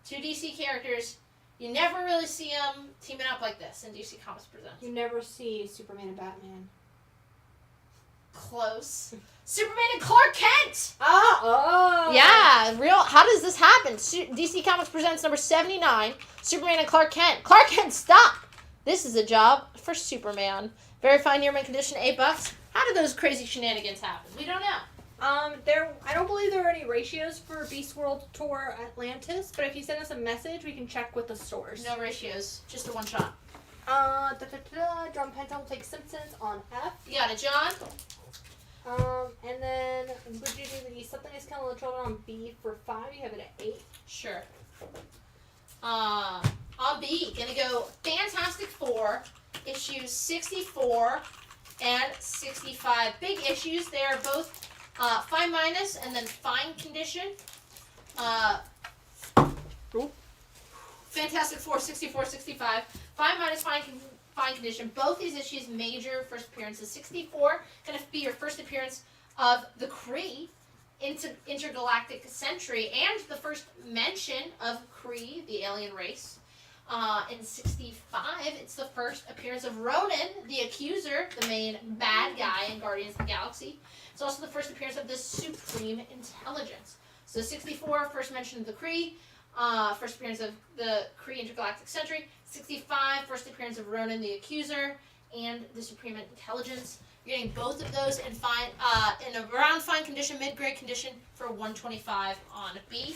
Two DC characters. You never really see them teaming up like this in DC Comics Presents. You never see Superman and Batman. Close. Superman and Clark Kent! Oh! Yeah, real. How does this happen? DC Comics Presents number 79, Superman and Clark Kent. Clark Kent, stop! This is a job for Superman. Very fine near mint condition, $8. How did those crazy shenanigans happen? We don't know. I don't believe there are any ratios for Beast World Tour Atlantis, but if you send us a message, we can check with the stores. No ratios, just a one shot. Drum Penta will take Simpsons on F. You got it, John. And then would you do the Something is Killing the Children on B for 5? You have it at 8. Sure. On B, gonna go Fantastic Four, issues 64 and 65. Big issues. They are both fine minus and then fine condition. Fantastic Four 64, 65. Fine minus fine condition. Both these issues major first appearances. 64 going to be your first appearance of the Kree intergalactic century and the first mention of Kree, the alien race. In 65, it's the first appearance of Ronan, the Accuser, the main bad guy in Guardians of the Galaxy. It's also the first appearance of the Supreme Intelligence. So 64, first mention of the Kree, first appearance of the Kree intergalactic century. 65, first appearance of Ronan, the Accuser, and the Supreme Intelligence. You're getting both of those in fine, in around fine condition, mid-grade condition for 125 on B.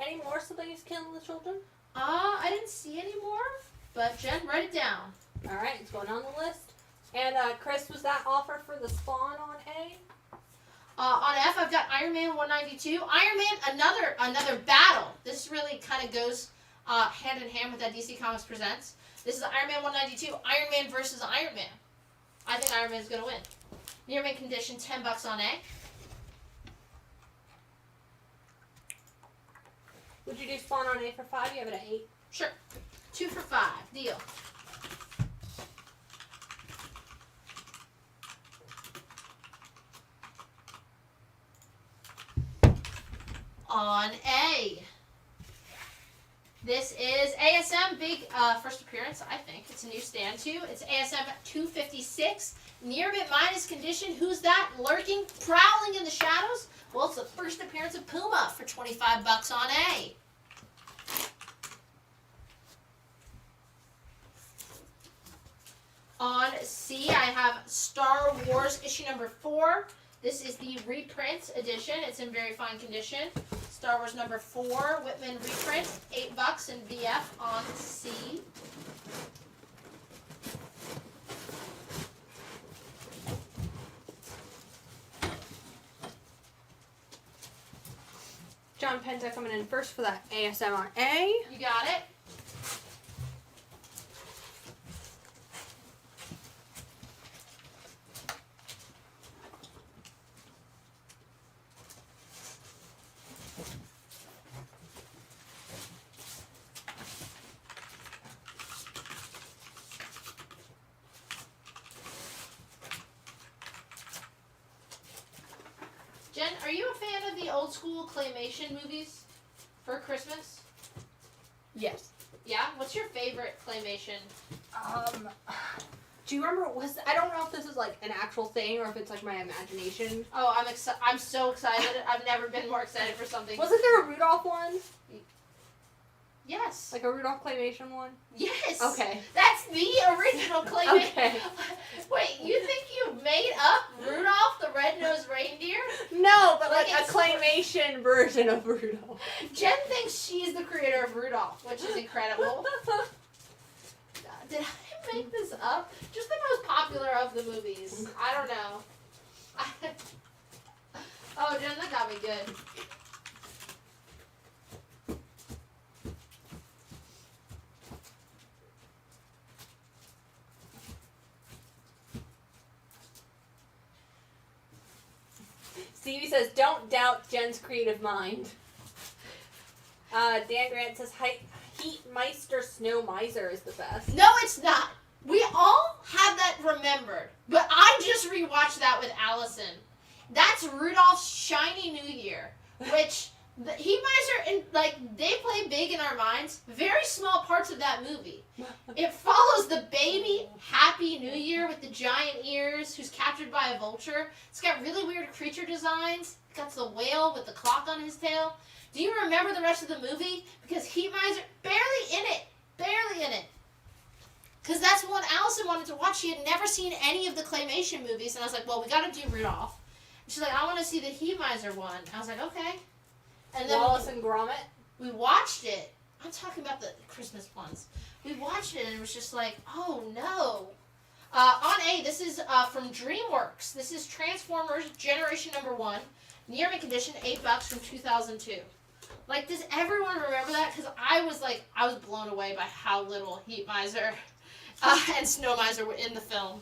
Any more siblings killing the children? I didn't see any more, but Jen, write it down. All right, it's going on the list. And Chris, was that offer for the Spawn on A? On F, I've got Iron Man 192. Iron Man, another battle. This really kind of goes hand in hand with that DC Comics Presents. This is Iron Man 192. Iron Man versus Iron Man. I think Iron Man's going to win. Near mint condition, $10 on A. Would you do Spawn on A for 5? You have it at 8. Sure. 2 for 5. Deal. On A. This is ASM, big first appearance, I think. It's a new stand, too. It's ASM 256. Near mint minus condition. Who's that? Lurking, prowling in the shadows? Well, it's the first appearance of Puma for $25 on A. On C, I have Star Wars issue number 4. This is the reprint edition. It's in very fine condition. Star Wars number 4, Whitman reprint, $8 in VF on C. John Penta coming in first for that ASM on A. You got it. Jen, are you a fan of the old school claymation movies for Christmas? Yes. Yeah? What's your favorite claymation? Do you remember, I don't know if this is like an actual thing or if it's like my imagination. Oh, I'm so excited. I've never been more excited for something. Wasn't there a Rudolph one? Yes. Like a Rudolph claymation one? Yes. Okay. That's the original claymation. Okay. Wait, you think you made up Rudolph the Red-Nosed Reindeer? No, but like a it's claymation version of Rudolph. Jen thinks she's the creator of Rudolph, which is incredible. Did I make this up? Just the most popular of the movies. I don't know. Oh, Jen, that got me good. Stevie says, don't doubt Jen's creative mind. Dan Grant says, Heat Meister Snow Miser is the best. No, it's not. We all have that remembered, but I just rewatched that with Allison. That's Rudolph's Shiny New Year, which the Heat Miser, and like they play big in our minds. Very small parts of that movie. It follows the baby Happy New Year with the giant ears, who's captured by a vulture. It's got really weird creature designs. It's got the whale with the clock on his tail. Do you remember the rest of the movie? Because Heat Miser, barely in it. Because that's what Allison wanted to watch. She had never seen any of the claymation movies. And I was like, well, we got to do Rudolph. And she's like, I want to see the Heat Miser one. I was like, okay. And then Wallace and Gromit? We watched it. I'm talking about the Christmas ones. We watched it and it was just like, oh no. On A, this is from DreamWorks. This is Transformers Generation Number 1. Near mint condition, $8 from 2002. Like, does everyone remember that? Because I was blown away by how little Heat Miser and Snow Miser were in the film.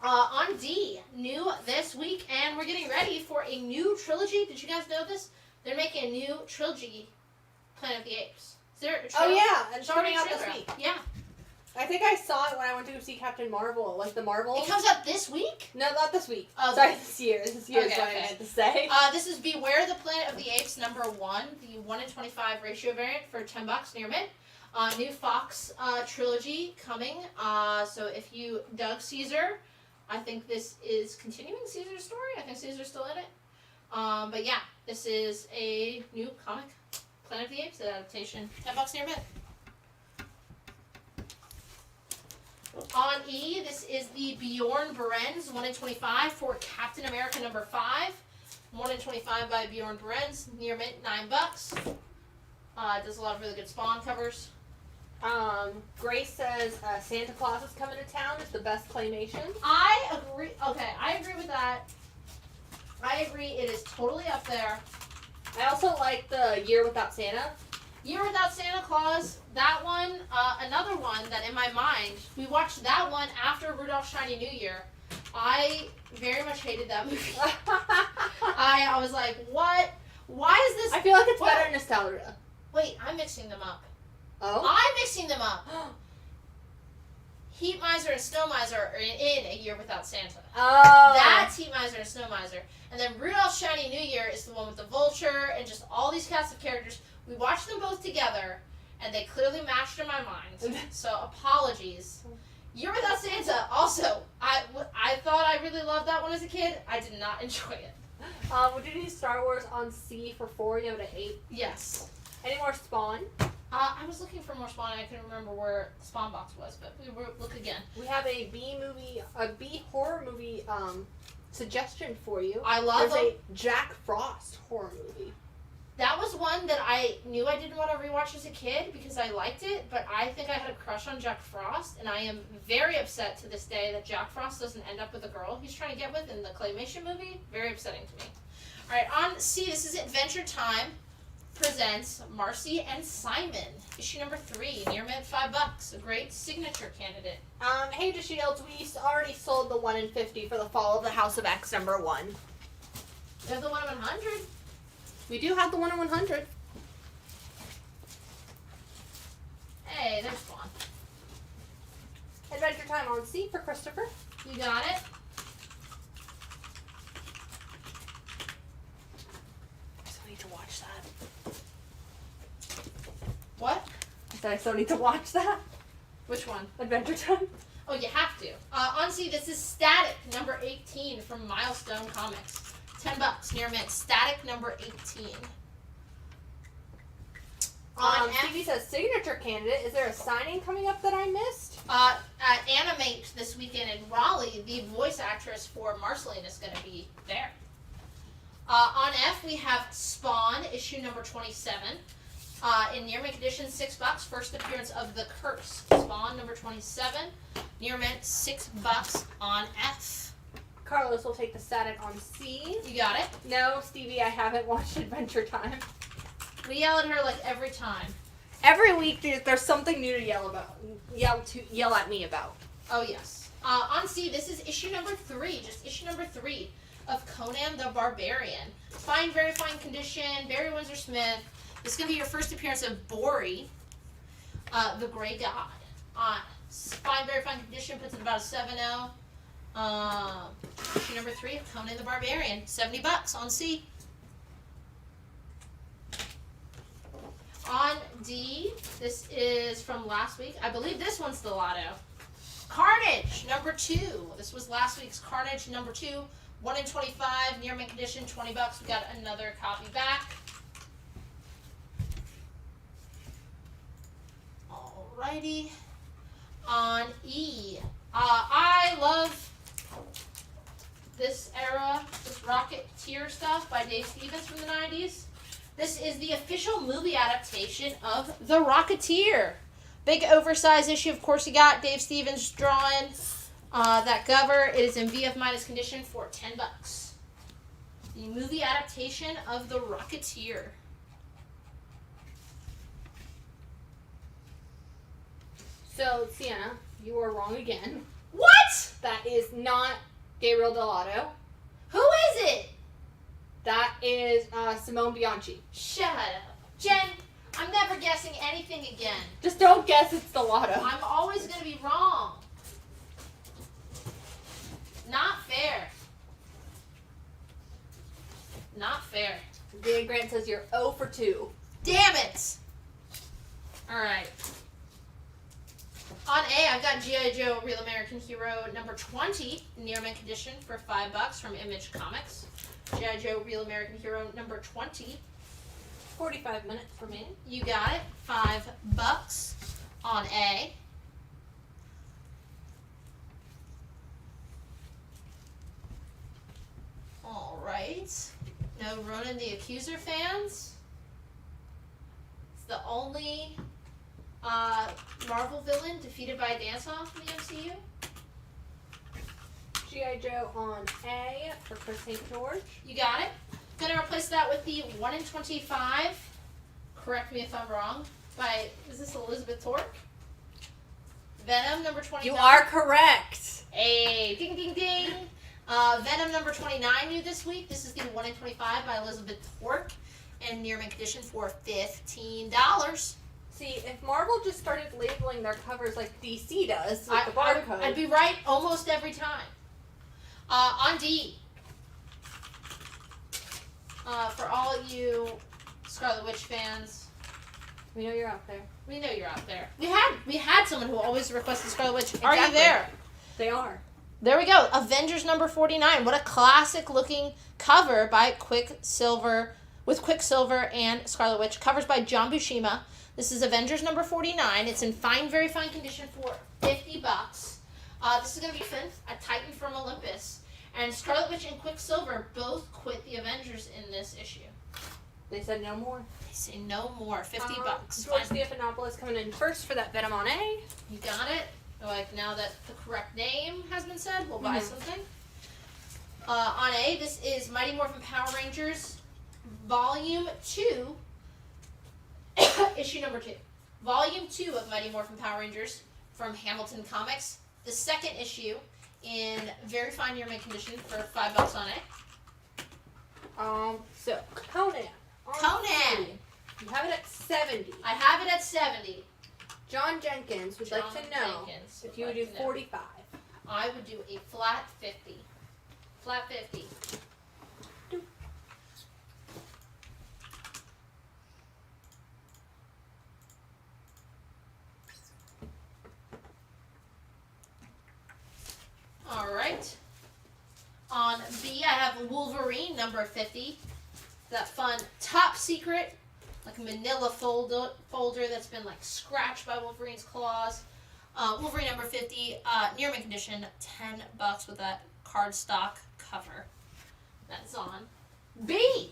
On D, new this week, and we're getting ready for a new trilogy. Did you guys know this? They're making a new trilogy, Planet of the Apes. Is there a Oh yeah, it's Sorry, coming out this trailer. week. Yeah. I think I saw it when I went to go see Captain Marvel, like the Marvel. It comes out this week? No, not this week. Oh, sorry, this year. This year is okay, what okay. I meant to say. This is Beware the Planet of the Apes #1, the 1:25 ratio variant for $10 near mint. New Fox trilogy coming. So if you dug Caesar, I think this is continuing Caesar's story. I think Caesar's still in it. But yeah, this is a new comic, Planet of the Apes adaptation. $10 near mint. On E, this is the Bjorn Berens 1:25 for Captain America #5. 1:25 by Bjorn Berens, near mint, $9. Does a lot of really good Spawn covers. Grace says Santa Claus is coming to town. It's the best claymation. I agree. Okay, I agree with that. I agree. It is totally up there. I also like the Year Without Santa. Year Without Santa Claus, that one, another one that in my mind, we watched that one after Rudolph's Shiny New Year. I very much hated that movie. I was like, what? Why is this? I feel like it's better in nostalgia. Wait, I'm mixing them up. Oh? I'm mixing them up. Heat Miser and Snow Miser are in A Year Without Santa. Oh. That's Heat Miser and Snow Miser. And then Rudolph's Shiny New Year is the one with the vulture and just all these cast of characters. We watched them both together, and they clearly matched in my mind. So apologies. Year Without Santa, also, I thought I really loved that one as a kid. I did not enjoy it. Would you need Star Wars on C for 4? You have it at 8. Yes. Any more Spawn? I was looking for more Spawn, and I couldn't remember where the Spawn box was, but we will look again. We have a B horror movie suggestion for you. I love There's a Jack Frost horror movie. That was one that I knew I didn't want to rewatch as a kid because I liked it, but I think I had a crush on Jack Frost, and I am very upset to this day that Jack Frost doesn't end up with a girl he's trying to get with in the claymation movie. Very upsetting to me. Alright, on C, this is Adventure Time presents Marcy and Simon, issue #3, near mint, $5. A great signature candidate. Hey, DeShields, we already sold the 1 in 50 for the Fall of the House of X #1. We have the 1 in 100. We do have the 1 in 100. Hey, there's one. Adventure Time on C for Christopher. You got it. I still need to watch that. What? I said I still need to watch that. Which one? Adventure Time. Oh, you have to. On C, this is Static #18 from Milestone Comics. $10 near mint. Static #18. On F, Stevie says signature candidate. Is there a signing coming up that I missed? at Animate this weekend in Raleigh, the voice actress for Marceline is going to be there. On F, we have Spawn, issue #27. In near mint edition, $6. First appearance of the Curse. Spawn #27. Near mint, $6 on F. Carlos will take the static on C. You got it? No, Stevie, I haven't watched Adventure Time. We yell at her like every time. Every week there's something new to yell about. Yell at me about. Oh yes. On C, this is issue #3, just issue #3 of Conan the Barbarian. Fine, very fine condition. Barry Windsor Smith. This is gonna be your first appearance of Bori, the Gray God. Fine, very fine condition. Puts it about a 7.0. Issue #3 of Conan the Barbarian. $70 on C. On D, this is from last week. I believe this one's the lotto. Carnage #2. This was last week's Carnage #2. 1 in 25, near mint condition, $20. We got another copy back. Alrighty. On E, I love this era, this Rocketeer stuff by Dave Stevens from the 90s. This is the official movie adaptation of The Rocketeer. Big oversized issue, of course, you got Dave Stevens drawing that cover. It is in VF minus condition for $10. The movie adaptation of The Rocketeer. So, Sienna, you are wrong again. What? That is not Gabriel Delato. Who is it? That is Simone Bianchi. Shut up. Jen, I'm never guessing anything again. Just don't guess it's Delato. I'm always going to be wrong. Not fair. Not fair. Dan Grant says you're 0 for 2. Damn it! Alright. On A, I've got G.I. Joe Real American Hero number 20, near mint condition for $5 from Image Comics. G.I. Joe Real American Hero number 20. 45 minutes for me. You got it. $5 on A. Alright. No Ronan the Accuser fans. It's the only Marvel villain defeated by a dance-off in the MCU. G.I. Joe on A for Chris St. George. You got it. Gonna replace that with the 1 in 25. Correct me if I'm wrong. By, is this Elizabeth Torque? Venom number 29. You are correct. Hey, ding ding ding. Venom number 29 new this week. This is the 1 in 25 by Elizabeth Torque and near mint condition for $15. See, if Marvel just started labeling their covers like DC does with the barcode, I'd be right almost every time. On D, for all you Scarlet Witch fans, we know you're out there. we know you're out there. We had someone who always requested Scarlet Witch. Are you Exactly. there? They are. There we go. Avengers number 49. What a classic looking cover by Quicksilver and Scarlet Witch. Covers by John Buscema. This is Avengers number 49. It's in fine, very fine condition for $50. This is going to be fun. A Titan from Olympus. And Scarlet Witch and Quicksilver both quit the Avengers in this issue. They said no more. They say no more. $50. George Fine. Stephanopoulos coming in first for that Venom on A. You got it. Like, now that the correct name has been said, we'll buy something. On A, this is Mighty Morphin Power Rangers, Volume 2, issue number 2. Volume 2 of Mighty Morphin Power Rangers from Hamilton Comics. The second issue in very fine near mint condition for $5 on A. So Conan. Conan! You have it at 70. I have it at 70. John Jenkins would like to know if you would do 45. I would do a flat 50. Flat 50. Alright. On B, I have Wolverine, number 50. That fun top secret, like manila folder that's been like scratched by Wolverine's claws. Wolverine number 50, near mint condition, $10 with that cardstock cover. That's on B.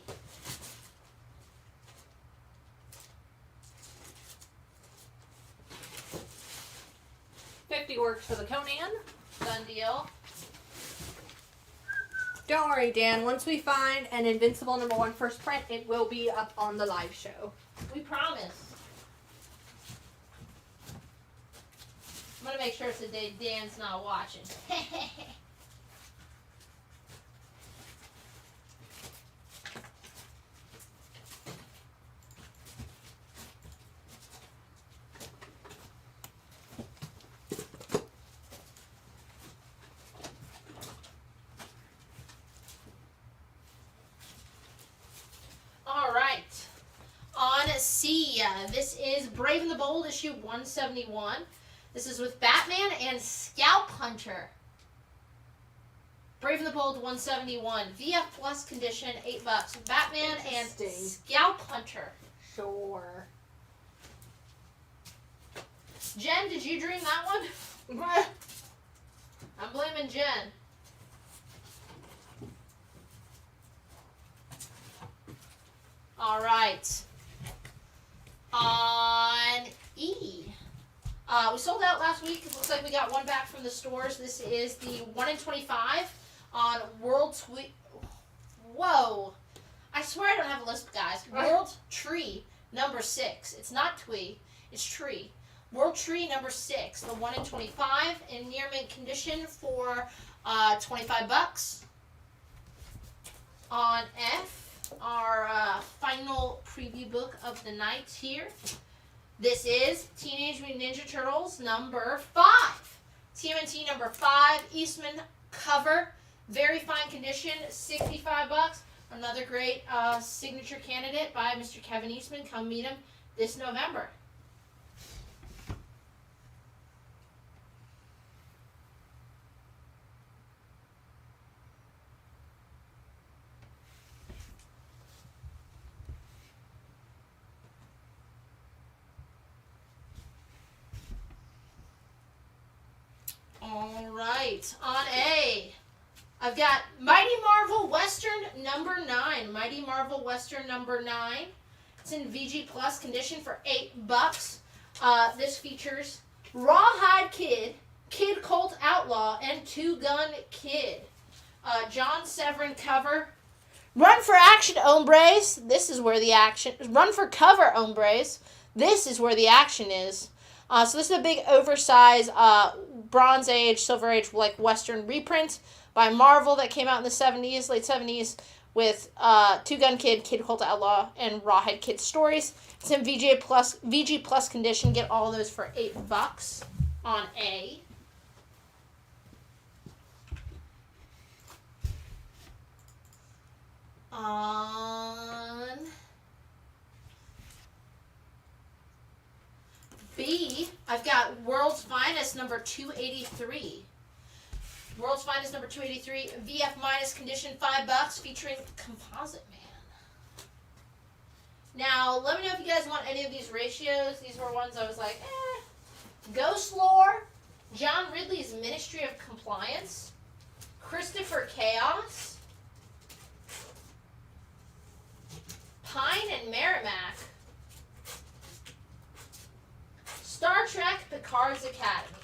$50 works for the Conan. Done deal. Don't worry, Dan. Once we find an Invincible #1 first print, it will be up on the live show. We promise. I'm gonna make sure today Dan's not watching. Alright. On C, this is Brave and the Bold, issue 171. This is with Batman and Scalp Hunter. Brave and the Bold 171. VF Plus condition, $8. Batman and Scalp Hunter. Sure. Jen, did you dream that one? I'm blaming Jen. Alright. On E. We sold out last week. It looks like we got one back from the stores. This is the 1 in 25 on World Tree. Whoa. I swear I don't have a list, guys. World Tree number 6. It's not Twee. It's Tree. World Tree number 6, the 1 in 25, in near mint condition for $25. On F, our final preview book of the night here. This is Teenage Mutant Ninja Turtles number 5. TMNT number 5, Eastman cover, very fine condition, $65. Another great signature candidate by Mr. Kevin Eastman. Come meet him this November. All right, on A, I've got Mighty Marvel Western number 9. Mighty Marvel Western number 9. It's in VG Plus condition for $8. This features Rawhide Kid, Kid Colt Outlaw, and Two Gun Kid. John Severin cover. Run for action, hombres. This is where the action. Run for cover, hombres. This is where the action is. So this is a big oversized Bronze Age, Silver Age, like Western reprint by Marvel that came out in the 70s, late 70s, with Two Gun Kid, Kid Colt Outlaw, and Rawhide Kid stories. It's in VG Plus condition. Get all of those for $8 on A. On B, I've got World's Finest number 283. World's Finest number 283, VF minus condition, $5, featuring Composite Man. Now, let me know if you guys want any of these ratios. These were ones I was like, Ghost Lore, John Ridley's Ministry of Compliance, Christopher Chaos, Pine and Merrimack, Star Trek Picard's Academy.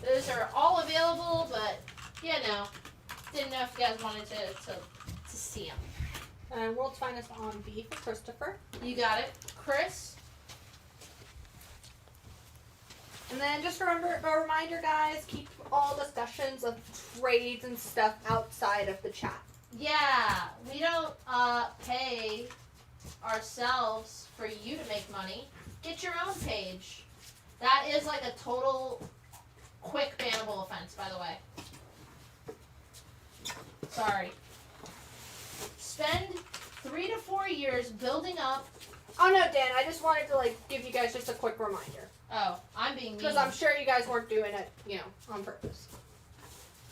Those are all available, but, didn't know if you guys wanted to see them. And World's Finest on B for Christopher. You got it. Chris? And then just remember, a reminder, guys, keep all discussions of trades and stuff outside of the chat. Yeah, we don't pay ourselves for you to make money. Get your own page. That is like a total quick bannable offense, by the way. Sorry. Spend 3 to 4 years building up. Oh no, Dan, I just wanted to give you guys just a quick reminder. Oh, I'm being mean. Because I'm sure you guys weren't doing it, on purpose.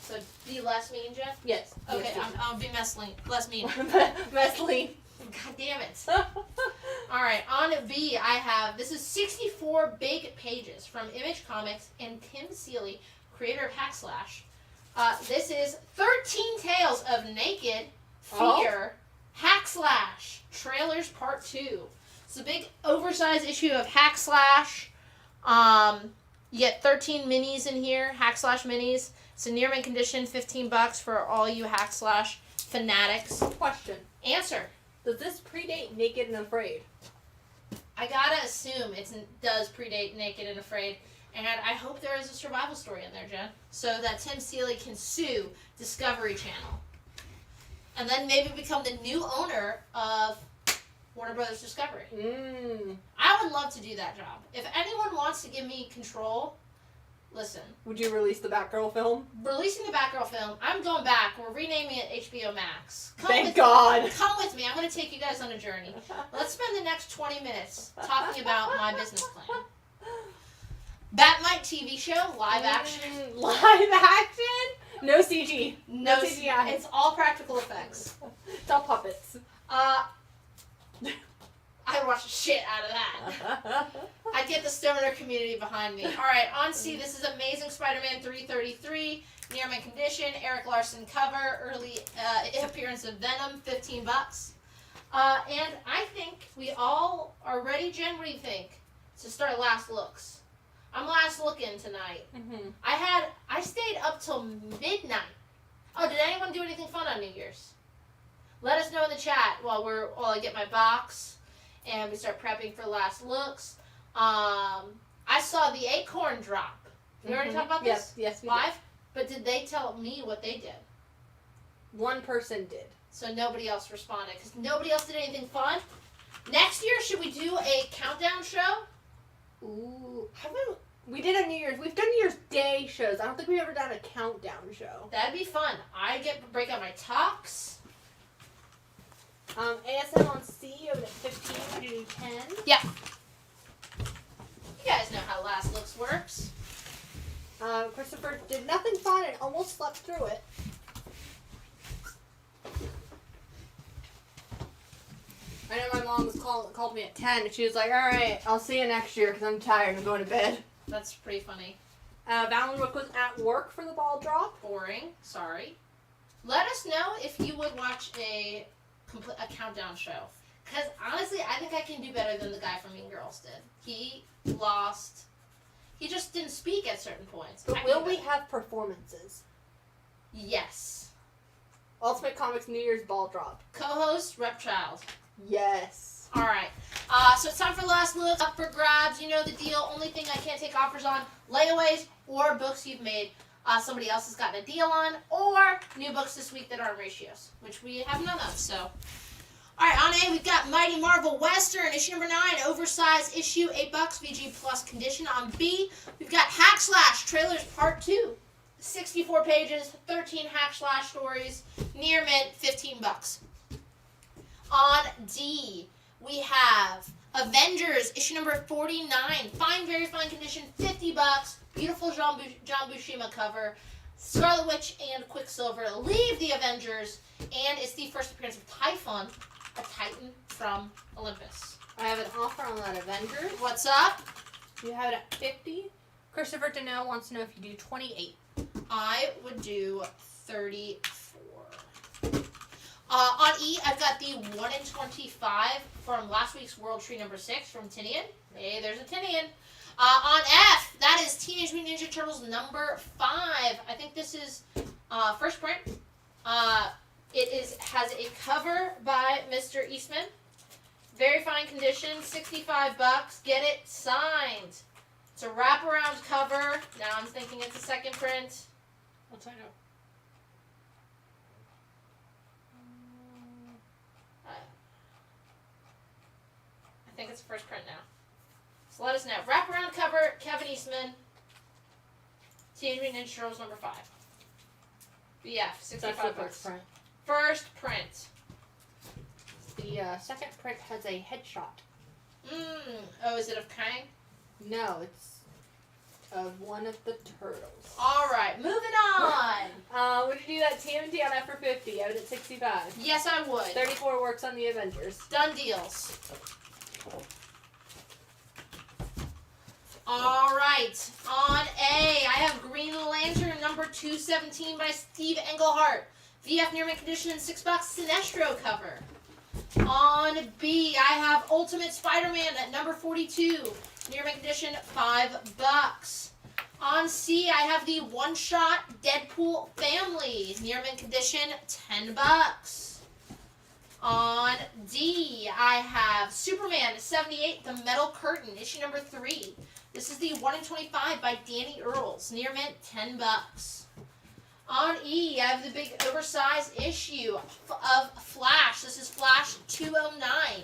So be less mean, Jeff? Yes. Okay, yes, I'll be less mean. Messley. God damn it. Alright, on B, I have, this is 64 big pages from Image Comics and Tim Seeley, creator of Hackslash. This is 13 Tales of Naked, Fear, Hackslash, Trailers Part 2. It's a big oversized issue of Hackslash. You get 13 minis in here, Hackslash minis. It's in near mint condition, $15 for all you Hackslash fanatics. Question. Answer. Does this predate Naked and Afraid? I gotta assume it does predate Naked and Afraid, and I hope there is a survival story in there, Jen, so that Tim Seeley can sue Discovery Channel, and then maybe become the new owner of Warner Brothers Discovery. I would love to do that job. If anyone wants to give me control, listen. Would you release the Batgirl film? Releasing the Batgirl film, I'm going back. We're renaming it HBO Max. Thank God. Come with me. I'm going to take you guys on a journey. Let's spend the next 20 minutes talking about my business plan. Batmite TV show, live action. Live action? No CG. No CGI. It's all practical effects. It's all puppets. I watched the shit out of that. I get the stoner community behind me. Alright, on C, this is Amazing Spider-Man 333, near mint condition, Eric Larson cover, early appearance of Venom, $15. And I think we all are ready, Jen, what do you think? To start last looks. I'm last looking tonight. I stayed up till midnight. Oh, did anyone do anything fun on New Year's? Let us know in the chat while I get my box and we start prepping for last looks. I I saw the Acorn drop. We already talked about this? Yes, we Live? But did they tell me what they did? did. One person did. So nobody else responded because nobody else did anything fun. Next year, should we do a countdown show? Ooh. We did a New Year's. We've done New Year's Day shows. I don't think we've ever done a countdown show. That'd be fun. I get to break out my tux. ASM on C over at 15 to 10. Yeah. You guys know how Last Looks works. Christopher did nothing fun and almost slept through it. I know my mom was called me at 10 and she was like, alright, I'll see you next year because I'm tired. I'm going to bed. That's pretty funny. Valenrook was at work for the ball drop. Boring. Sorry. Let us know if you would watch a countdown show. Because honestly, I think I can do better than the guy from Mean Girls did. He lost. He just didn't speak at certain points. But will we have performances? Yes. Ultimate Comics New Year's ball drop. Co-host, Repchild. Yes. Alright. So it's time for Last Look. Up for grabs. You know the deal. Only thing I can't take offers on, layaways or books you've made somebody else has gotten a deal on, or new books this week that aren't ratios, which we have none of. So, alright, on A, we've got Mighty Marvel Western, issue number 9, oversized issue, $8, VG plus condition. On B, we've got Hack Slash, trailers part 2, 64 pages, 13 Hack Slash stories, near mint, $15. On D, we have Avengers, issue number 49, fine, very fine condition, $50. Beautiful John Buscema cover. Scarlet Witch and Quicksilver leave the Avengers, and it's the first appearance of Typhon, a Titan from Olympus. I have an offer on that Avengers. What's up? You have it at 50. Christopher Donnell wants to know if you do 28. I would do 34. On E, I've got the 1 in 25 from last week's World Tree number 6 from Tinian. Hey, there's a Tinian. On F, that is Teenage Mutant Ninja Turtles number 5. I think this is first print. It has a cover by Mr. Eastman. Very fine condition, $65. Get it signed. It's a wraparound cover. Now I'm thinking it's a second print. What's I know? I think it's first print now. So let us know. Wraparound cover, Kevin Eastman. Teenage Mutant Ninja Turtles number 5. BF, $65. That's the first print. First print. The second print has a headshot. Oh, is it of Kang? No, it's of one of the turtles. Alright, moving on. Would you do that TMT on F for 50? I would at 65. Yes, I would. 34 works on the Avengers. Done deals. Alright, on A, I have Green Lantern number 217 by Steve Englehart. VF Nearman condition, $6, Sinestro cover. On B, I have Ultimate Spider-Man at number 42. Nearman condition, $5. On C, I have the one-shot Deadpool Family. Nearman condition, $10. On D, I have Superman 78, The Metal Curtain, issue number 3. This is the 1 in 25 by Danny Earls. Near mint, $10. On E, I have the big oversized issue of Flash. This is Flash 209.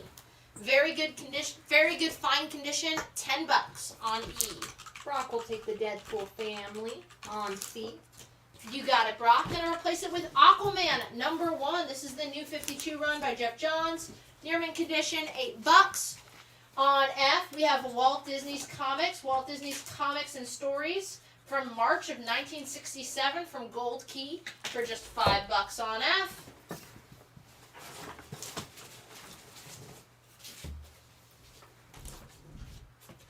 Very good condition, very good fine condition, $10 on E. Brock will take the Deadpool Family on C. You got it, Brock. Gonna replace it with Aquaman number 1. This is the new 52 run by Jeff Johns. Near mint condition, $8. On F, we have Walt Disney's Comics and Stories from March of 1967 from Gold Key for just $5 on F.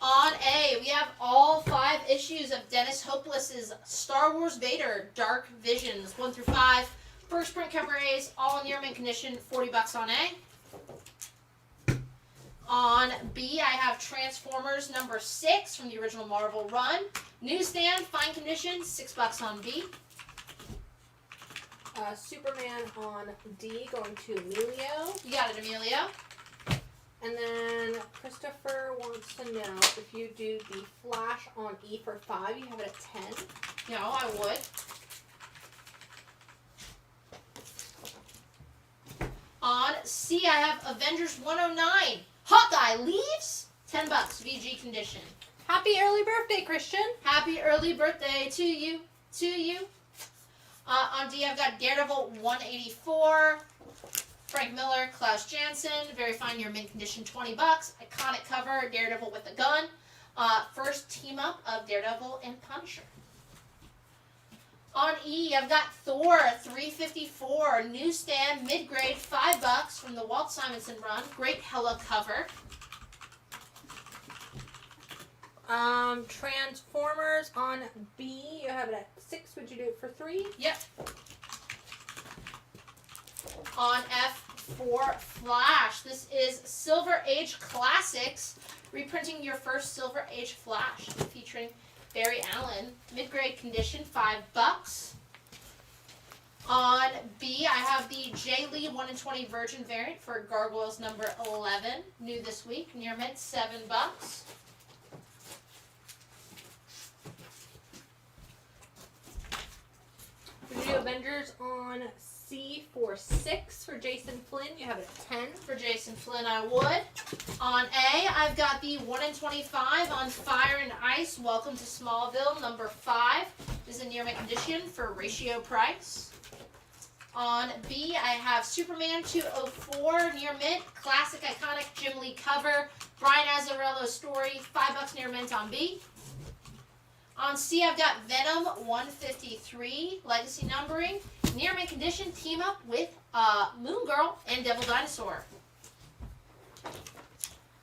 On A, we have all 5 issues of Dennis Hopeless's Star Wars Vader Dark Visions 1 through 5. First print cover A's, all in near mint condition, $40 on A. On B, I have Transformers number 6 from the original Marvel run. Newsstand, fine condition, $6 on B. Superman on D, going to Emilio. You got it, Emilio. And then Christopher wants to know if you do the flash on E for 5, you have it at 10. No, I would. On C, I have Avengers 109. Hawkeye leaves. $10. VG condition. Happy early birthday, Christian. Happy early birthday to you. To you. On D, I've got Daredevil 184. Frank Miller, Klaus Janson, very fine year mint condition, $20. Iconic cover, Daredevil with a gun. First team up of Daredevil and Punisher. On E, I've got Thor 354, newsstand, mid-grade, $5 from the Walt Simonson run. Great Hella cover. Transformers on B, you have it at 6. Would you do it for 3? Yep. On F for Flash, this is Silver Age Classics, reprinting your first Silver Age Flash, featuring Barry Allen, mid-grade condition, $5. On B, I have the J. Lee 1 in 20 Virgin variant for Gargoyles number 11, new this week, near mint, $7. Would you do Avengers on C for 6 for Jason Flynn? You have it at 10. For Jason Flynn, I would. On A, I've got the 1 in 25 on Fire and Ice. Welcome to Smallville, number 5. This is a near mint condition for Ratio Price. On B, I have Superman 204 near mint, classic iconic Jim Lee cover. Brian Azzarello story, $5 near mint on B. On C, I've got Venom 153, legacy numbering. Near mint condition, team up with Moon Girl and Devil Dinosaur.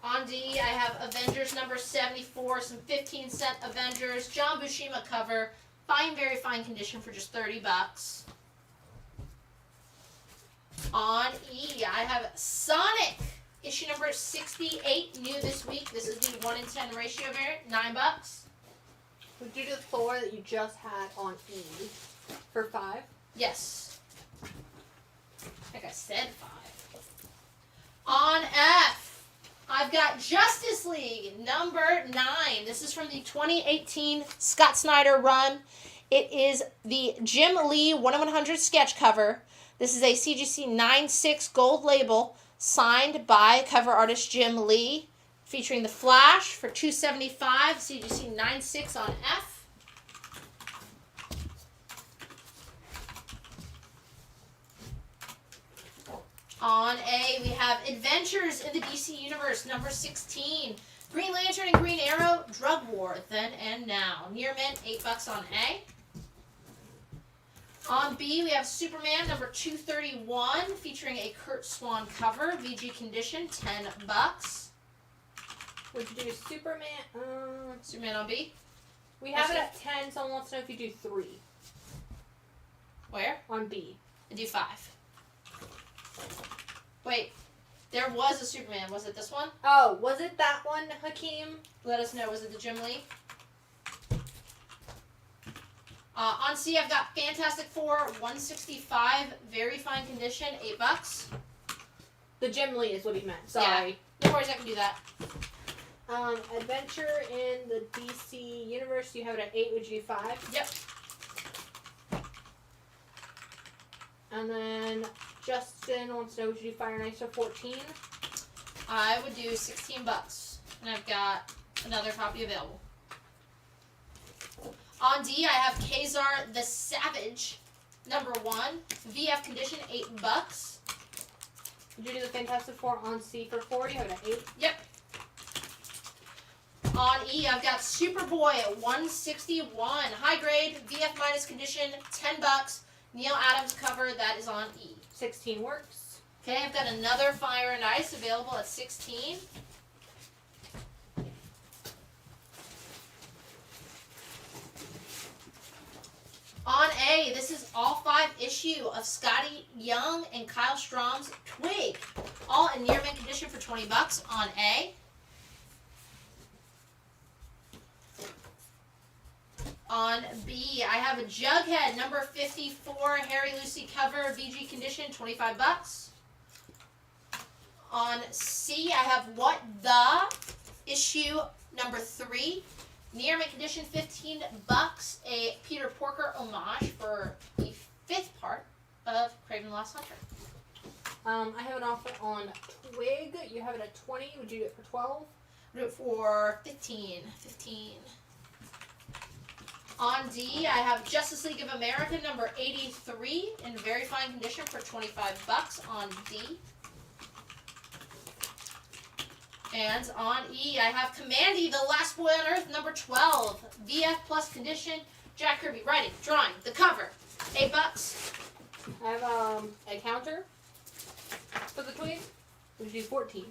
On D, I have Avengers number 74, some 15-cent Avengers. John Buscema cover, fine, very fine condition for just $30. On E, I have Sonic, issue number 68, new this week. This is the 1 in 10 ratio variant, $9. Would you do the Thor that you just had on E for 5? Yes. I think I said 5. On F, I've got Justice League number 9. This is from the 2018 Scott Snyder run. It is the Jim Lee 1 in 100 sketch cover. This is a CGC 9.6 gold label signed by cover artist Jim Lee, featuring the Flash for $275, CGC 9.6 on F. On A, we have Adventures in the DC Universe, number 16. Green Lantern and Green Arrow, Drug War, Then and Now. Near mint, $8 on A. On B, we have Superman, number 231, featuring a Kurt Swan cover, VG condition, $10. Would you do Superman? Superman on B. We have it at 10. Someone wants to know if you do 3. Where? On B. I do 5. Wait, there was a Superman. Was it this one? Oh, was it that one, Hakeem? Let us know. Was it the Jim Lee? On C, I've got Fantastic Four 165, very fine condition, $8. The Jim Lee is what he meant. Sorry. Yeah, no worries, I can do that. Adventure in the DC Universe, you have it at 8. Would you do 5? Yep. And then Justin wants to know, would you do Fire and Ice for 14? I would do $16. And I've got another copy available. On D, I have Kazar the Savage, number 1. VF condition, $8. Would you do the Fantastic Four on C for 4? You have it at 8? Yep. On E, I've got Superboy at 161. High grade, VF minus condition, $10. Neil Adams cover, that is on E. 16 works. Okay, I've got another Fire and Ice available at 16. On A, this is all 5 issue of Scotty Young and Kyle Strom's Twig. All in near mint condition for $20 on A. On B, I have a Jughead, number 54, Harry Lucy cover, VG condition, $25. On C, I have What the issue number 3. Near mint condition, $15. A Peter Porker homage for the 5th part of Kraven the Lost Hunter. I have an offer on Twig. You have it at 20. Would you do it for 12? Do it for 15. On D, I have Justice League of America number 83 in very fine condition for $25 on D. And on E, I have Commandy, the Last Boy on Earth number 12, VF plus condition. Jack Kirby writing, drawing, the cover, $8. I have a counter for the Twig. Would you do 14?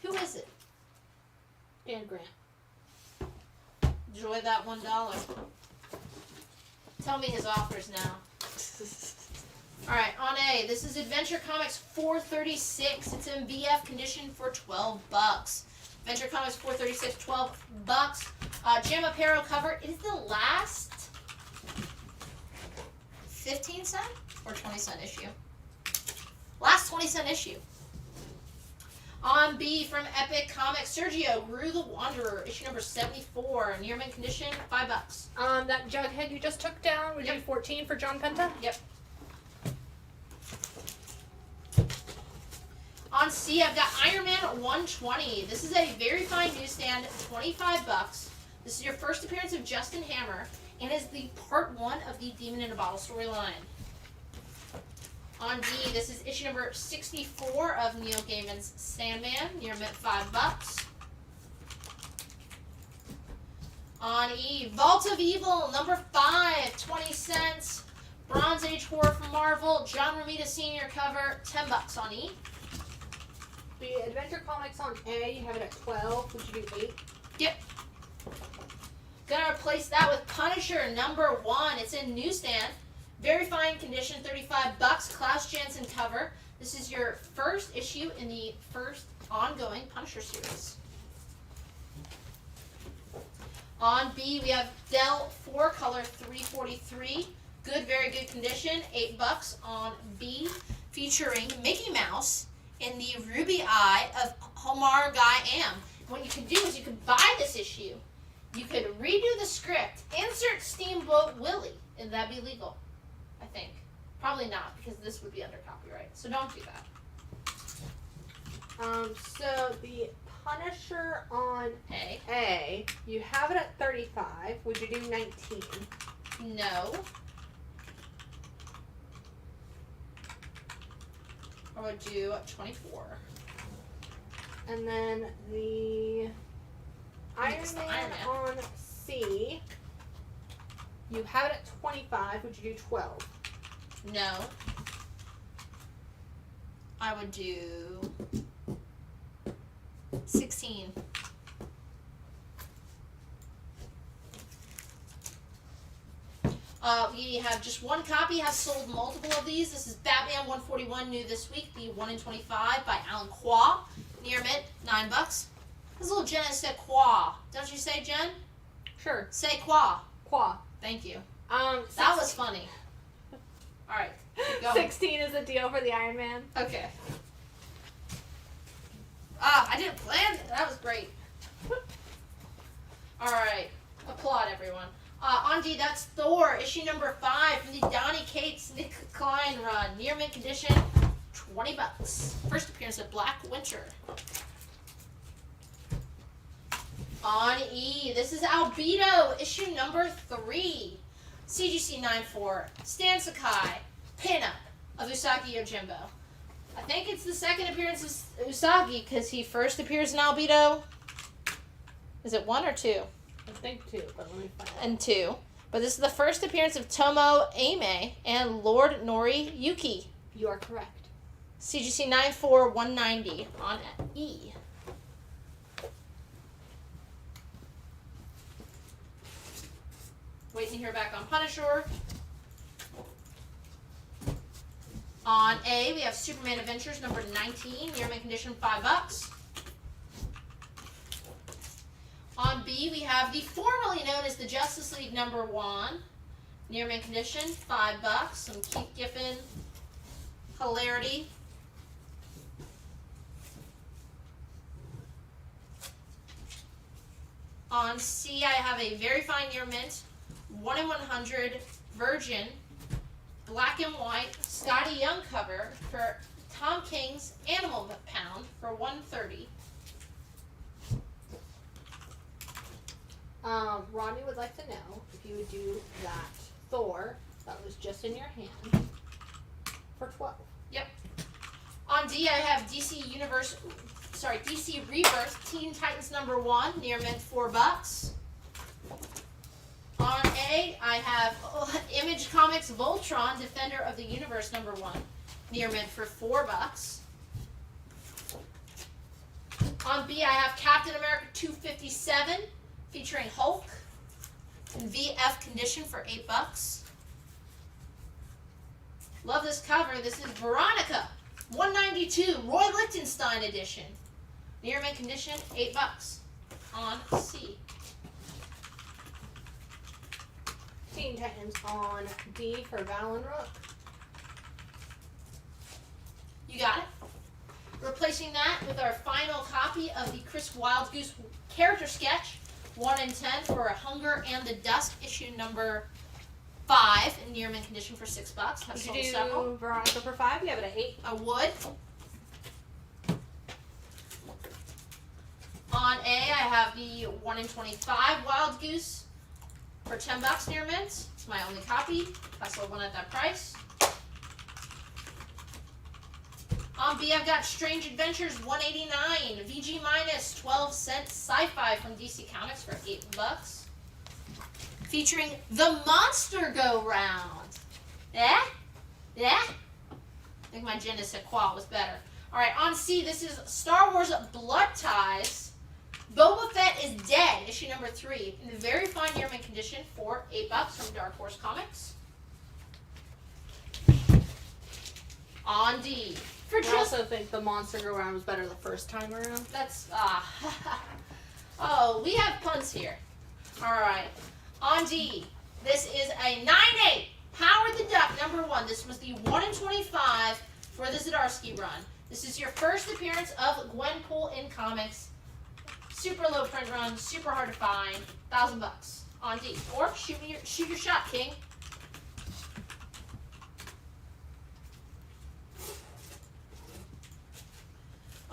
Who is it? Dan Grant. Enjoy that $1. Tell me his offers now. Alright, on A, this is Adventure Comics 436. It's in VF condition for $12. Adventure Comics 436, $12. Jim Aparo cover. It is the last 15-cent or 20-cent issue. Last 20-cent issue. On B from Epic Comics, Sergio Gru the Wanderer, issue number 74, near mint condition, $5. That Jughead you just took down, would you do 14 for John Penta? Yep. On C, I've got Iron Man 120. This is a very fine newsstand, $25. This is your first appearance of Justin Hammer, and is the part 1 of the Demon in a Bottle storyline. On D, this is issue number 64 of Neil Gaiman's Sandman, near mint $5. On E, Vault of Evil, number 5, 20 cents. Bronze Age horror from Marvel, John Romita Sr. cover, $10 on E. The Adventure Comics on A, you have it at 12. Would you do 8? Yep. Gonna replace that with Punisher, number 1. It's in newsstand. Very fine condition, $35. Klaus Janson cover. This is your first issue in the first ongoing Punisher series. On B, we have Dell 4-color 343. Good, very good condition, $8 on B. Featuring Mickey Mouse in the ruby eye of Homar Guy Am. What you could do is you could buy this issue. You could redo the script, insert Steamboat Willie, and that'd be legal. I think. Probably not, because this would be under copyright. So don't do that. So the Punisher on A, you have it at 35. Would you do 19? No. I would do 24. And then the Iron Man on C, you have it at 25. Would you do 12? No. I would do 16. We have just one copy, have sold multiple of these. This is Batman 141, new this week, the 1 in 25 by Alan Qua. Near mint, $9. This little Jen said Qua. Don't you say, Jen? Sure. Say Qua. Qua. Thank you. 16. That was funny. All right. Keep going. 16 is a deal for the Iron Man. Okay. I didn't plan it. That was great. All right. Applaud, everyone. On D, that's Thor, issue number 5 from the Donny Cates, Nick Klein run. Near mint condition, $20. First appearance of Black Winter. On E, this is Albedo, issue number 3. CGC 9-4, Stan Sakai, pinup of Usagi Yojimbo. I think it's the second appearance of Usagi because he first appears in Albedo. Is it 1 or 2? I think 2, but let me find out. And 2. But this is the first appearance of Tomo Ame and Lord Nori Yuki. You are correct. CGC 9-4, 190 on E. Waiting to hear back on Punisher. On A, we have Superman Adventures number 19, near mint condition, $5. On B, we have the formerly known as the Justice League number 1, Near mint condition, $5. Some Keith Giffen hilarity. On C, I have a very fine near mint, 1 in 100 virgin, black and white Scotty Young cover for Tom King's Animal Pound for $130. Ronnie would like to know if you would do that Thor that was just in your hand for 12. Yep. On D, I have DC Rebirth Teen Titans #1 near mint $4. On A, I have Image Comics Voltron Defender of the Universe #1 near mint for $4. On B, I have Captain America 257 featuring Hulk in VF condition for $8. Love this cover. This is Veronica 192 Roy Lichtenstein edition. Near mint condition, $8. On C. Teen Titans on D for Val and Rook. You got it. Replacing that with our final copy of the Chris Wildgoose character sketch, 1 in 10 for Hunger and the Dusk, issue number 5 in near mint condition for $6. Have Would sold you do several. Veronica for 5? You have it at 8. I would. On A, I have the 1 in 25 Wild Goose for $10 near mint. It's my only copy. I sold one at that price. On B, I've got Strange Adventures 189 VG minus 12-cent sci-fi from DC Comics for $8. Featuring the Monster Go Round. Yeah? Yeah? I think my je ne sais quoi was better. Alright, on C, this is Star Wars Blood Ties. Boba Fett is Dead, issue number 3, in very fine near mint condition for $8 from Dark Horse Comics. On D. I also think the Monster Go Round was better the first time around. That's, oh, we have puns here. Alright. On D, this is a 9/8 Howard the Duck #1. This was the 1 in 25 for the Zdarsky run. This is your first appearance of Gwenpool in comics. Super low print run, super hard to find. $1,000 on D. Or shoot your shot, King.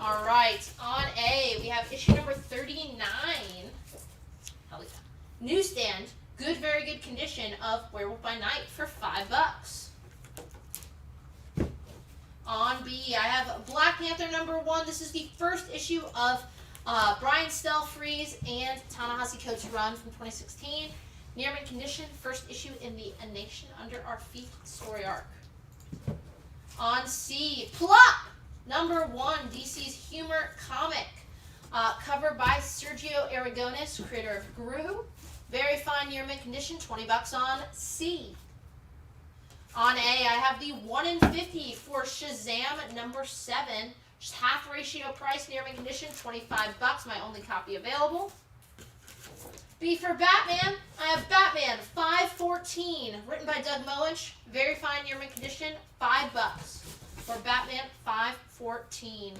All right, on A, we have issue number 39. Hell yeah. Newsstand, good, very good condition of Werewolf by Night for $5. On B, I have Black Panther #1. This is the first issue of Brian Stelfreeze and Ta-Nehisi Coates' run from 2016. Near mint condition, first issue in the A Nation Under Our Feet story arc. On C, Plop! #1, DC's humor comic. Cover by Sergio Aragones, creator of Gru. Very fine near mint condition, $20 on C. On A, I have the 1 in 50 for Shazam #7. Just half ratio price, near mint condition, $25. My only copy available. B for Batman, I have Batman 514, written by Doug Moench. Very fine near mint condition, $5 for Batman 514.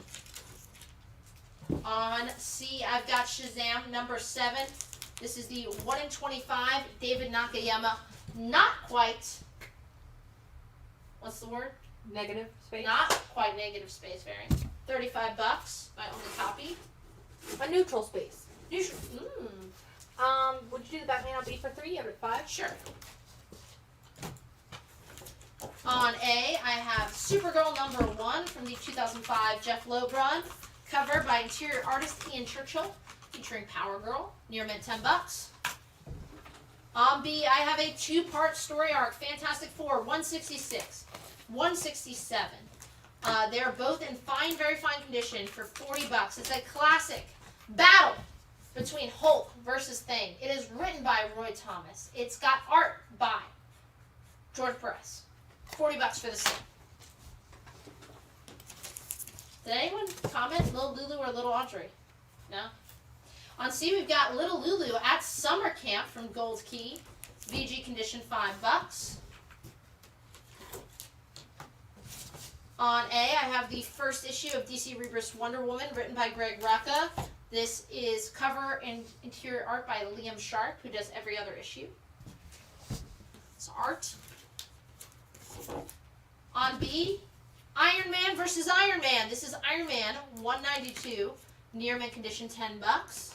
On C, I've got Shazam #7. This is the 1 in 25 David Nakayama. Not quite. What's the word? Negative space. Not quite negative space variant. $35. My only copy. A neutral space. Neutral. Would you do the Batman on B for 3? You have it at 5? Sure. On A, I have Supergirl #1 from the 2005 Jeff Loeb run. Cover by interior artist Ian Churchill, featuring Power Girl. Near mint, $10. On B, I have a 2-part story arc, Fantastic Four 166, 167. They're both in fine, very fine condition for $40. It's a classic battle between Hulk versus Thing. It is written by Roy Thomas. It's got art by George Perez. $40 for the set. Did anyone comment Little Lulu or Little Audrey? No? On C, we've got Little Lulu at Summer Camp from Gold Key. VG condition $5. On A, I have the first issue of DC Rebirth's Wonder Woman, written by Greg Rucka. This is cover and interior art by Liam Sharp, who does every other issue. It's art. On B, Iron Man versus Iron Man. This is Iron Man 192, near mint condition $10.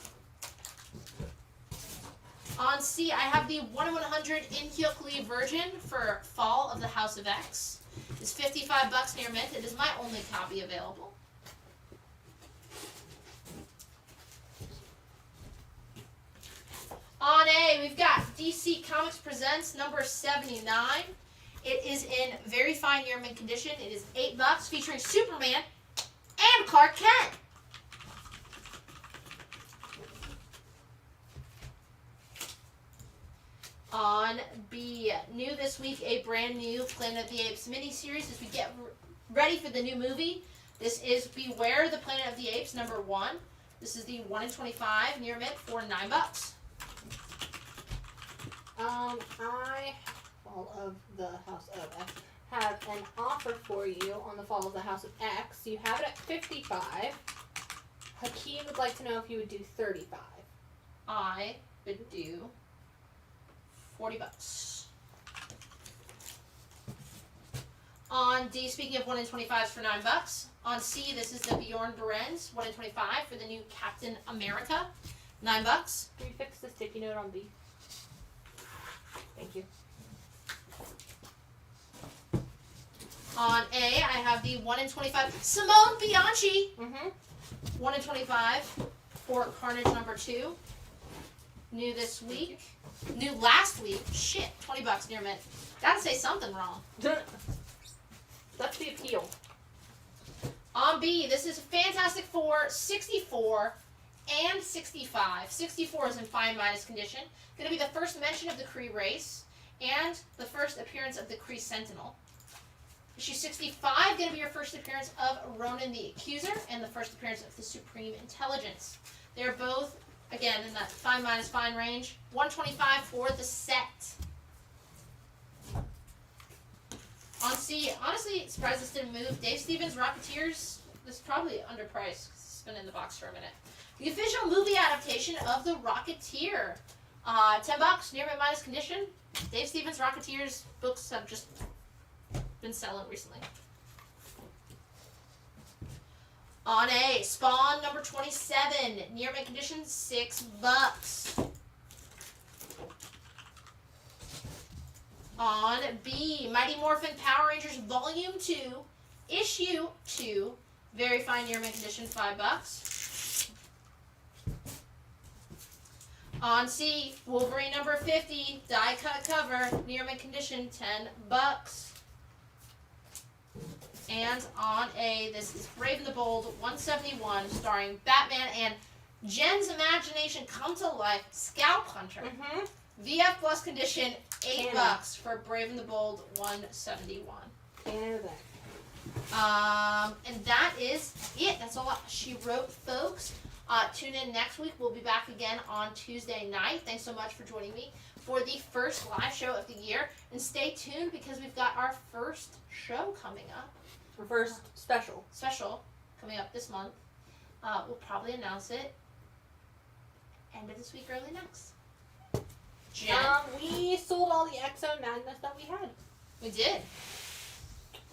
On C, I have the 1 in 100 Inhyuk version for Fall of the House of X. It's $55 near mint. It is my only copy available. On A, we've got DC Comics Presents number 79. It is in very fine near mint condition. It is $8, featuring Superman and Clark Kent. On B, new this week, a brand new Planet of the Apes miniseries as we get ready for the new movie. This is Beware the Planet of the Apes number 1. This is the 1 in 25 near mint for $9. I, Fall of the House of X, have an offer for you on the Fall of the House of X. You have it at 55. Hakeem would like to know if you would do 35. I would do $40. On D, speaking of 1 in 25s for $9. On C, this is the Bjorn Berens 1 in 25 for the new Captain America, $9. Can you fix the sticky note on B? Thank you. On A, I have the 1 in 25 Simone Bianchi, 1 in 25 for Carnage number 2. New this week. New last week. Shit, $20 near mint. Gotta say something wrong. That's the appeal. On B, this is Fantastic Four 64 and 65. 64 is in fine minus condition. Going to be the first mention of the Kree race and the first appearance of the Kree Sentinel. Issue 65 going to be your first appearance of Ronan the Accuser and the first appearance of the Supreme Intelligence. They're both, again, in that fine minus fine range. $125 for the set. On C, honestly, surprised this didn't move. Dave Stevens' Rocketeers, this is probably underpriced because it's been in the box for a minute. The official movie adaptation of The Rocketeer. $10 near mint minus condition. Dave Stevens' Rocketeers books have just been selling recently. On A, Spawn number 27, near mint condition, $6. On B, Mighty Morphin Power Rangers Volume 2, Issue 2, very fine near mint condition, $5. On C, Wolverine number 50, die cut cover, near mint condition, $10. And on A, this is Brave and the Bold 171, starring Batman and Jen's Imagination Come to Life, Scalp Hunter. VF plus condition, $8 for Brave and the Bold 171. And that is it. That's all she wrote, folks. Tune in next week. We'll be back again on Tuesday night. Thanks so much for joining me for the first live show of the year. And stay tuned because we've got our first show coming up. Our first special coming up this month. We'll probably announce it end of this week, early next. Jen? We sold all the Exo Magnus that we had. We did.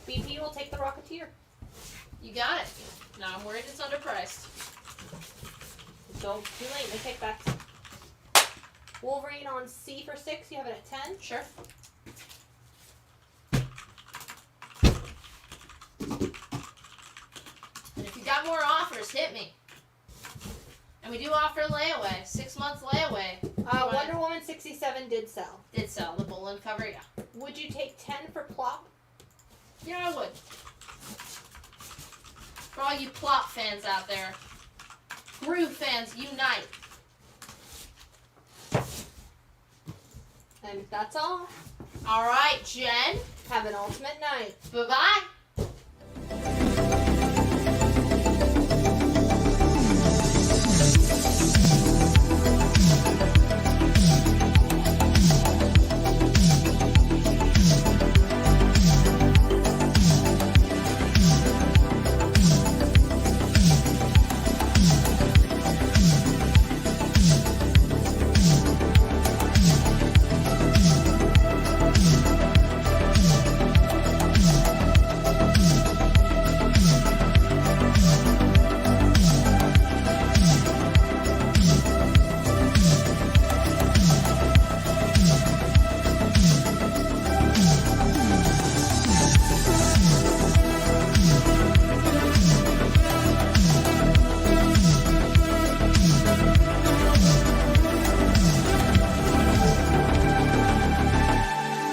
BP will take the Rocketeer. You got it. No, I'm worried it's underpriced. Don't too late. No take back. Wolverine on C for 6. You have it at 10. Sure. And if you got more offers, hit me. And we do offer layaway, 6 months layaway. Wonder Woman 67 did sell. Did sell the Bullen cover, yeah. Would you take 10 for Plop? Yeah, I would. For all you Plop fans out there, Groove fans, unite. And that's all. All right, Jen. Have an ultimate night. Bye-bye.